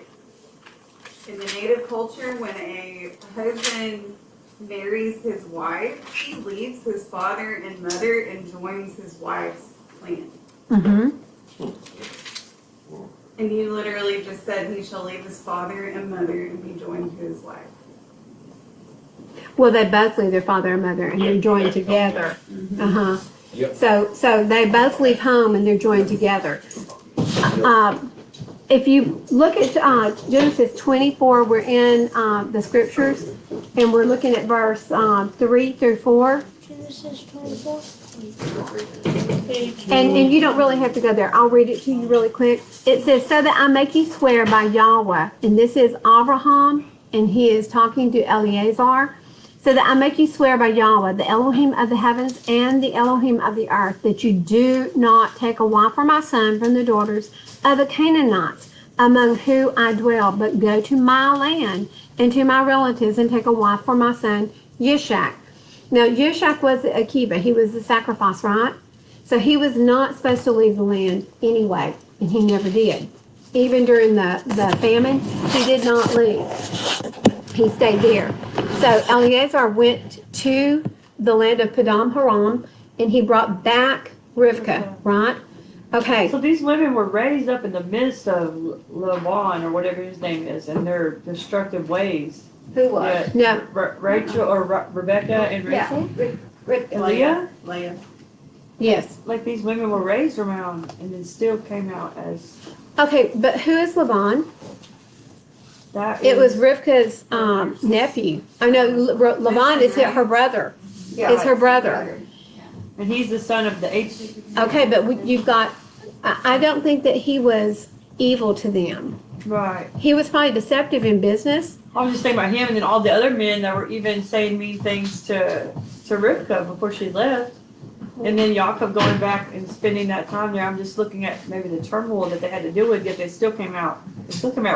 the native culture, when a husband marries his wife, he leaves his father and mother and joins his wife's clan. Mm-hmm. And you literally just said he shall leave his father and mother and be joined to his wife. Well, they both leave their father and mother, and they're joined together. Uh-huh. Yep. So they both leave home, and they're joined together. If you look at Genesis 24, we're in the scriptures, and we're looking at verse 3 through 4. Genesis 24. And you don't really have to go there. I'll read it to you really quick. It says, so that I make you swear by Yahweh. And this is Abraham, and he is talking to Eleazar. So that I make you swear by Yahweh, the Elohim of the heavens and the Elohim of the earth, that you do not take a wife for my son from the daughters of the Canaanites, among whom I dwell, but go to my land and to my relatives and take a wife for my son Yishak. Now, Yishak was the Akiva. He was the sacrifice, right? So he was not supposed to leave the land anyway, and he never did. Even during the famine, he did not leave. He stayed there. So Eleazar went to the land of Padam Haram, and he brought back Rivka, right? Okay. So these women were raised up in the midst of Laban, or whatever his name is, and their destructive ways. Who was? No. Rachel, or Rebecca and Rachel? Yeah. Leah? Leah. Yes. Like these women were raised around and then still came out as Okay, but who is Laban? that. It was Rivka's nephew. I know Laban is her brother. Yeah, It's her brother. And he's the son of the Okay, but you've got, I don't think that he was evil to them. Right. He was probably deceptive in business. I was just thinking about him and then all the other men that were even saying mean things to Rivka before she left. And then Yaakov going back and spending that time there. I'm just looking at maybe the turmoil that they had to deal with, yet they still came out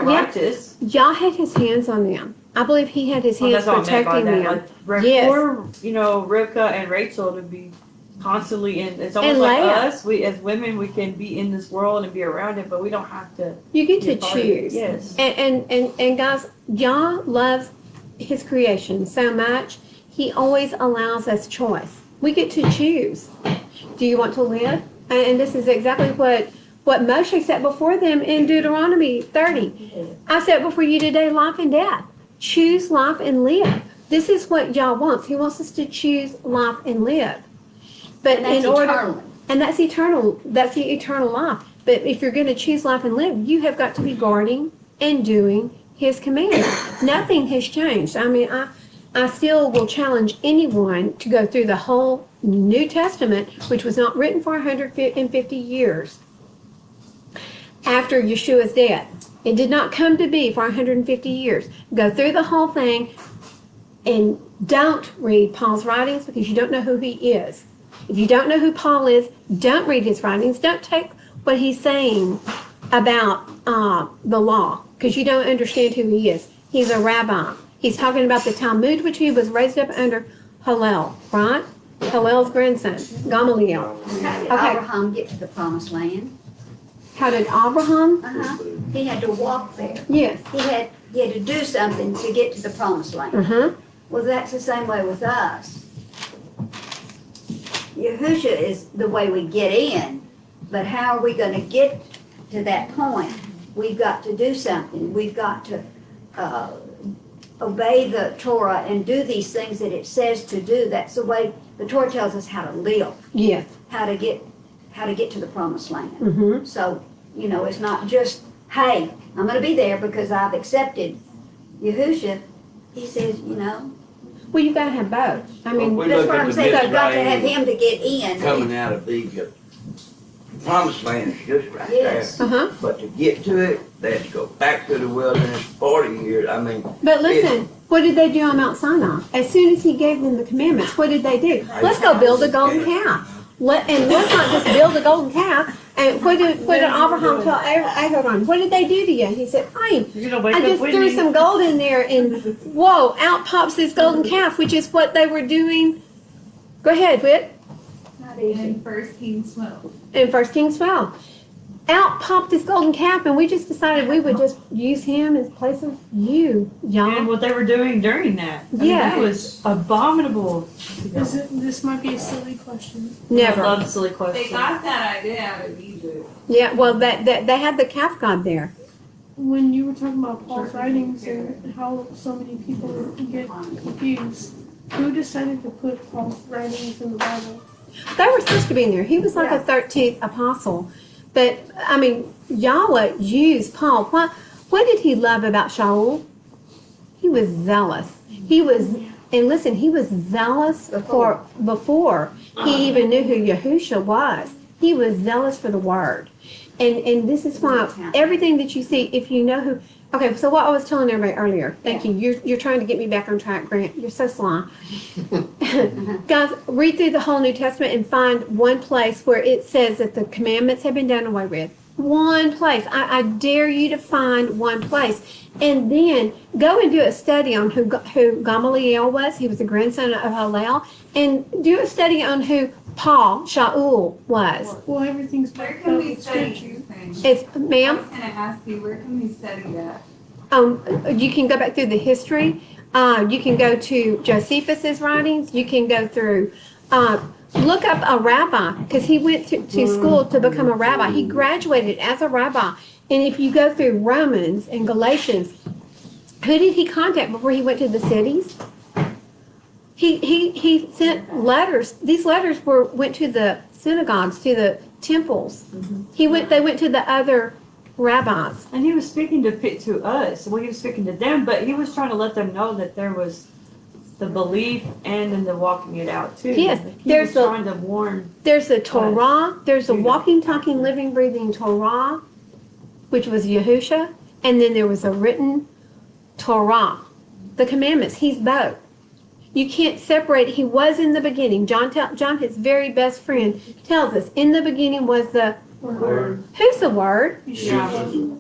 righteous. Yah had his hands on them. I believe he had his hands That's what I meant by protecting that. them. Like, Yes. for, Rivka and Rachel to be constantly in. It's almost And like Leah. us. We as women, we can be in this world and be around it, but we don't have to. You get be a to part of it. choose. Yes. And guys, Yah loves his creation so much, he always allows us choice. We get to choose. Do you want to live? And this is exactly what Moshe said before them in Deuteronomy 30. I said before you today, life and death. Choose life and live. This is what Yah wants. He wants us to choose life and live. But And that's in order, eternally. and that's eternal. That's the eternal life. But if you're going to choose life and live, you have got to be guarding and doing His commands. Nothing has changed. I mean, I still will challenge anyone to go through the whole New Testament, which was not written for 150 years after Yeshua's death. It did not come to be for 150 years. Go through the whole thing and don't read Paul's writings because you don't know who he is. If you don't know who Paul is, don't read his writings. Don't take what he's saying about the law because you don't understand who he is. He's a rabbi. He's talking about the Talmud, which he was raised up under Hillel, right? Hillel's grandson, Gamaliel. How did Okay. Abraham get to the promised land? How did Abraham? Uh-huh. He had to walk there. Yes. He had to do something to get to the promised land. Uh-huh. Well, that's the same way with us. Yahusha is the way we get in, but how are we going to get to that point? We've got to do something. We've got to obey the Torah and do these things that it says to do. That's the way the Torah tells us how to live, Yes. how to get to the promised land. Mm-hmm. So, it's not just, hey, I'm going to be there because I've accepted Yahusha. He says, Well, you've got to have both. I mean, We that's look what at I'm the saying. I've got to have Mitzrayim him to get in. coming out of Egypt. Promised land is just right Yes. there. uh-huh. But to get to it, they had to go back to the wilderness 40 years. I mean, But listen, what did they do on Mount Sinai? As soon as he gave them the commandments, what did they do? Let's go build a golden calf. And let's not just build a golden calf. And what did Abraham tell Abraham? What did they do to you? He said, hey, You're gonna wake I up just with threw me. some gold in there and whoa, out pops this golden calf, which is what they were doing. Go ahead, Whit. Not easy. In 1 Kings 12. In 1 Kings 12. Out popped this golden calf and we just decided we would just use him in place of you, And y'all. what they were doing during that. I mean, Yeah. that was abominable. This might be a silly question. I Never. love silly They questions. got that idea out of Egypt. Yeah, well, that they had the calf god there. When you were talking about Paul's writings and how so many people get confused, who decided to put Paul's writings in the Bible? They were supposed to be in there. He was like a 13th apostle. But, I mean, Yahweh used Paul. What did he love about Shaul? He was zealous. He was, and listen, he was zealous before he even knew who Yahusha was. He was zealous for the word. And this is why everything that you see, if you know who, okay, so what I was telling everybody earlier, thank you, you're trying to get me back on track, Grant, you're so sly. Guys, read through the whole New Testament and find one place where it says that the commandments have been done away with. One place. I dare you to find one place. And then go and do a study on who Gamaliel was. He was the grandson of Hillel. And do a study on who Paul, Shaul, was. Well, everything's Where backed can up we with study scripture. these things? It's, I ma'am, was gonna ask you, where can we study that? you can go back through the history. You can go to Josephus's writings. You can go through, look up a rabbi because he went to school to become a rabbi. He graduated as a rabbi. And if you go through Romans and Galatians, who did he contact before he went to the cities? He sent letters. These letters went to the synagogues, to the temples. They went to the other rabbis. And he was speaking to us. Well, he was speaking to them, but he was trying to let them know that there was the belief and then the walking it out too. Yes, He there's was the- trying to warn. There's the Torah. There's the Do that. walking, talking, living, breathing Torah, which was Yahusha. And then there was a written Torah, the commandments. He's both. You can't separate. He was in the beginning. John, his very best friend, tells us, in the beginning was the Word. Who's the Word? Yeah.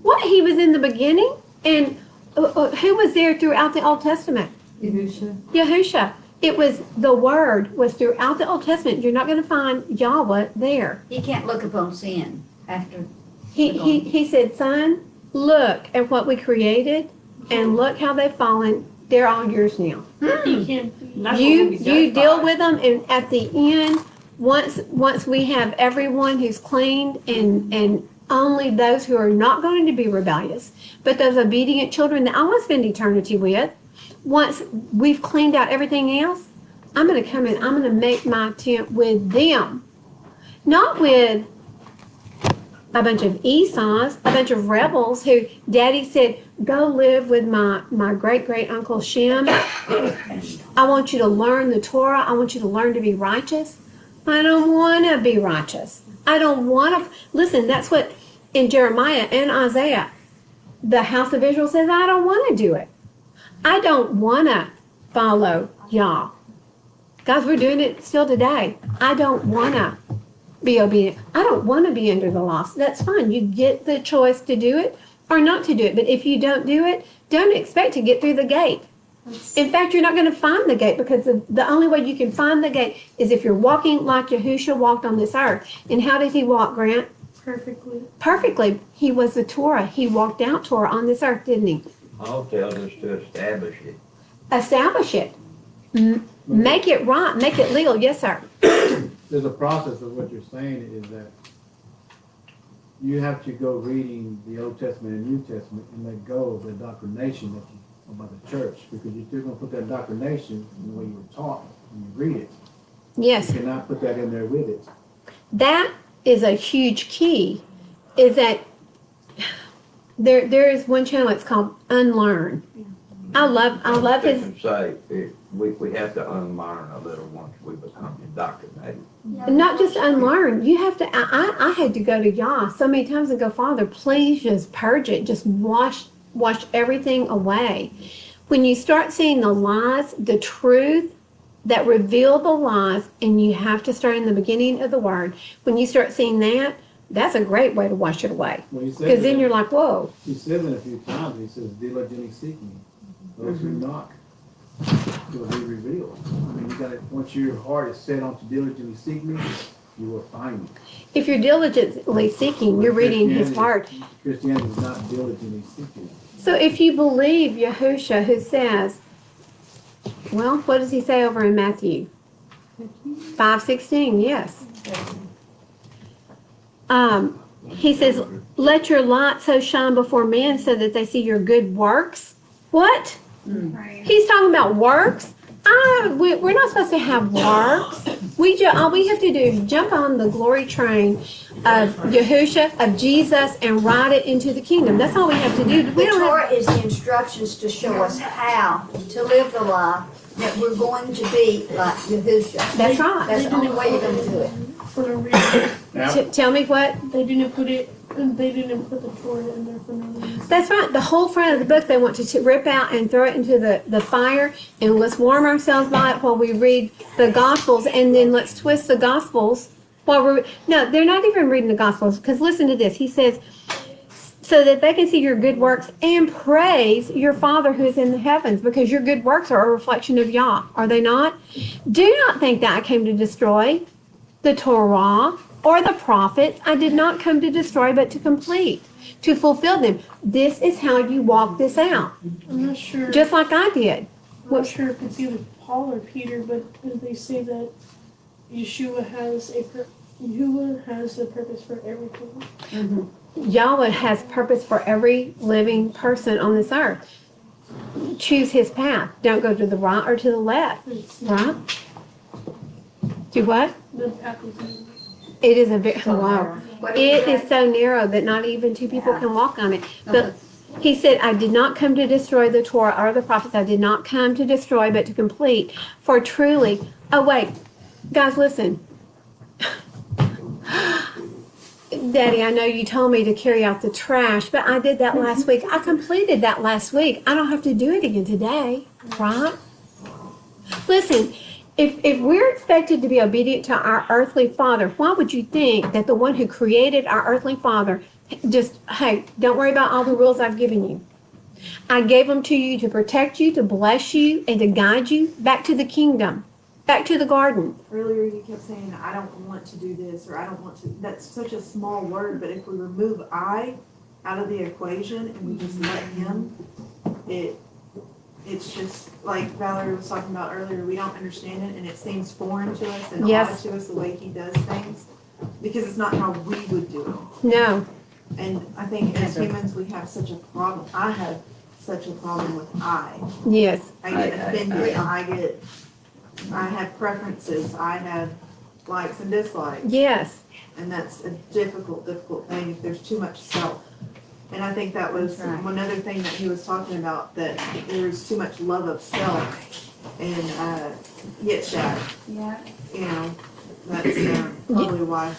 What? He was in the beginning? And who was there throughout the Old Testament? Yahusha. Yahusha. It was, the word was throughout the Old Testament. You're not gonna find Yahweh there. He can't look upon sin after. He said, son, look at what we created and look how they've fallen. They're all yours now. He can't be. That's what You, we'll be you judged deal by. with them, and at the end, once we have everyone who's cleaned and only those who are not going to be rebellious, but those obedient children that I want to spend eternity with, once we've cleaned out everything else, I'm going to come in, I'm going to make my tent with them. Not with a bunch of Esau's, a bunch of rebels who daddy said, go live with my great uncle Shem. I want you to learn the Torah. I want you to learn to be righteous. I don't want to be righteous. I don't want to. Listen, that's what in Jeremiah and Isaiah, the house of Israel says, I don't want to do it. I don't want to follow Yah. Guys, we're doing it still today. I don't want to be obedient. I don't want to be under the law. So that's fine. You get the choice to do it or not to do it. But if you don't do it, don't expect to get through the gate. In fact, you're not going to find the gate, because the only way you can find the gate is if you're walking like Yahushua walked on this earth. And how did he walk, Grant? Perfectly. Perfectly. He was the Torah. He walked out Torah on this earth, didn't he? All tells us to establish it. Establish it. Make it right. Make it legal. Yes, sir. There's a process of what you're saying is that you have to go reading the Old Testament and New Testament and let go of the indoctrination that you about the church, because you're still going to put that indoctrination in the way you were taught when you read it. Yes. You cannot put that in there with it. That is a huge key, is that there is one channel, it's called Unlearn. I love his, Different say, we have to unlearn a little once we become indoctrinated. not just unlearn, you have to, I had to go to Yah so many times and go, Father, please just purge it, just wash everything away. When you start seeing the lies, the truth that reveal the lies, and you have to start in the beginning of the word, when you start seeing that, that's a great way to wash it away. Well, he says Because then it- you're like, whoa. He says it a few times. He says, diligently seek me. Those who knock will be revealed. I mean, you gotta, once your heart is set on to diligently seek me, you will find me. If you're diligently seeking, you're reading his word. Christianity is not diligently seeking. So if you believe Yahusha, who says, well, what does he say over in Matthew 5:16? Yes. He says, let your light so shine before men so that they see your good works. What? Right. He's talking about works? We're not supposed to have works. All we have to do is jump on the glory train of Yahusha, of Jesus, and ride it into the kingdom. That's all we have to do. We The don't have, Torah is the instructions to show us how to live the life that we're going to be like Yahushua. that's right. That's the only way you're going to do it. For no reason. Tell me what? They didn't put the Torah in there for no reason. That's right. The whole front of the book they want to rip out and throw it into the fire, and let's warm ourselves by it while we read the Gospels, and then let's twist the Gospels while no, they're not even reading the Gospels, because listen to this. He says, so that they can see your good works and praise your Father who is in the heavens, because your good works are a reflection of Yah, are they not? Do not think that I came to destroy the Torah or the prophets. I did not come to destroy, but to complete, to fulfill them. This is how you walk this out, I'm not sure. just like I did. I'm not sure if it's either Paul or Peter, but they say that Yeshua has a purpose for everything. Yahweh has purpose for every living person on this earth. Choose his path. Don't go to the right or to the left. Right? Do what? The path is easy. It is a very, wow. What did It he is say? so narrow that not even two people can walk on it. But he said, I did not come to destroy the Torah or the prophets. I did not come to destroy, but to complete. For truly, oh wait, guys, listen. Daddy, I know you told me to carry out the trash, but I did that last week. I completed that last week. I don't have to do it again today, right? Listen, if we're expected to be obedient to our earthly father, why would you think that the one who created our earthly father just, hey, don't worry about all the rules I've given you. I gave them to you to protect you, to bless you, and to guide you back to the kingdom, back to the garden. Earlier you kept saying, I don't want to do this, or I don't want to, that's such a small word, but if we remove I out of the equation and we just let him, it's just, like Valerie was talking about earlier, we don't understand it, and it seems foreign to us and odd Yes. to us the way he does things, because it's not how we would do it. No. And I think as humans, we have such a problem, I have such a problem with I. Yes. I get offended, I have preferences, I have likes and dislikes. Yes. And that's a difficult thing if there's too much self. And I think that was That's right. one other thing that he was talking about, that there's too much love of self and that, Yeah. you know, that's probably why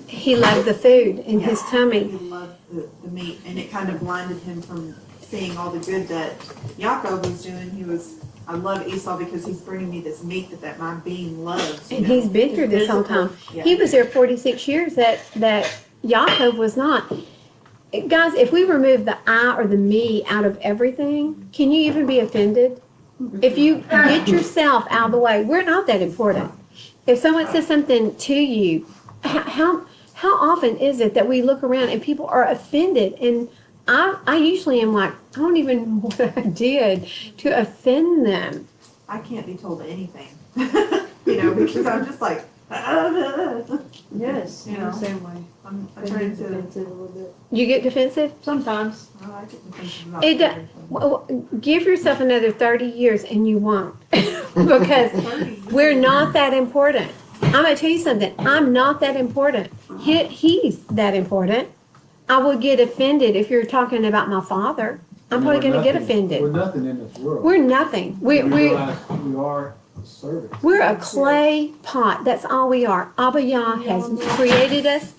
He loved the food in his he tummy. loved the meat, and it kind of blinded him from seeing all the good that Yaakov was doing. I love Esau because he's bringing me this meat that my being loves. you And know. he's been through this whole time. Yeah. He was there 46 years that Yaakov was not. Guys, if we remove the I or the me out of everything, can you even be offended? If you get yourself out of the way, we're not that important. If someone says something to you, how often is it that we look around and people are offended? And I usually am like, I don't even know what I did to offend them. I can't be told anything, because I'm just like, Yes, You know. the same way. I'm I trying get to. defensive a little bit. You get defensive? Sometimes. Oh, I get defensive about It, everything. give yourself another 30 years and you won't. Because 30 we're not that important. I'm going to tell you something. I'm not that important. He's that important. I would get offended if you're talking about my father. I'm probably going to get We're offended. nothing in this world. We're nothing. We realize we are servants. We're a clay pot. That's all we are. Abba Yah has created us,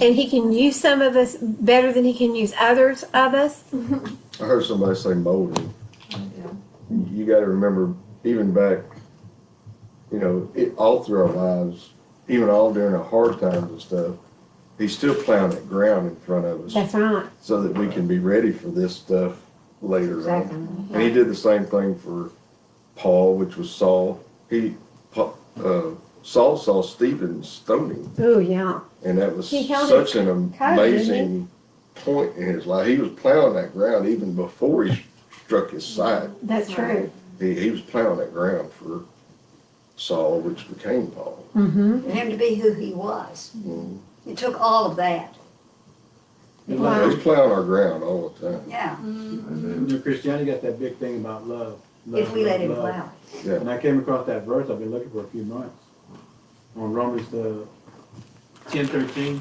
and he can use some of us better than he can use others of us. I heard somebody say molding. You gotta remember, even back, all through our lives, even all during the hard times and stuff, he's still plowing that ground in front of us That's right. so that we can be ready for this stuff later Exactly. on. And he did the same thing for Paul, which was Saul. Saul saw Stephen stoning, Oh, yeah. and that was He held such his an coat, didn't amazing point in his life. He was plowing that ground even before he struck his side. That's true. He was plowing that ground for Saul, which became Paul. Mm-hmm. For him to be who he was. Mhm. It took all of that. Wow. He's plowing our ground all the time. Yeah. Christianity got that big thing about love. If we let him love. plow. Yeah. And I came across that verse, I've been looking for a few months. On Romans 10:13.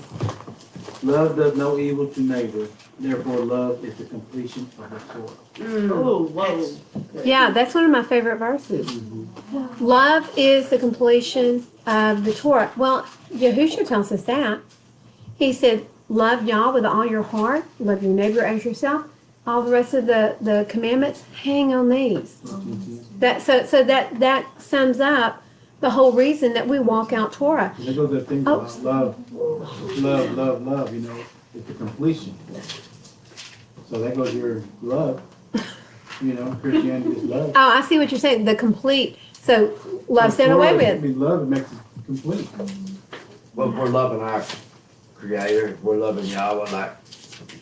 Love does no evil to neighbor, therefore love is the completion of the Torah. Oh, whoa. Yeah, that's one of my favorite verses. Love is the completion of the Torah. Well, Yahushua tells us that. He said, love Yah with all your heart, love your neighbor as yourself. All the rest of the commandments hang on these. That sums up the whole reason that we walk out Torah. And there goes that thing about love, it's the completion. So that goes your love, Christianity is love. Oh, I see what you're saying. The complete. So love's done away with. Love makes it complete. Well, if we're loving our Creator, if we're loving Yahweh, like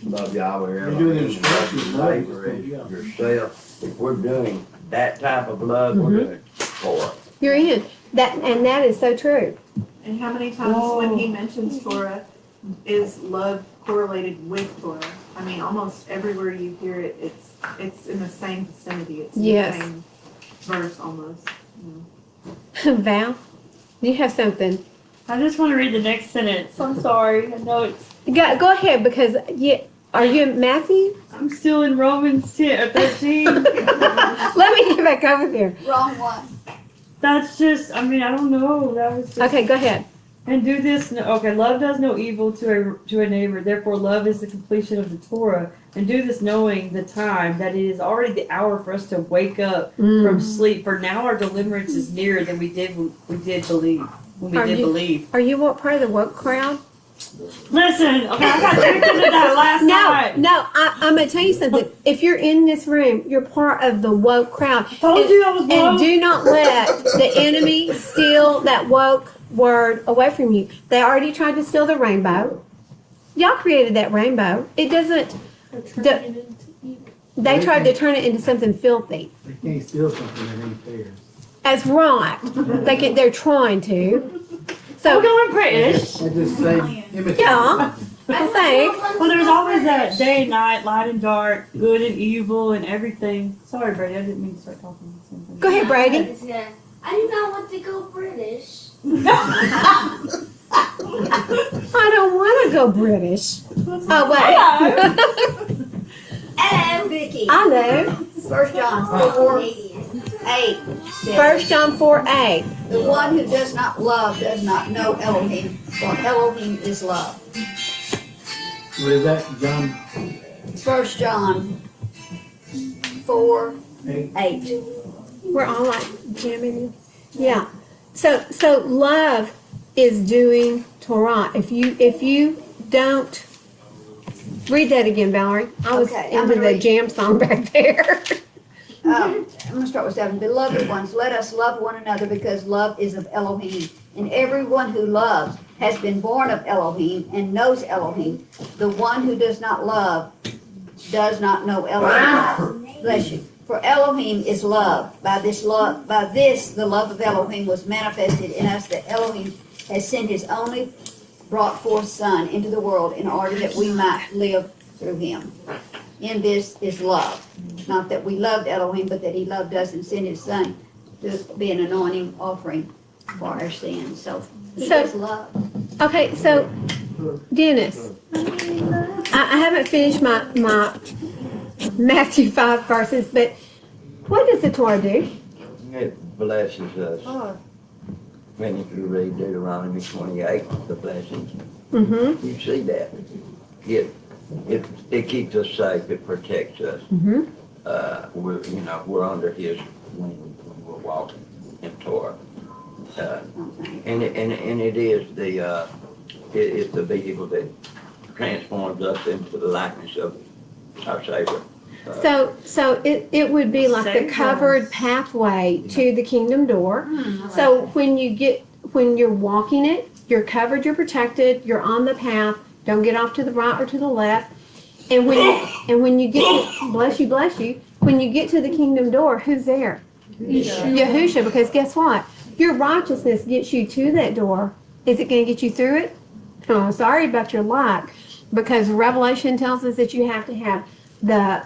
love Yahweh, You're doing the love instructions, your love neighbor as yeah. yourself. If we're doing that type of love, we're doing Torah. You're in. That is so true. And how many times when he mentions Torah is love correlated with Torah? I mean, almost everywhere you hear it, it's in the same vicinity. It's in Yes. the same verse almost. Val, you have something. I just want to read the next sentence. I'm sorry. I know it's. Go ahead because are you in Matthew? I'm still in Romans 13. Let me get back over there. Wrong one. That's just. I mean, I don't know. That was. Just, Okay, go ahead. And do this. Okay, love does no evil to a neighbor. Therefore, love is the completion of the Torah. And do this knowing the time that it is already the hour for us to wake up from sleep. For now, our deliverance is nearer than we did believe. When we Are did you- believe. Are you what part of the woke crowd? Listen, okay, I got tricked into that last night. No, I'm gonna tell you something. If you're in this room, you're part of the woke crowd. Told you I was And woke. do not let the enemy steal that woke word away from you. They already tried to steal the rainbow. Y'all created that rainbow. It doesn't, They're turning it into evil. they tried to turn it into something filthy. They can't steal something that ain't theirs. That's right. They're trying to. We're So, going British. They just say, imitate. yeah, I think. Well, there's always that day and night, light and dark, good and evil, and everything. Sorry, Brady, I didn't mean to start talking at the same time. Go ahead, Brady. I do not want to go British. I don't want to go British. Oh, wait. Hello, Vicky. I know. 1 John 4:8 says, 1 John 4:8. the one who does not love does not know Elohim, for Elohim is love. What is that, John? 1 John 4:8. Hey, We're all like jamming in. Yeah. So love is doing Torah. If you don't read that again, Valerie. I was Okay, I'm into gonna the read- jam song back there. I'm going to start with 7. Beloved ones, let us love one another because love is of Elohim. And everyone who loves has been born of Elohim and knows Elohim. The one who does not love does not know Elohim. Bless you. For Elohim is love. By this, the love of Elohim was manifested in us, that Elohim has sent his only brought forth Son into the world in order that we might live through him. In this is love. Not that we loved Elohim, but that he loved us and sent his Son to be an anointing offering for our sins. So he So- is love. Okay, so Dennis, I haven't finished my Matthew 5 verses, but what does the Torah do? It blesses us. When you read Deuteronomy 28, the blessings, Mm-hmm. you see that. It keeps us safe, it protects us. Mm-hmm. We're under his wing when we're walking in Torah. And it is it's the vehicle that transforms us into the likeness of our Savior. So it would be like the Save covered us. pathway to the kingdom door. So when you're walking it, you're covered, you're protected, you're on the path. Don't get off to the right or to the left. And when you get to, bless you, when you get to the kingdom door, who's there? Yahusha, because guess what? Your righteousness gets you to that door. Is it going to get you through it? Oh, sorry about your lack, because Revelation tells us that you have to have the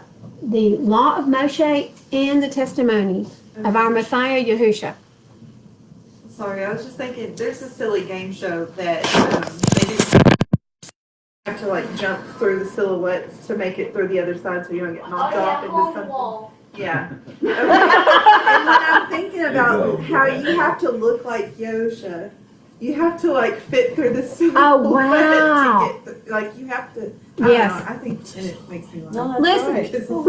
law of Moshe and the testimony of our Messiah Yahusha. Sorry, I was just thinking, there's a silly game show that they do have to like jump through the silhouettes to make it through the other side so you don't get knocked off into something. wall. Yeah. Okay. And when I'm thinking about how you have to look like Yosha, you have to like fit through the silhouette Oh, wow. to get, like you have to, I don't Yes. know, I think, and it makes me laugh. No, Listen,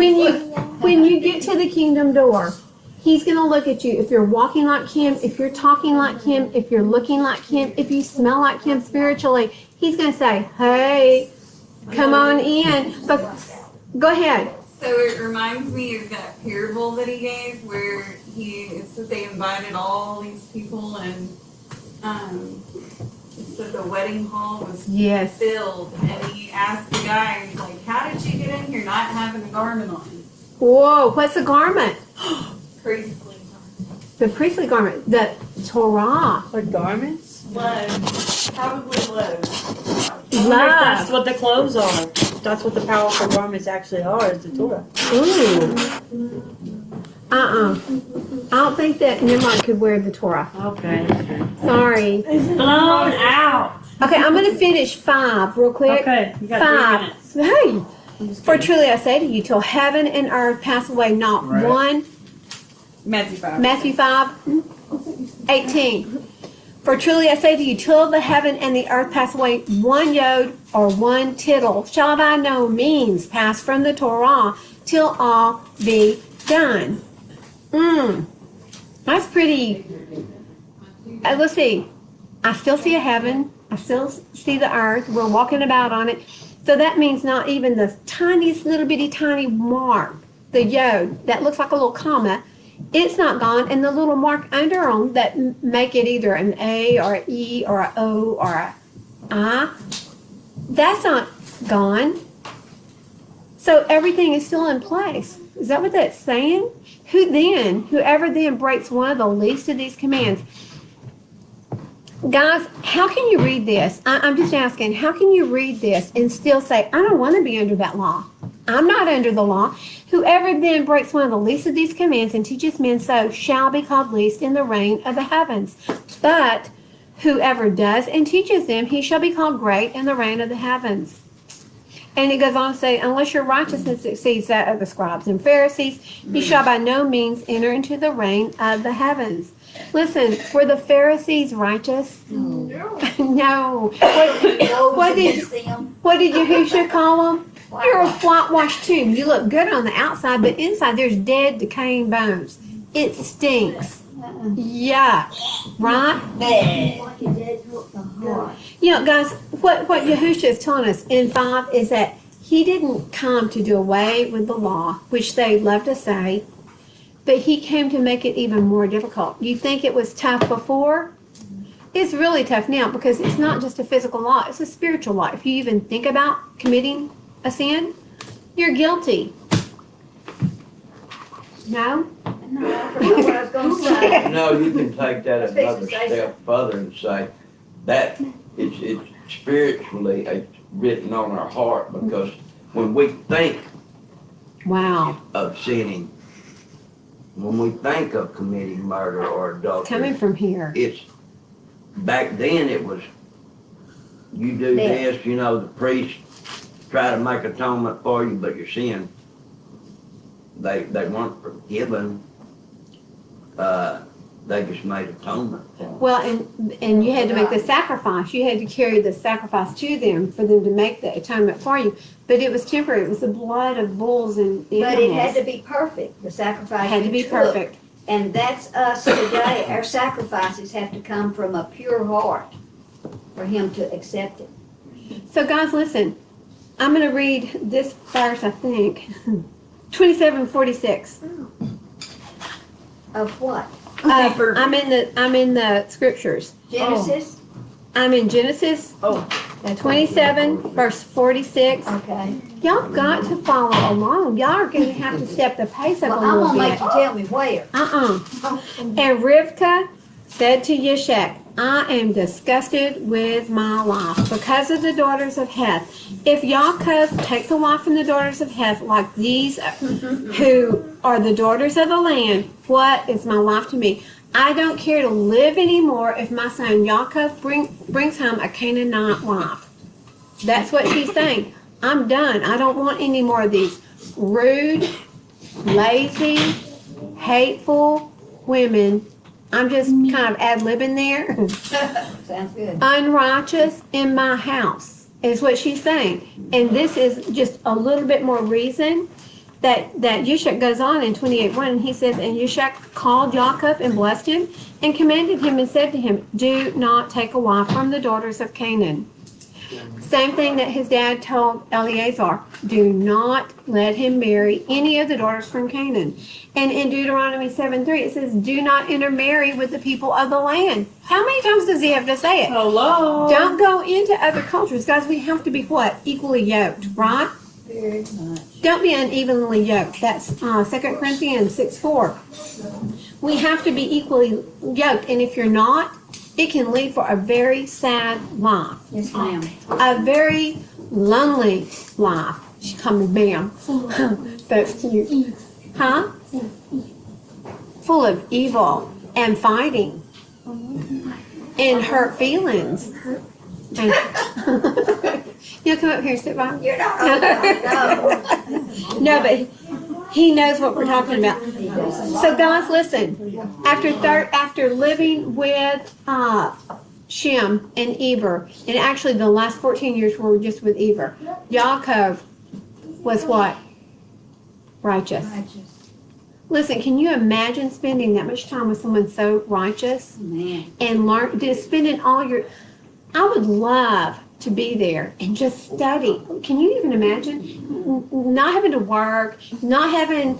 when you get to the kingdom door, he's going to look at you. If you're walking like him, if you're talking like him, if you're looking like him, if you smell like him spiritually, he's going to say, hey, come on in. But go ahead. So it reminds me of that parable that he gave where it said they invited all these people and it said the wedding hall was Yes. filled and he asked the guy, he's like, how did you get in here not having a garment on? Whoa, what's the garment? Priestly garment. The priestly garment, the Torah. Or garments? Love. Probably love. That's Love. what the clothes are. That's what the powerful garments actually are, is the Torah. Ooh. I don't think that Nimrod could wear the Torah. Okay. Sorry. Blown out. Okay, I'm going to finish 5 real quick. Okay, you got 5. 3 minutes. Hey. For truly I say to you, till heaven and earth pass away, not Right. one. Matthew 5. Matthew 5:18. For truly I say to you, till the heaven and the earth pass away, one yod or one tittle shall by no means pass from the Torah till all be done. That's pretty. Let's see. I still see a heaven I still see the earth. We're walking about on it. So that means not even the tiniest little bitty tiny mark, the yod, that looks like a little comma, it's not gone. And the little mark under them that make it either an A or an E or an O or a I, that's not gone. So everything is still in place. Is that what that's saying? Whoever then breaks one of the least of these commands. Guys, how can you read this? I'm just asking, how can you read this and still say, I don't want to be under that law? I'm not under the law. Whoever then breaks one of the least of these commands and teaches men so shall be called least in the reign of the heavens. But whoever does and teaches them, he shall be called great in the reign of the heavens. And it goes on to say, unless your righteousness exceeds that of the scribes and Pharisees, you shall by no means enter into the reign of the heavens. Listen, were the Pharisees righteous? No. No. What did Yahushua call them? You're a whitewashed tomb. You look good on the outside, but inside there's dead, decaying bones. It stinks. Yeah. Right? Like it did hook the heart. You know, guys, what Yahushua is telling us in 5 is that he didn't come to do away with the law, which they love to say, but he came to make it even more difficult. You think it was tough before? It's really tough now because it's not just a physical law, it's a spiritual law. If you even think about committing a sin, you're guilty. No? No, I forgot what I was gonna say. No, you can take that I was fixing another to say step further and say that it's spiritually written on our heart, because when we think Wow. of sinning, when we think of committing murder or adultery, Coming from here. it's, back then it was, you do this, you know, the priest try to make atonement for you, but your sin, they weren't forgiven. They just made atonement for them. Well, and you had to make the sacrifice. You had to carry the sacrifice to them for them to make the atonement for you. But it was temporary. It was the blood of bulls and animals. But it had to be perfect, the sacrifice Had to you be took. perfect. And that's us today. Our sacrifices have to come from a pure heart for him to accept it. So guys, listen. I'm going to read this verse, I think. 27:46. Of what? I'm in the scriptures. Genesis? I'm in Genesis 27, verse 46. Okay. Y'all got to follow along. Y'all are going to have to step the pace up Well, a I'm little gonna bit. make you tell me where. And Rivkah said to Yishak, I am disgusted with my life because of the daughters of Heth. If Yaakov takes a wife from the daughters of Heth, like these who are the daughters of the land, what is my life to me? I don't care to live anymore if my son Yaakov brings home a Canaanite wife. That's what she's saying. I'm done. I don't want any more of these rude, lazy, hateful women. I'm just kind of ad-libbing there. Sounds good. Unrighteous in my house is what she's saying. And this is just a little bit more reason that Yishak goes on in 28:1, and he says, and Yishak called Yaakov and blessed him and commanded him and said to him, do not take a wife from the daughters of Canaan. Same thing that his dad told Eleazar, do not let him marry any of the daughters from Canaan. And in Deuteronomy 7:3 it says, do not intermarry with the people of the land. How many times does he have to say it? Hello. Don't go into other cultures. Guys, we have to be what? Equally yoked, right? Very much. Don't be unevenly yoked. That's 2 Corinthians 6:4. We have to be equally yoked, and if you're not, it can lead for a very sad life. Yes, ma'am. A very lonely life. She called me Bam. That's cute. Huh? Full of evil and fighting and hurt feelings. And you'll come up here and sit by me? You're not no. No, but he knows what we're talking about. So guys, listen. After living with Shem and Eber, and actually the last 14 years were just with Eber, Yaakov was what? Righteous. Listen, can you imagine spending that much time with someone so righteous Man. and just spending all your I would love to be there and just study. Can you even imagine? Not having to work, not having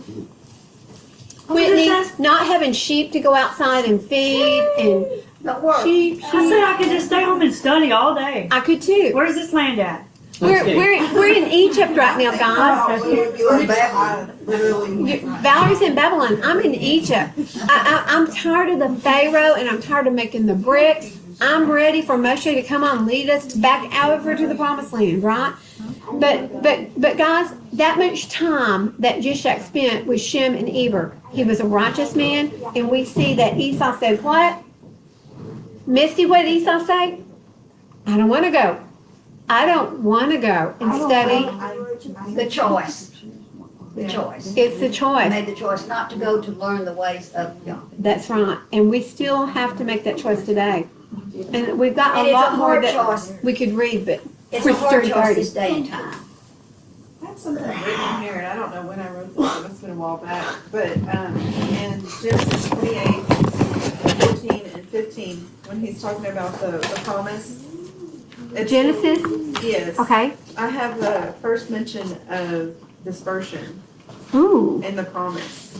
Whitney, not having sheep to go outside and feed and Don't worry. sheep. I said I could just stay home and study all day. I could too. Where's this land at? We're in Egypt right now, guys. Literally. Valerie in Babylon. I'm in Egypt. I'm tired of the Pharaoh and I'm tired of making the bricks. I'm ready for Moshe to come on and lead us back over to the promised land, right? But guys, that much time that Jishak spent with Shem and Eber, he was a righteous man, and we see that Esau said, what? Misty, what did Esau say? I don't want to go. I don't want to go and study. The choice. The choice. It's the I choice. made the choice not to go to learn the ways of God. That's right. And we still have to make that choice today. And we've got And a it's a lot more hard that choice. we could read, but It's we're a hard choice 30. this day and time. I have something written here, and I don't know when I wrote this, it must have been a while back, but, in Genesis 28, 14 and 15, when he's talking about the promise. it's- Genesis? Yes. Okay. I have the first mention of dispersion Ooh. in the promise.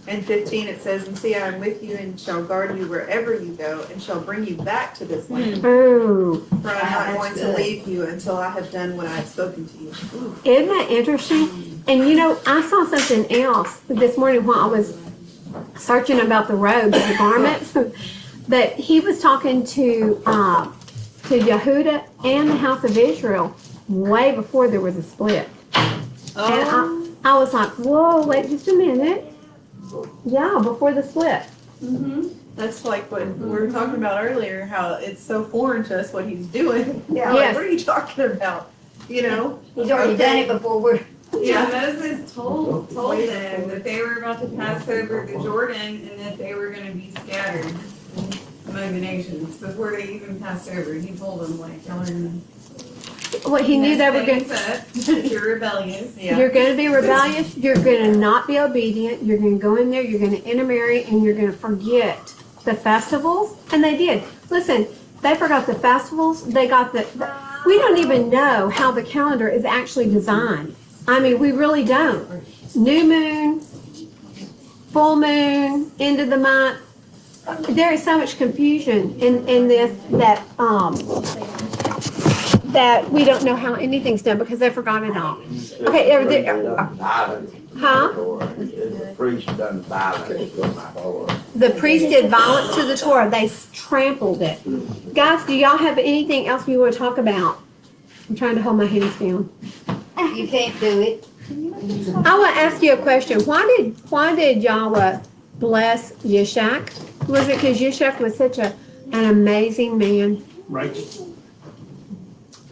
In 15, it says, and see, I am with you and shall guard you wherever you go and shall bring you back to this land. Ooh. For I'm not Wow, going that's to good. leave you until I have done what I have spoken to you. Isn't that interesting? And you know, I saw something else this morning while I was searching about the robes, the garments. But he was talking to Yehuda and the house of Israel way before there was a split. And I was like, whoa, wait just a minute. Yeah, before the split. That's like what we were talking about earlier, how it's so foreign to us what he's doing. Yeah. Like, Yes. what are you talking about? You know? He's already done it before we're. Yeah, Moses told them that they were about to pass over the Jordan and that they were gonna be scattered among the nations before they even passed over. He told them, like, y'all are. What he knew they were going. You're rebellious. Yeah. You're going to be rebellious. You're going to not be obedient. You're going to go in there. You're going to intermarry, and you're going to forget the festivals. And they did. Listen, they forgot the festivals. They got the. We don't even know how the calendar is actually designed. I mean, we really don't. New moon, full moon, end of the month. There is so much confusion in this that we don't know how anything's done because they forgot it all. Okay, huh? The priest done violence to my Torah. The priest did violence to the Torah. They trampled it. Guys, do y'all have anything else you want to talk about? I'm trying to hold my hands down. You can't do it. I want to ask you a question. Why did Yahweh bless Yishak? Was it because Yishak was such an amazing man? Right.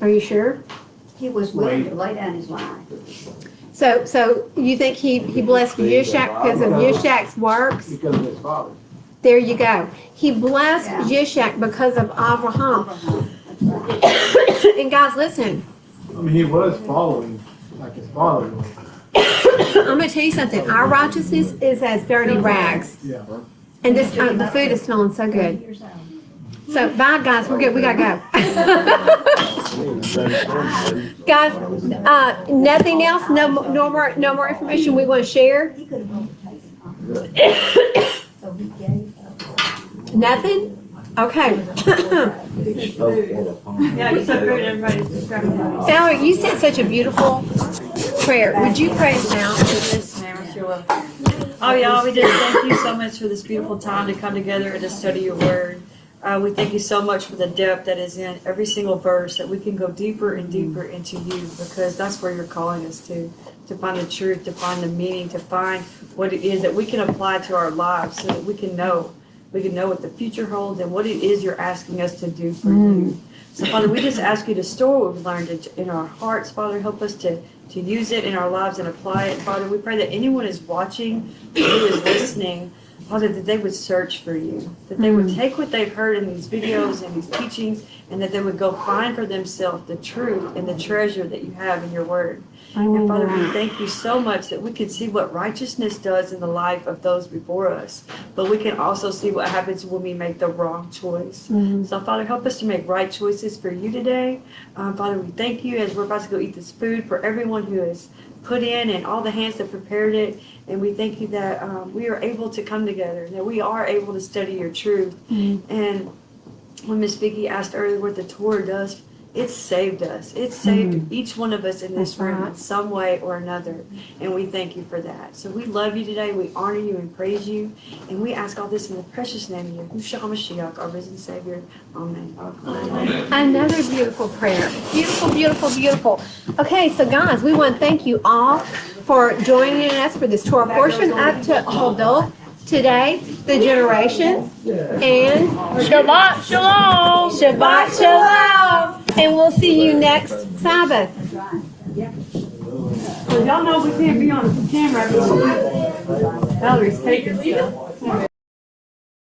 Are you sure? He was willing to lay down his life. So you think he blessed Yishak because of Yishak's works? Because of his father. There you go. He blessed Yeah. Yishak because of Abraham. And guys, listen. I mean, he was following like his father was. I'm going to tell you something. Our righteousness is as dirty rags. Yeah. And this the food is smelling so good. So bye, guys. We're good. We gotta go. Guys, nothing else. No more information we want to share. Nothing. Okay. Yeah, you said good. Everybody's describing it. Valerie, you said such a beautiful prayer. Would you pray us out? Yes, ma'am, if you will. Oh, y'all, we just thank you so much for this beautiful time to come together and to study your word. We thank you so much for the depth that is in every single verse, that we can go deeper and deeper into you, because that's where you're calling us to find the truth, to find the meaning, to find what it is that we can apply to our lives so that we can know what the future holds and what it is you're asking us to do for you. So, Father, we just ask you to store what we've learned in our hearts. Father, help us to use it in our lives and apply it. Father, we pray that anyone is watching, who is listening, Father, that they would search for you, that they would take what they've heard in these videos and these teachings, and that they would go find for themselves the truth and the treasure that you have in your word. And Father, we thank you so much that we can see what righteousness does in the life of those before us, but we can also see what happens when we make the wrong choice. So Father, help us to make right choices for you today. Father, we thank you as we're about to go eat this food for everyone who has put in and all the hands that prepared it. And we thank you that we are able to come together, that we are able to study your truth. And when Miss Vicky asked earlier what the Torah does, it's saved us. It's saved each one of us in this room in some way or another. And we thank you for that. So we love you today. We honor you and praise you. And we ask all this in the precious name of Yahushua HaMashiach, our risen Savior. Amen. Another beautiful prayer. Beautiful, beautiful, beautiful. Okay, so guys, we want to thank you all for joining us for this Torah portion up to TOLDOT today, the generations, and Shabbat Shalom! Shabbat Shalom. And we'll see you next Sabbath. Well, y'all know we can't be on camera. Valerie's taking stuff.